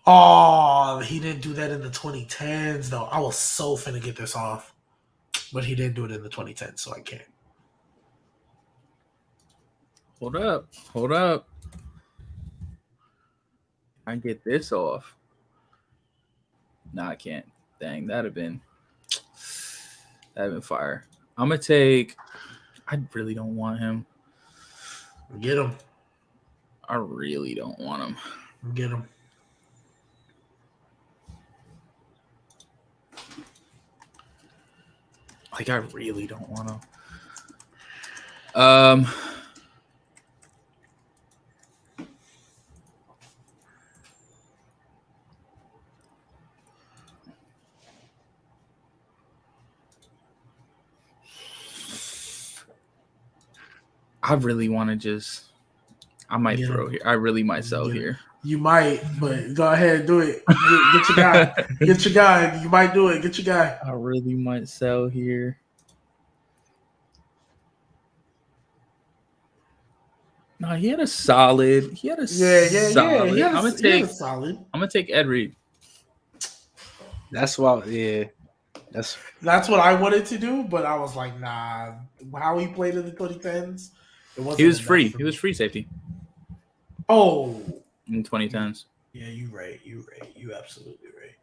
Oh, he didn't do that in the 2010s though. I was so finna get this off, but he didn't do it in the 2010s, so I can't. Hold up. I get this off. No, I can't. Dang, that'd have been fire. I'm gonna take. I really don't want him. Get him. I really don't want him. Get him. Like, I really don't want him. I really want to just. I might throw here. I really might sell here. You might, but go ahead and do it. Get your guy. Get your guy. You might do it. Get your guy. I really might sell here. No, he had a solid. Yeah. I'm gonna take Ed Reed. That's why, yeah. That's what I wanted to do, but I was like, nah. How he played in the 2010s, it wasn't. He was free. He was free safety. Oh, in 2010s. Yeah, you're right. You absolutely right.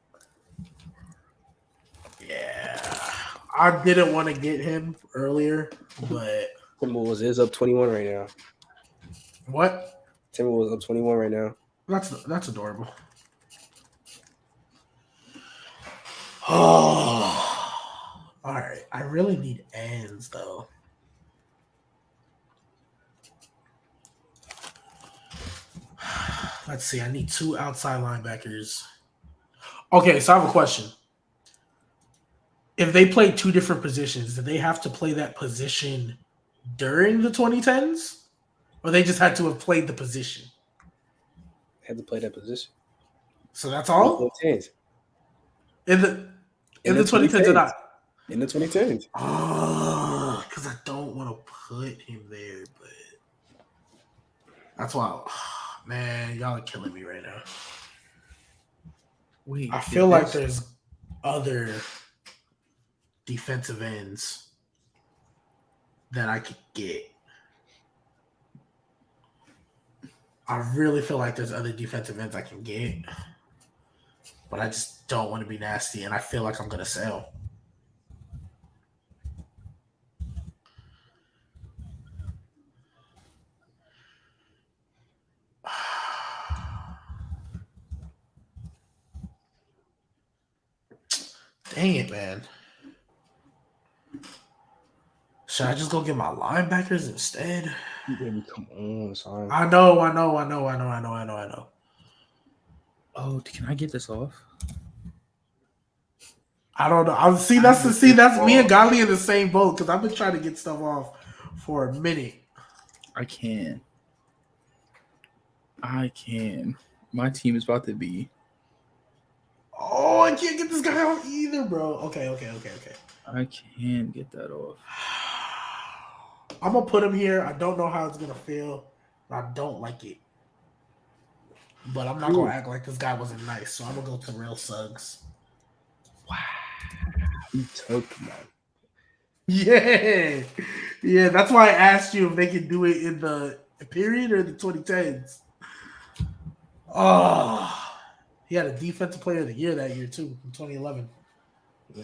Yeah, I didn't want to get him earlier, but Timberwolves is up 21 right now. What? Timberwolves up 21 right now. That's adorable. Oh, all right. I really need ends though. Let's see. I need 2 outside linebackers. Okay, so I have a question. If they play 2 different positions, do they have to play that position during the 2010s? Or they just had to have played the position? They had to play that position. So that's all? In the 2010s or not? In the 2010s. Oh, because I don't want to put him there, but that's why. Man, y'all are killing me right now. Wait, I feel like there's other defensive ends that I could get. I really feel like there's other defensive ends I can get, but I just don't want to be nasty, and I feel like I'm going to sell. Dang it, man. Should I just go get my linebackers instead? Baby, come on, son. I know. Oh, can I get this off? I don't know. That's me and Gali in the same boat because I've been trying to get stuff off for a minute. I can. My team is about to be. Oh, I can't get this guy off either, bro. Okay. I can get that off. I'm gonna put him here. I don't know how it's gonna feel. I don't like it. But I'm not gonna act like this guy wasn't nice. So I'm gonna go to Real Suggs. Wow. He took that. Yeah. Yeah, that's why I asked you if they could do it in the period or the 2010s. Oh, he had a defensive player of the year that year too, in 2011. Yeah.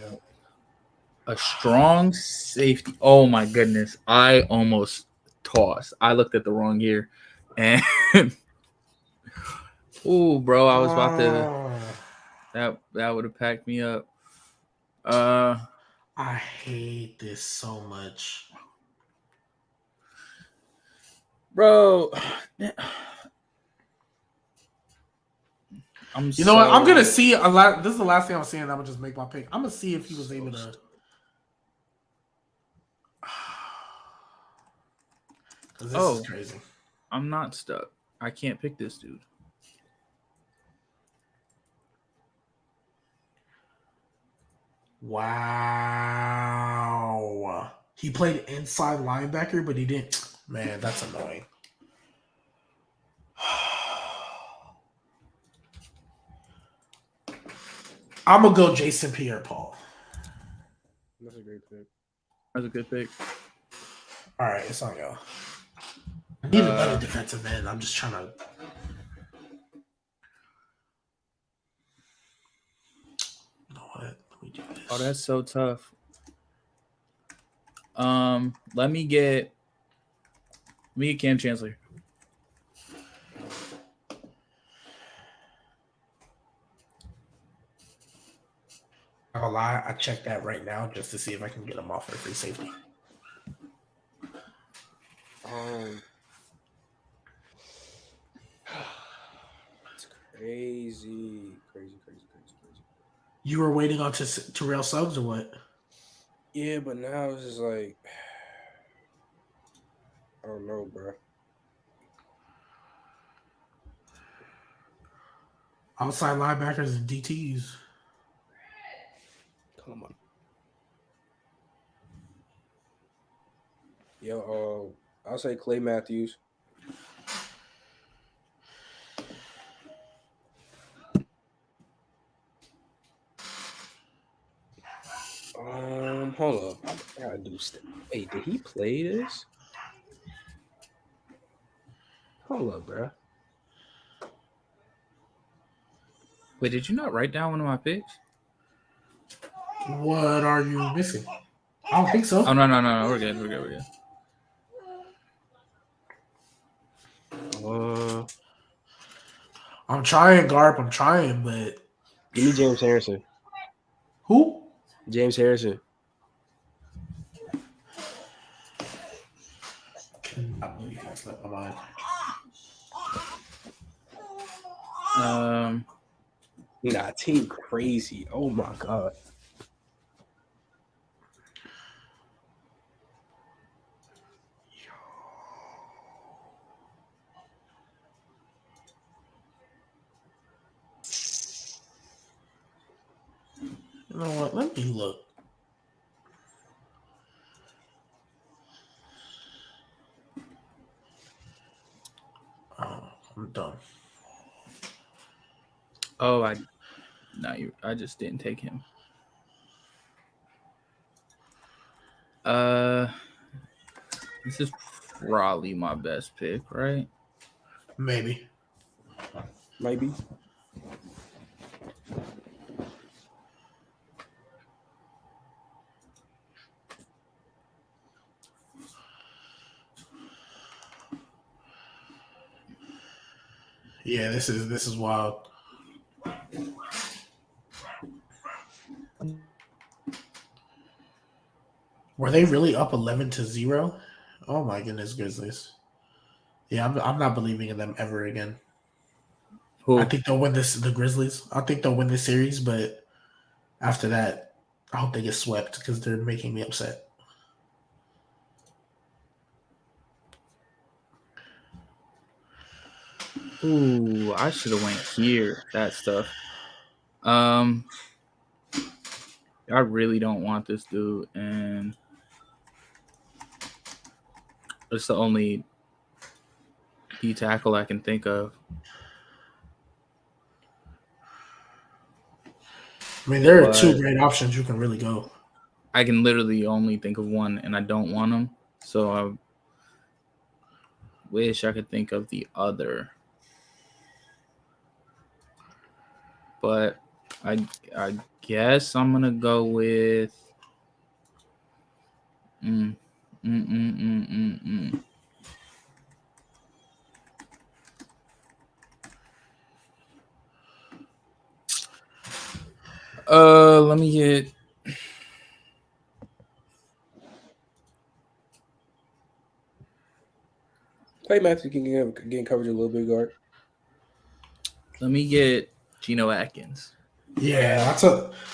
A strong safety. Oh my goodness. I almost tossed. I looked at the wrong year. And oh, bro, I was about to that would have packed me up. I hate this so much. Bro. You know what? I'm gonna see a lot. This is the last thing I'm saying. I'm gonna just make my pick. I'm gonna see if he was able to. Because this is crazy. I'm not stuck. I can't pick this dude. Wow. He played inside linebacker, but he didn't. Man, that's annoying. I'm going to go Jason Pierre-Paul. That's a great pick. That's a good pick. All right, it's on y'all. I need another defensive end. I'm just trying to. You know what? Let me do this. Oh, that's so tough. Let me get Cam Chancellor. I'm not gonna lie, I checked that right now just to see if I can get him off for free safety. It's crazy. You were waiting on Terrell Suggs or what? Yeah, but now it's just like I don't know, bro. Outside linebackers and DTs. Come on. Yo, I'll say Clay Matthews. Hold up. I gotta do stuff. Wait, did he play this? Hold up, bro. Wait, did you not write down one of my picks? What are you missing? I don't think so. Oh no. We're good. I'm trying, Garp. I'm trying, but Give me James Harrison. who? James Harrison. I believe I slipped my mind. Nah, team crazy. Oh my god. You know what? Let me look. I'm done. Oh, I just didn't take him. This is probably my best pick, right? Maybe. Maybe. Yeah, this is wild. Were they really up 11-0? Oh my goodness, Grizzlies. Yeah, I'm not believing in them ever again. Who? I think they'll win the Grizzlies. I think they'll win this series, but after that, I hope they get swept because they're making me upset. Ooh, I should have went here. That stuff. I really don't want this dude, and it's the only D tackle I can think of. I mean, there are But two great options you can really go. I can literally only think of one, and I don't want him. So I wish I could think of the other. But I guess I'm gonna go with. Mm, mm, mm, mm, mm, mm. Let me get. Clay Matthews can get coverage a little bit guard. Let me get Geno Atkins. Yeah,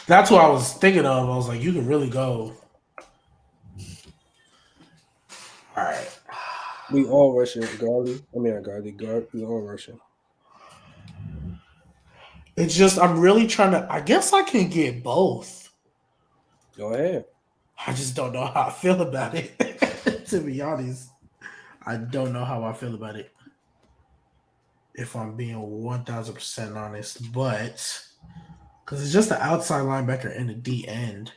that's what I was thinking of. I was like, you can really go. All right. We all rushing Garley. I mean, not Garley, guard. We all rushing. It's just I'm really trying to. I guess I can get both. Go ahead. I just don't know how I feel about it. To be honest, I don't know how I feel about it. If I'm being 1,000% honest, but because it's just an outside linebacker and a D end,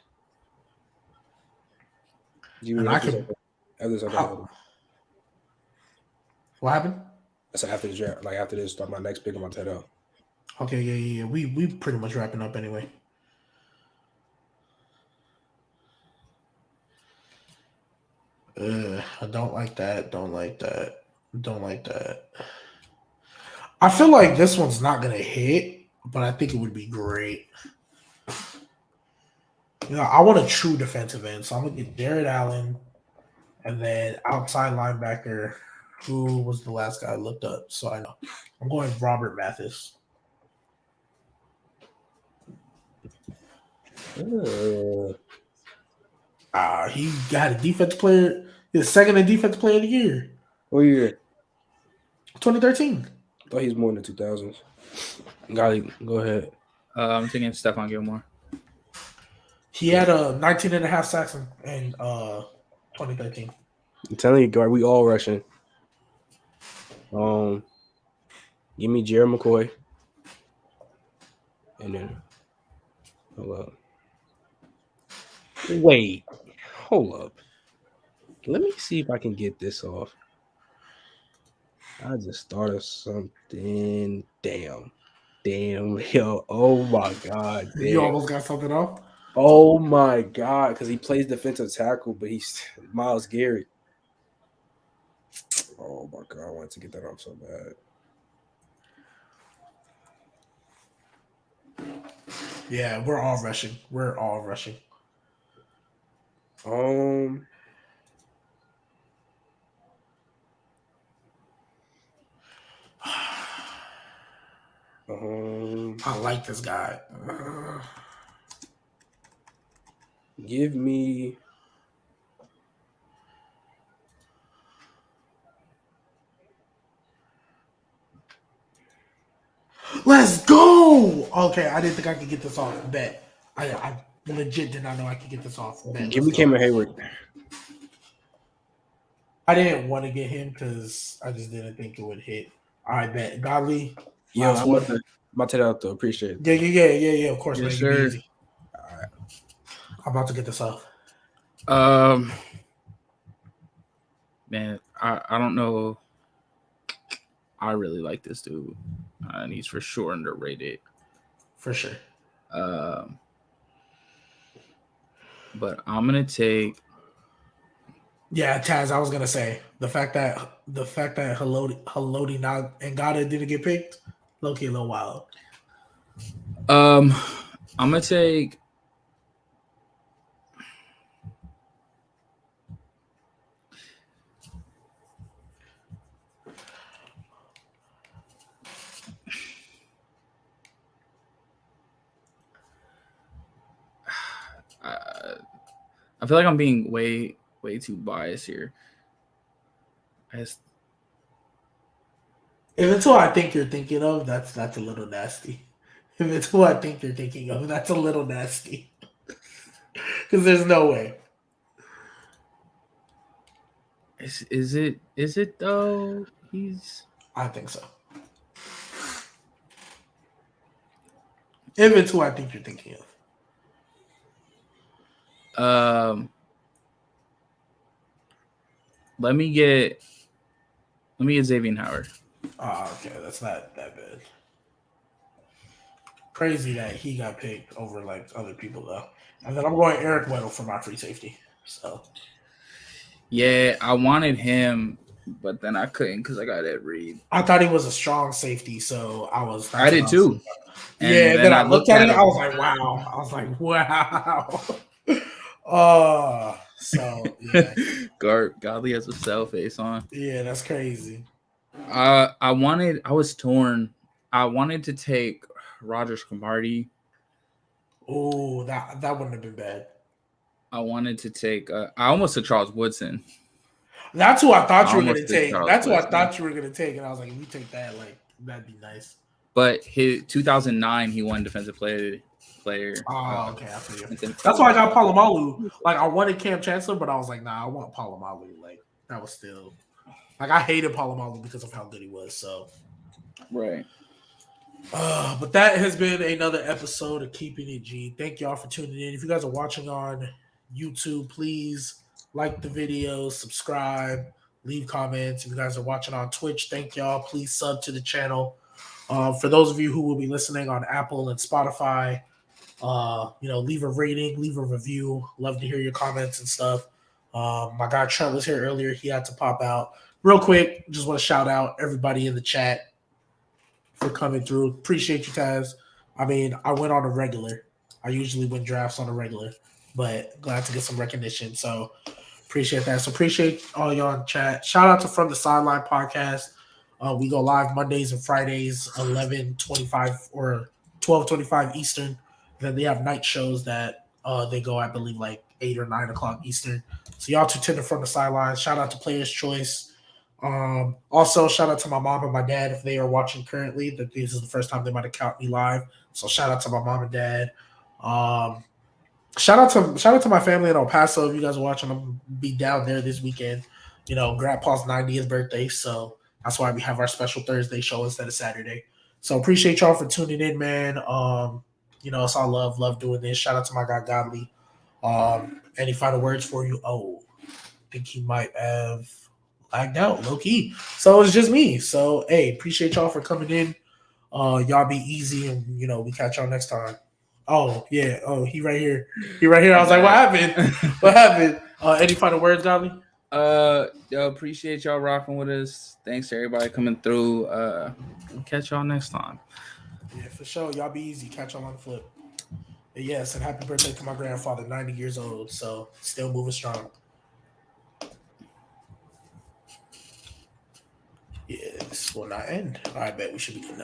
and I can. What happened? I said after the draft, like after this, start my next pick on my head out. Okay, yeah. We pretty much wrapping up anyway. I don't like that. Don't like that. Don't like that. I feel like this one's not gonna hit, but I think it would be great. You know, I want a true defensive end, so I'm gonna get Jared Allen, and then outside linebacker. Who was the last guy I looked up? So I know I'm going Robert Mathis. He got a defense player. His second in defense player of the year. What year? 2013. I thought he was more in the 2000s. Golly, go ahead. I'm thinking Stephon Gilmore. He had a 19.5 sacks in 2013. I'm telling you, guard, we all rushing. Give me Jared McCoy. And then hold up. Wait. Hold up. Let me see if I can get this off. I just thought of something. Damn. Yo. Oh my God. Damn. You almost got something off? Oh my God. Because he plays defensive tackle, but he's Myles Garrett. Oh my God. I wanted to get that off so bad. Yeah, we're all rushing. We're all rushing. I like this guy. Give me. Let's go. Okay, I didn't think I could get this off. Bet. I legit did not know I could get this off. Bet. Give me Cameron Hayward. I didn't want to get him because I just didn't think it would hit. All right, bet. Godly. Yeah, I'm about to take it out though. Appreciate it. Yeah. Of course, Yes, man. sir. Easy. All right. I'm about to get this off. Man, I don't know. I really like this dude, and he's for sure underrated. For sure. But I'm gonna take. Yeah, Taz. I was gonna say the fact that Haloti Ngata didn't get picked, low-key a little wild. I'm gonna take. I feel like I'm being way too biased here. If it's who I think you're thinking of, that's a little nasty. If it's who I think you're thinking of, that's a little nasty. Because there's no way. Is it though? I think so. If it's who I think you're thinking of. Let me get Xavier Howard. Oh, okay, that's not that bad. Crazy that he got picked over like other people though. And then I'm going Eric Weddle for my free safety. So yeah, I wanted him, but then I couldn't because I got Ed Reed. I thought he was a strong safety, so I did too. And then I looked at it, I was like, wow. So yeah. Godly has a cell face on. Yeah, that's crazy. I was torn. I wanted to take Roger Cromartie. Oh, that wouldn't have been bad. I wanted to take. I almost took Charles Woodson. That's who I thought you were going to take. That's who I thought you were going to take, and I was like, if you take that, like that'd be nice. But his 2009, he won Defensive Player. Oh, okay, I feel you. That's why I got Palomalu. Like I wanted Cam Chancellor, but I was like, nah, I want Palomalu. Like that was still like I hated Palomalu because of how good he was. So right. But that has been another episode of Keeping It G. Thank y'all for tuning in. If you guys are watching on YouTube, please like the video, subscribe, leave comments. If you guys are watching on Twitch, thank y'all. Please sub to the channel. For those of you who will be listening on Apple and Spotify, leave a rating, leave a review. Love to hear your comments and stuff. My guy Trent was here earlier. He had to pop out. Real quick, just want to shout out everybody in the chat for coming through. Appreciate you guys. I mean, I went on a regular. I usually win drafts on a regular, but glad to get some recognition. So appreciate that. So appreciate all y'all in chat. Shout out to From the Sideline podcast. We go live Mondays and Fridays, 11:25 or 12:25 Eastern. Then they have night shows that they go, I believe, like 8 or 9 o'clock Eastern. So y'all tune in From the Sideline. Shout out to Players Choice. Also, shout out to my mom and my dad if they are watching currently. That this is the first time they might have caught me live. So shout out to my mom and dad. Shout out to my family in El Paso. If you guys are watching, I'm be down there this weekend. You know, Grandpa's 90th birthday, so that's why we have our special Thursday show instead of Saturday. So appreciate y'all for tuning in, man. It's all love doing this. Shout out to my guy Godly. Any final words for you? Oh, I think he might have lagged out, low key. So it's just me. So hey, appreciate y'all for coming in. Y'all be easy, and we catch y'all next time. Oh yeah. Oh, he right here. I was like, what happened? Any final words, Godly? Appreciate y'all rocking with us. Thanks to everybody coming through. Catch y'all next time. Yeah, for sure. Y'all be easy. Catch y'all on the flip. But yes, and happy birthday to my grandfather, 90 years old. So still moving strong. Yeah, this will not end. I bet we should be good now.